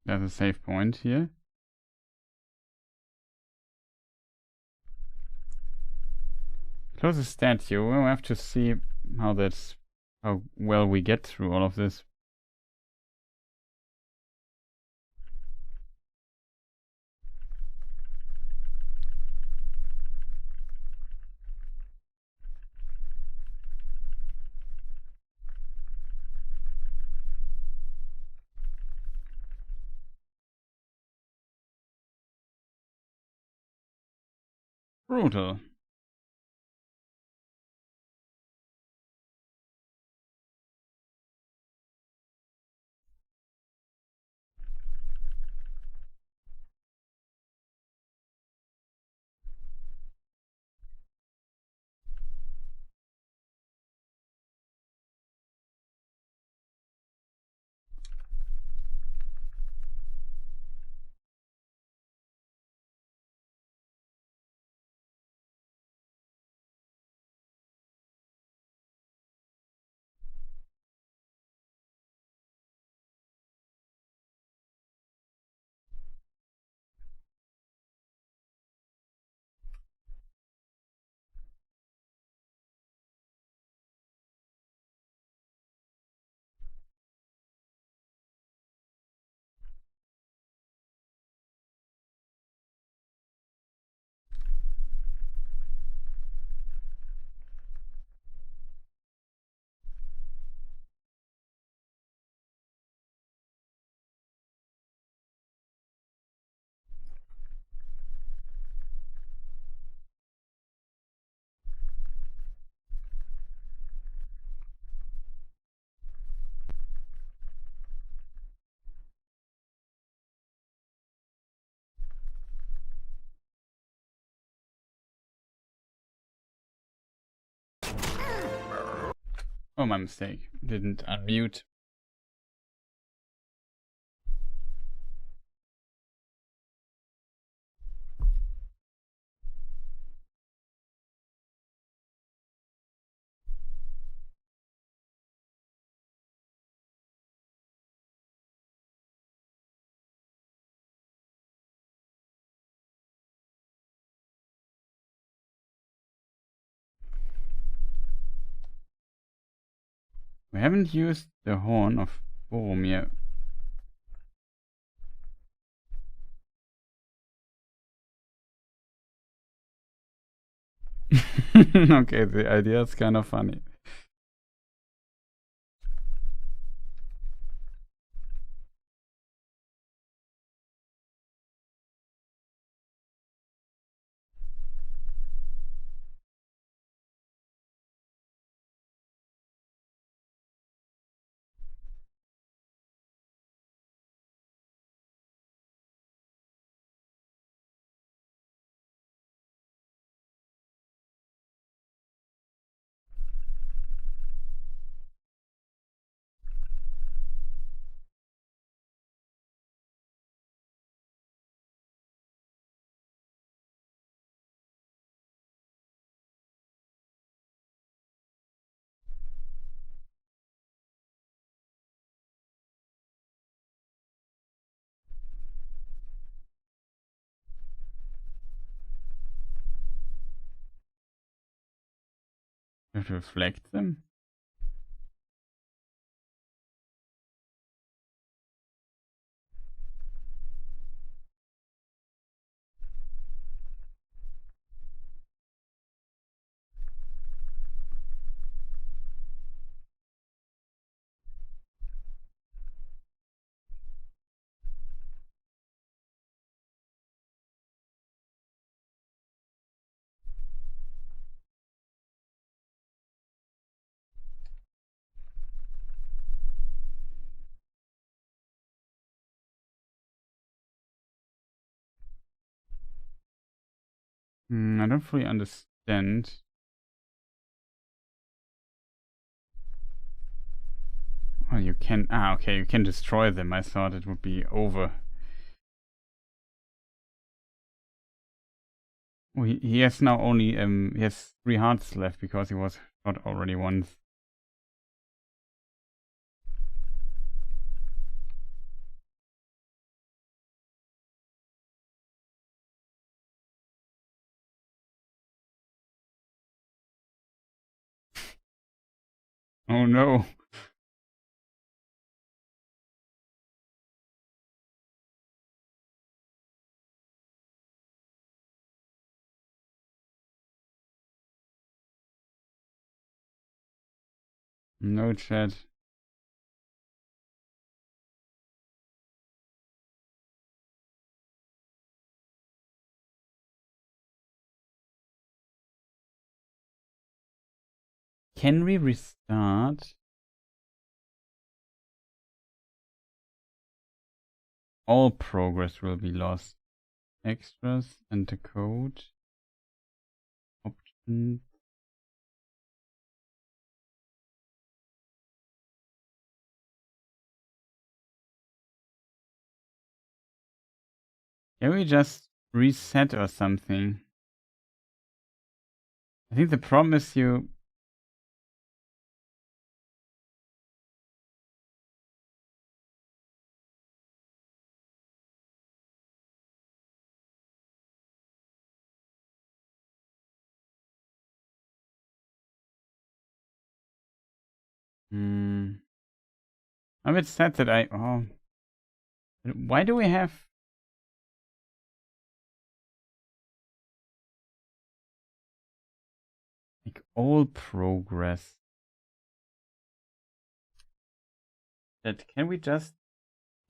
There's a save point here. Close the statue. We'll have to see how well we get through all of this. Brutal. Oh, my mistake. Didn't unmute. We haven't used the Horn of Boromir. Okay, the idea is kind of funny. We have to reflect them. I don't fully understand. Oh, you can. Ah, okay, you can destroy them. I thought it would be over. Oh, he has now only he has 3 hearts left because he was shot already once. Oh no. No chat. Can we restart? All progress will be lost. Extras, enter code. Options. Can we just reset or something? I think the problem is you... I'm a bit sad that I... Oh. Why do we have... like all progress? That can we just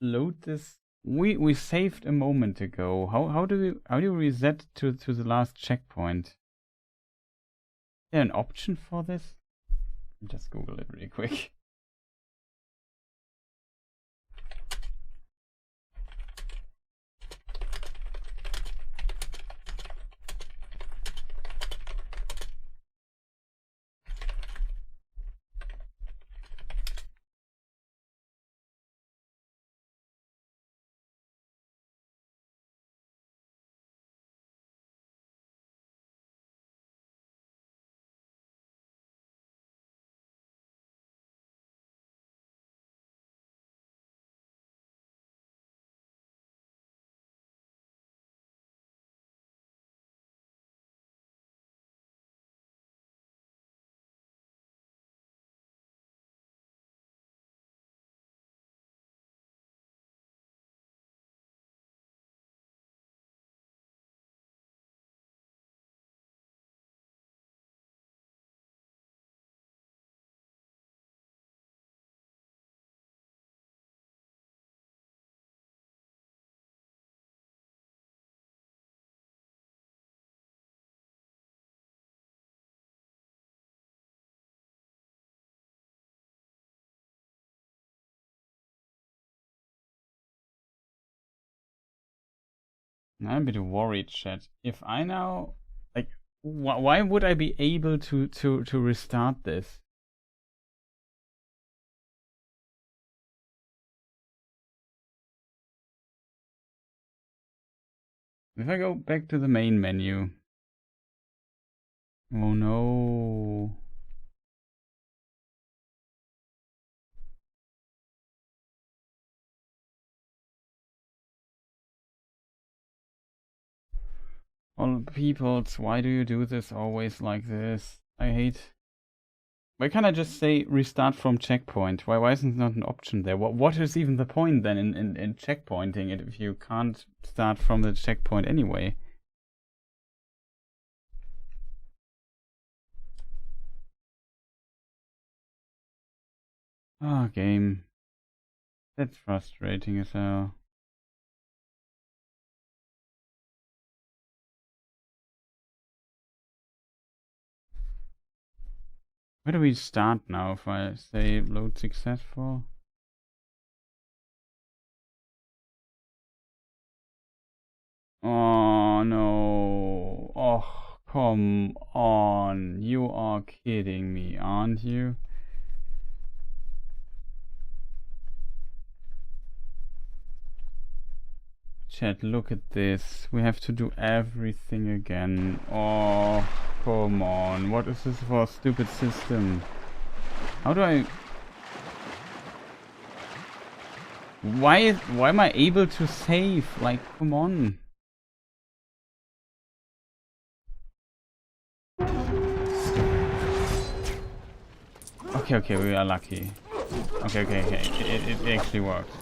load this? We saved a moment ago. How do you reset to the last checkpoint? Is there an option for this? Just Google it really quick. I'm a bit worried, chat. If I now, like, why would I be able to restart this? If I go back to the main menu. Oh no. All peoples, why do you do this always like this? I hate. Why can't I just say restart from checkpoint? Why isn't it not an option there? What is even the point then in checkpointing it if you can't start from the checkpoint anyway? Oh, game. That's frustrating as hell. Where do we start now if I say load successful? Oh no. Oh, come on. You are kidding me, aren't you? Chat, look at this. We have to do everything again. Oh, come on. What is this for a stupid system? How do I... Why am I able to save? Like, come on. Okay, we are lucky. Okay. It actually works.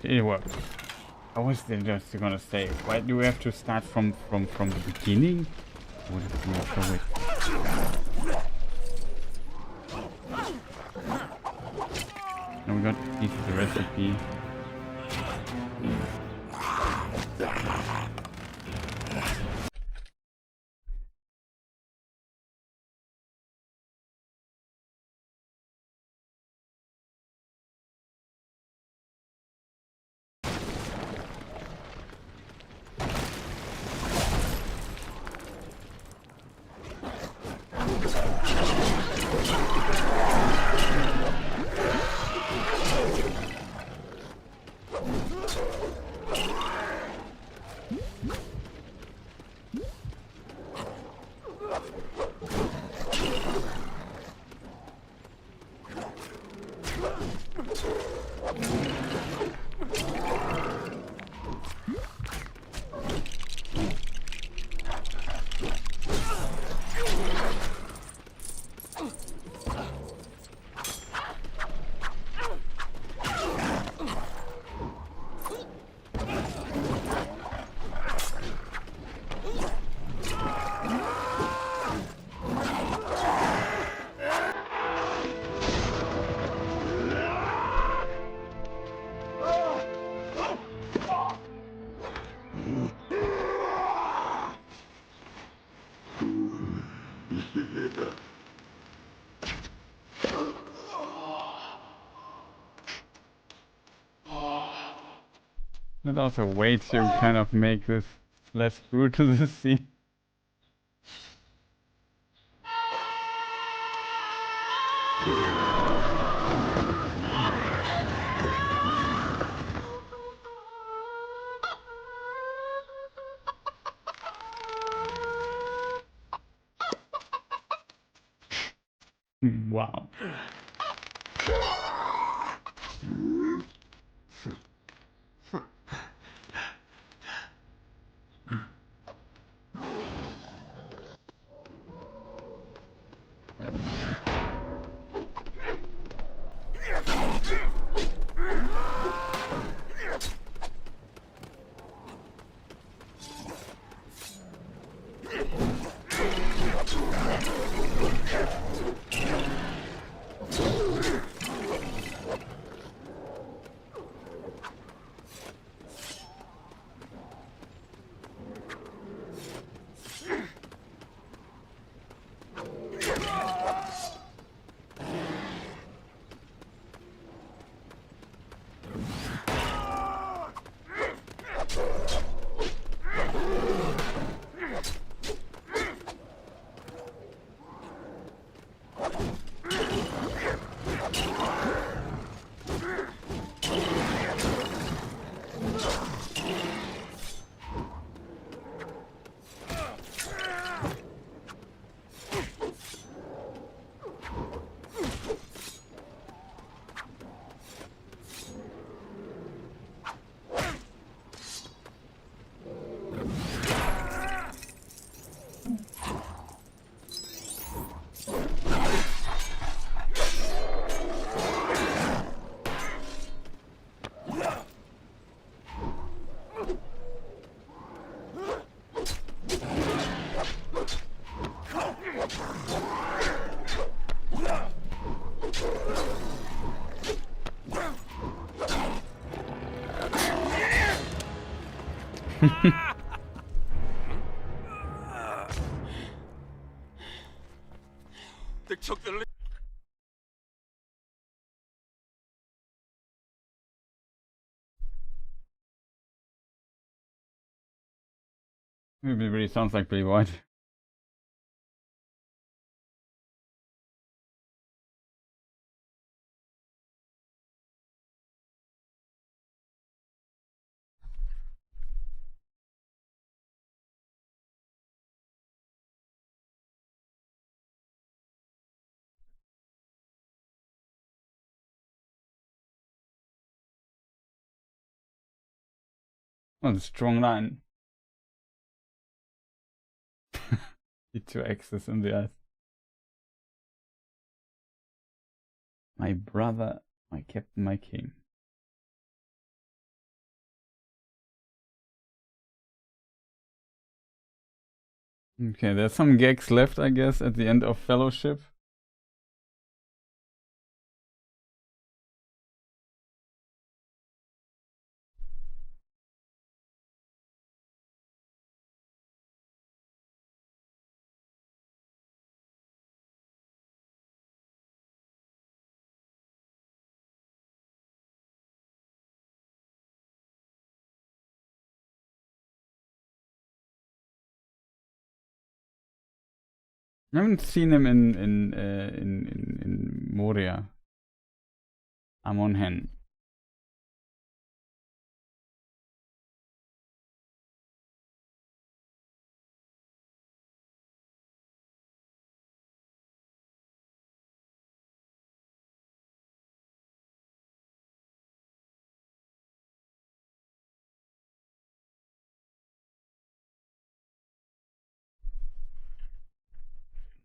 It worked. I was just gonna say, why do we have to start from the beginning? What is the and we got a piece of the recipe. That's also a way to kind of make this less brutal to see. Wow. They took the It really sounds like Billy White. Oh, strong line. The two X's in the eyes. My brother, my captain, my king. Okay, there's some gags left, I guess, at the end of Fellowship. I haven't seen him in Moria. Amon Hen.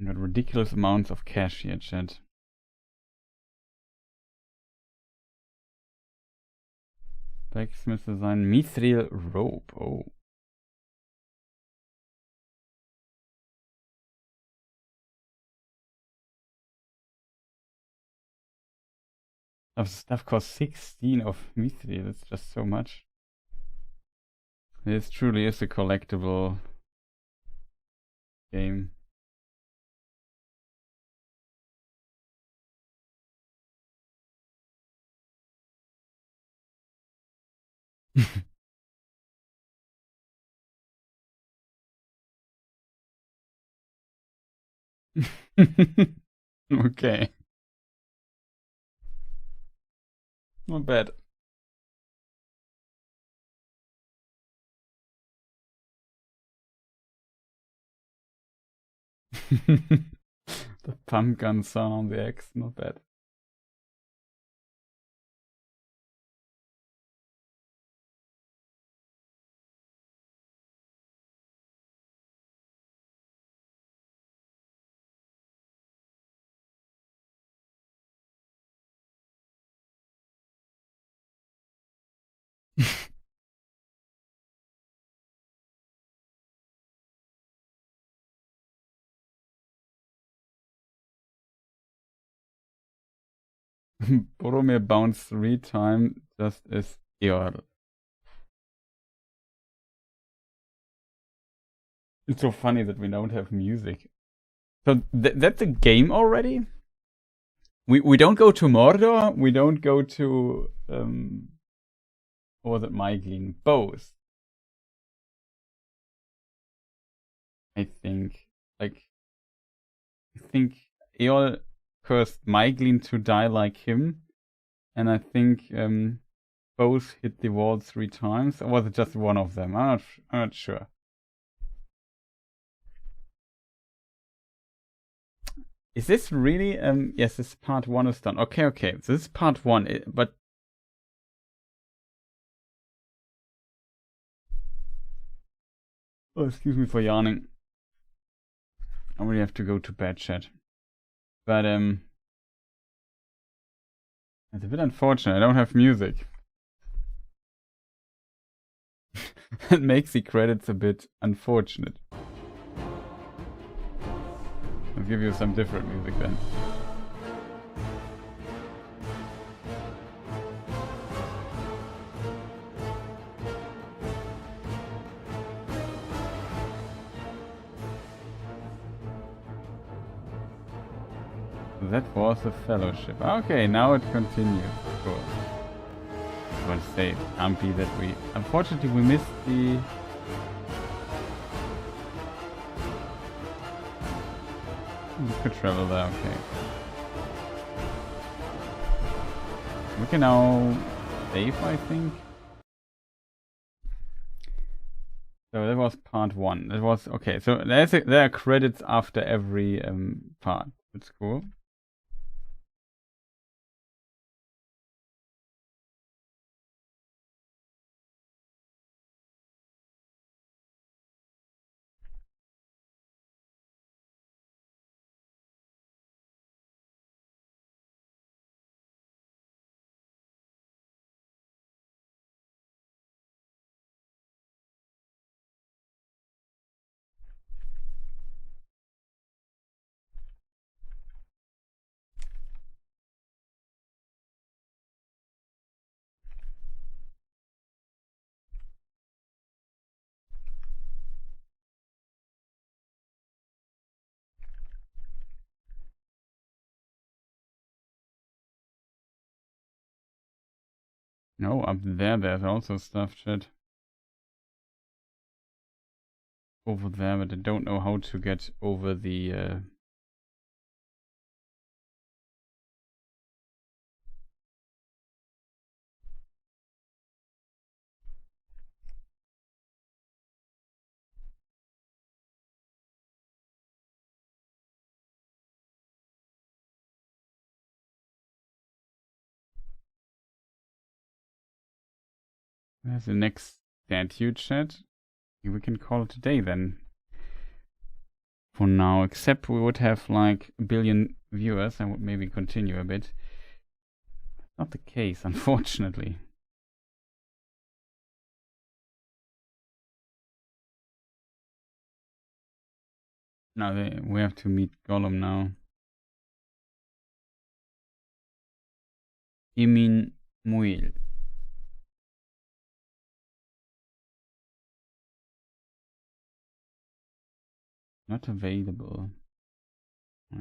Got ridiculous amounts of cash here, chat. Blacksmith design mithril rope. Oh. Stuff costs 16 of mithril. That's just so much. This truly is a collectible game. Okay. Not bad. The pump gun sound on the X, not bad. Boromir bounced 3 times just as Eorl. It's so funny that we don't have music. So that's a game already? We don't go to Mordor, we don't go to or was it Maiglin? Both. I think Eorl cursed Maiglin to die like him, and I think both hit the wall 3 times, or was it just one of them? I'm not sure. Is this really yes, this part 1 is done. Okay, so this is part 1, but oh, excuse me for yawning. I really have to go to bed, chat. But it's a bit unfortunate. I don't have music. That makes the credits a bit unfortunate. I'll give you some different music then. That was the fellowship. Okay, now it continues. Cool. I want to say it can't be that we... Unfortunately, we missed the... We could travel there, okay. We can now save, I think. So that was part 1. That was... Okay, so there are credits after every part. That's cool. No, up there's also stuff, chat. Over there, but I don't know how to get over the... There's the next statue, chat. We can call it a day then. For now, except we would have like 1 billion viewers. I would maybe continue a bit. Not the case, unfortunately. Now we have to meet Gollum now. Emin Muil. Not available. I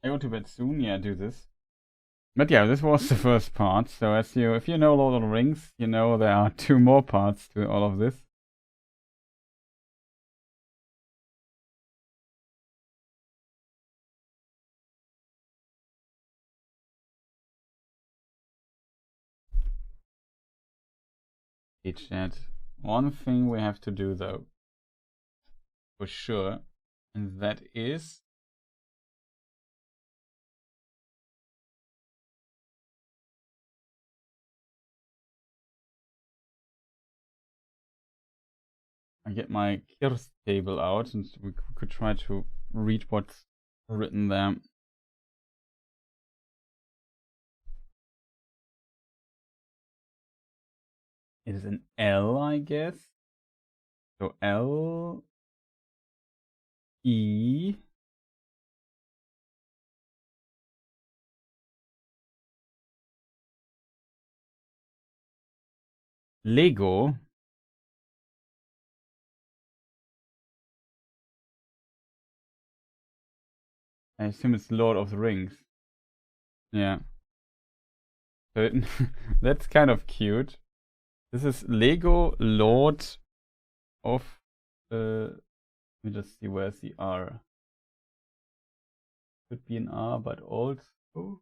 go to bed soon. Yeah, do this. But yeah, this was the first part. So if you know Lord of the Rings, you know there are 2 more parts to all of this. Hey chat, one thing we have to do though, for sure, and that is I get my Kirst table out and we could try to read what's written there. It is an L, I guess. So L E Lego. I assume it's Lord of the Rings. Yeah. So that's kind of cute. This is Lego Lord of let me just see, where's the R? Could be an R, but also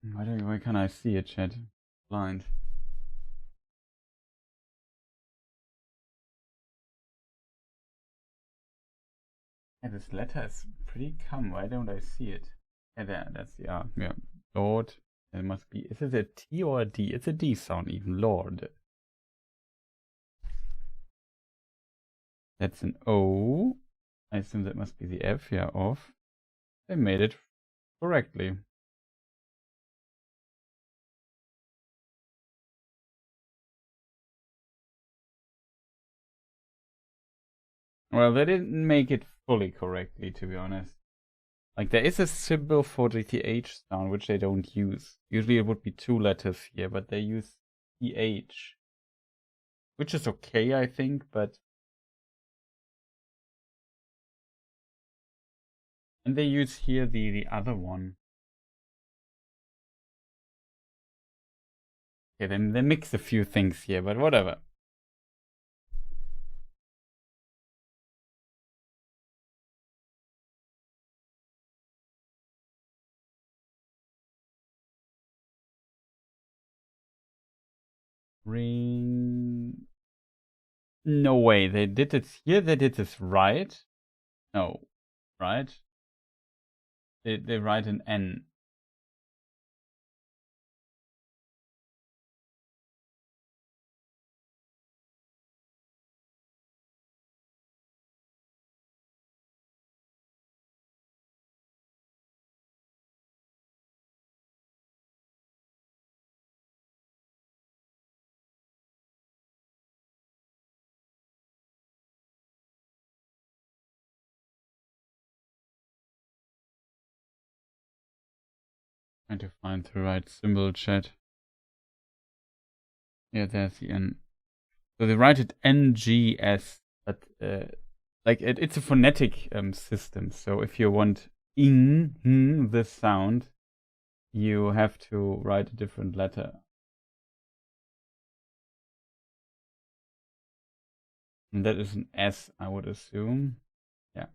why can't I see it, chat? Blind. Yeah, this letter is pretty calm. Why don't I see it? Yeah, there, that's the R. Yeah, Lord. It must be. Is it a T or a D? It's a D sound even. Lord. That's an O. I assume that must be the F. Yeah, off. They made it correctly. Well, they didn't make it fully correctly, to be honest. Like, there is a symbol for the TH sound, which they don't use. Usually it would be 2 letters here, but they use TH. Which is okay, I think, but... And they use here the other one. Okay, then they mix a few things here, but whatever. Ring... No way, they did it here, they did this right? No, right? They write an N. Trying to find the right symbol, chat. Yeah, there's the N. So they write it NGS, but like it's a phonetic system. So if you want this sound, you have to write a different letter. And that is an S, I would assume. Yeah.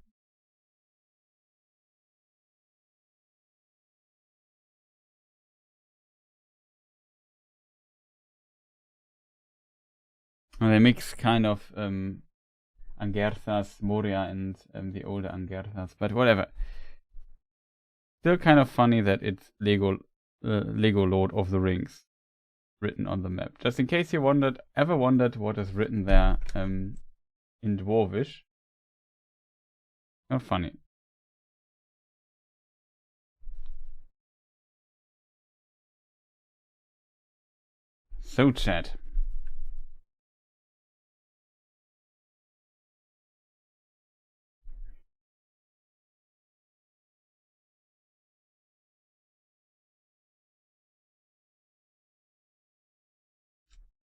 And they mix kind of Angerthas, Moria, and the older Angerthas, but whatever. Still kind of funny that it's Lego Lord of the Rings written on the map. Just in case you ever wondered what is written there in Dwarvish. Kind of funny. So, chat.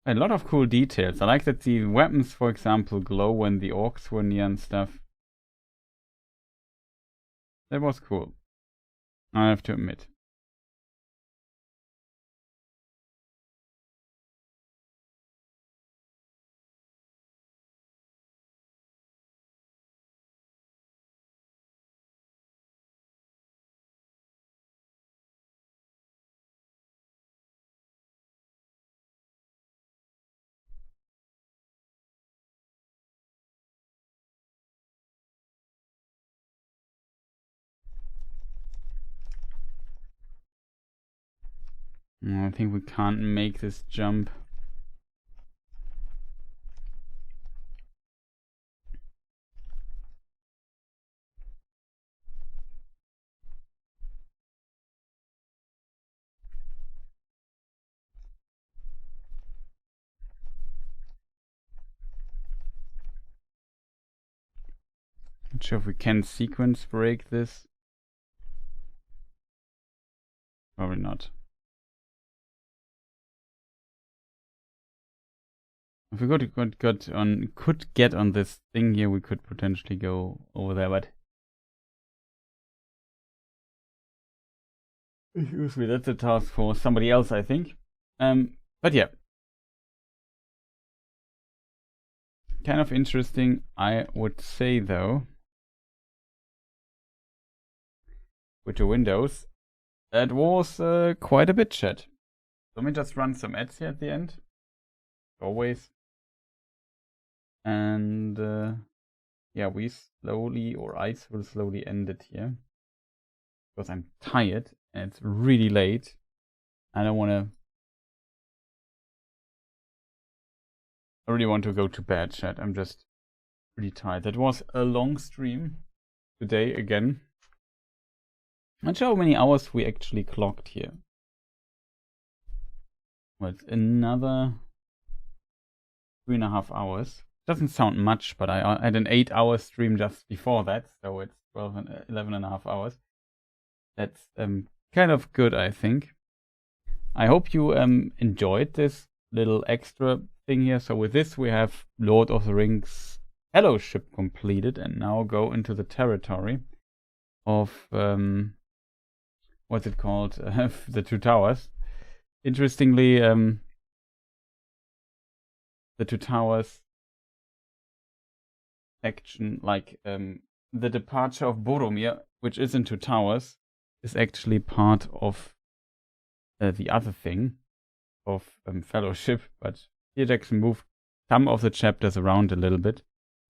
A lot of cool details. I like that the weapons, for example, glow when the orcs were near and stuff. That was cool. I have to admit. I think we can't make this jump. Not sure if we can sequence break this. Probably not. If we could get on this thing here, we could potentially go over there, but excuse me, that's a task for somebody else, I think. But yeah, kind of interesting, I would say, though. With the windows, that was quite a bit, chat. Let me just run some ads here at the end. Always. And yeah, we slowly, or I will slowly end it here. Because I'm tired and it's really late. I really want to go to bed, chat. I'm just really tired. That was a long stream today again. Not sure how many hours we actually clocked here. Well, it's another 3.5 hours. Doesn't sound much, but I had an 8-hour stream just before that, so it's 11.5 hours. That's kind of good, I think. I hope you enjoyed this little extra thing here. So with this, we have Lord of the Rings Fellowship completed, and now go into the territory of what's it called? The Two Towers. Interestingly, the Two Towers section, like the departure of Boromir, which is in Two Towers, is actually part of the other thing of Fellowship. But here Jackson moved some of the chapters around a little bit,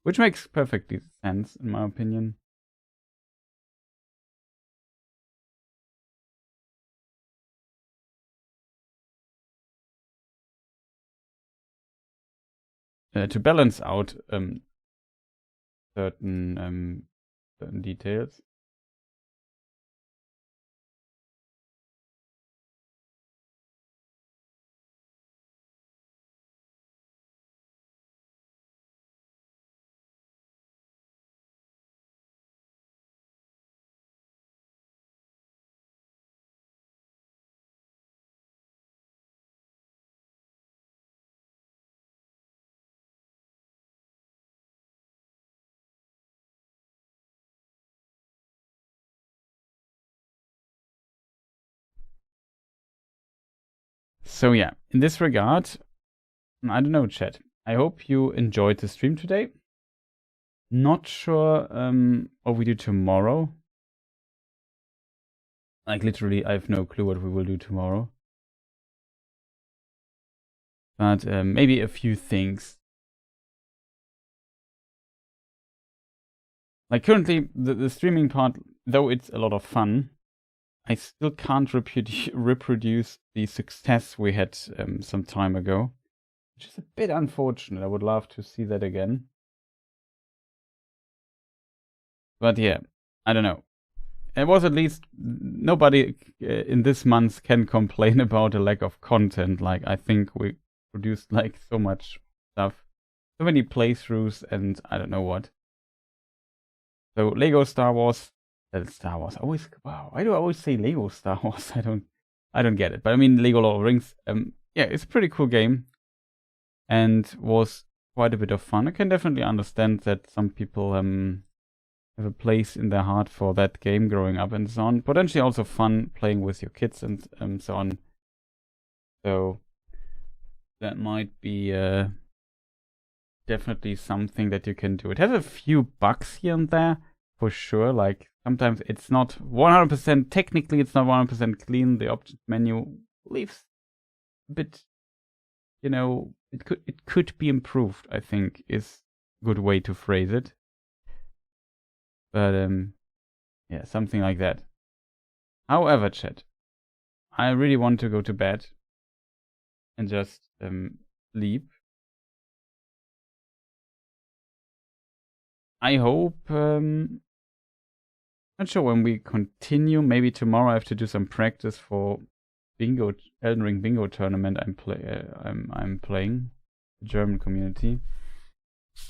which makes perfectly sense in my opinion. To balance out certain details. So yeah, in this regard, I don't know, chat. I hope you enjoyed the stream today. Not sure what we do tomorrow. Like literally, I have no clue what we will do tomorrow. But maybe a few things. Like currently, the streaming part, though it's a lot of fun, I still can't reproduce the success we had some time ago. Which is a bit unfortunate. I would love to see that again. But yeah, I don't know. It was at least nobody in this month can complain about a lack of content. Like I think we produced like so much stuff, so many playthroughs, and I don't know what. So Lego Star Wars, Star Wars. Always, wow. Why do I always say Lego Star Wars? I don't get it. But I mean Lego Lord of the Rings. Yeah, it's a pretty cool game, and was quite a bit of fun. I can definitely understand that some people have a place in their heart for that game growing up and so on. Potentially also fun playing with your kids and so on. So that might be definitely something that you can do. It has a few bugs here and there for sure. Like sometimes it's not 100%, technically it's not 100% clean. The options menu leaves a bit, you know, it could be improved, I think is a good way to phrase it. But yeah, something like that. However, chat, I really want to go to bed and just sleep. I hope, not sure when we continue. Maybe tomorrow I have to do some practice for Elden Ring bingo tournament I'm playing, the German community.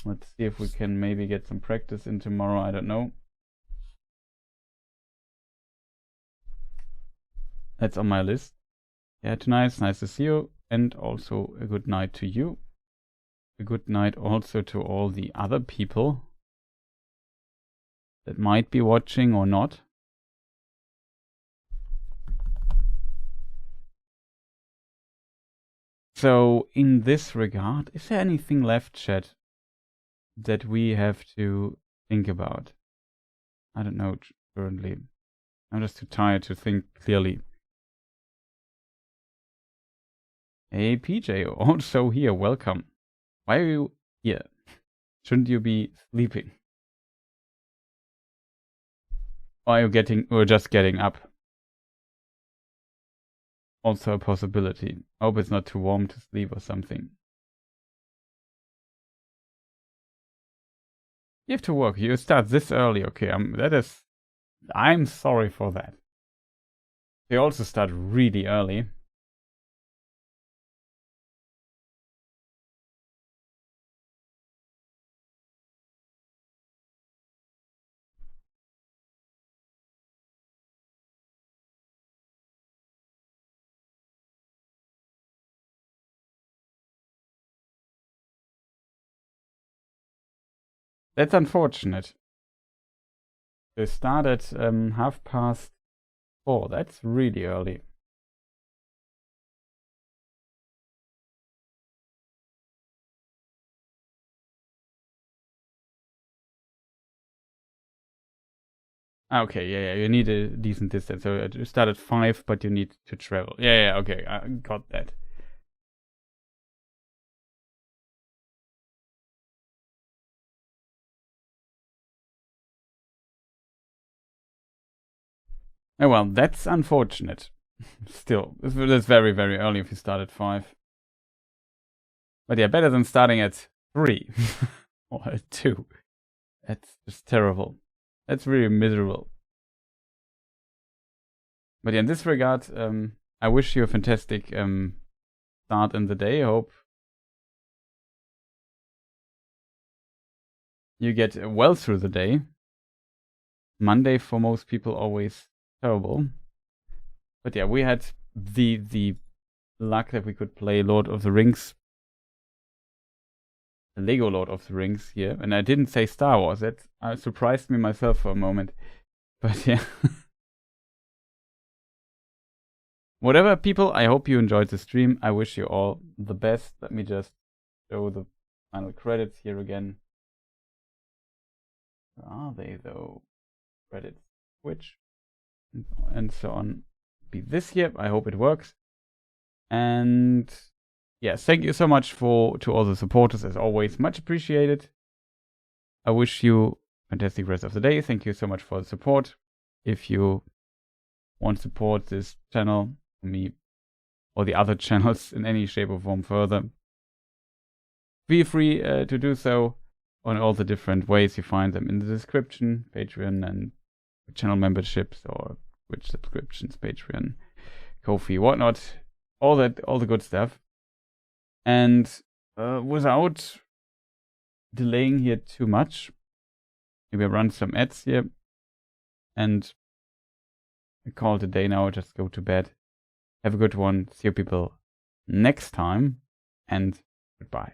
Let's see if we can maybe get some practice in tomorrow, I don't know. That's on my list. Yeah, tonight, nice to see you, and also a good night to you. A good night also to all the other people that might be watching or not. So, in this regard, is there anything left, chat, that we have to think about? I don't know currently. I'm just too tired to think clearly. Hey PJ, also here, welcome. Why are you here? Shouldn't you be sleeping? Or are you just getting up? Also a possibility. I hope it's not too warm to sleep or something. You have to work. You start this early. Okay, I'm sorry for that. They also start really early. That's unfortunate. They start at 4:30. That's really early. Okay, yeah, you need a decent distance. So you start at 5, but you need to travel. Yeah, okay, I got that. Oh well, that's unfortunate. Still, that's very, very early if you start at 5. But yeah, better than starting at 3 or at 2. That's just terrible. That's really miserable. But yeah, in this regard, I wish you a fantastic start in the day. I hope you get well through the day. Monday for most people always terrible. But yeah, we had the luck that we could play Lord of the Rings, the Lego Lord of the Rings here, and I didn't say Star Wars. That surprised me myself for a moment. But yeah. Whatever, people, I hope you enjoyed the stream. I wish you all the best. Let me just show the final credits here again. Where are they, though? Credits, Twitch, and so on. Be this here. I hope it works. And yes, thank you so much to all the supporters, as always. Much appreciated. I wish you a fantastic rest of the day. Thank you so much for the support. If you want to support this channel, me, or the other channels in any shape or form further, feel free to do so on all the different ways. You find them in the description, Patreon and channel memberships or Twitch subscriptions, Patreon, Ko-fi, whatnot, all the good stuff. And without delaying here too much, maybe I run some ads here and call it a day now. Just go to bed. Have a good one. See you people next time, and goodbye.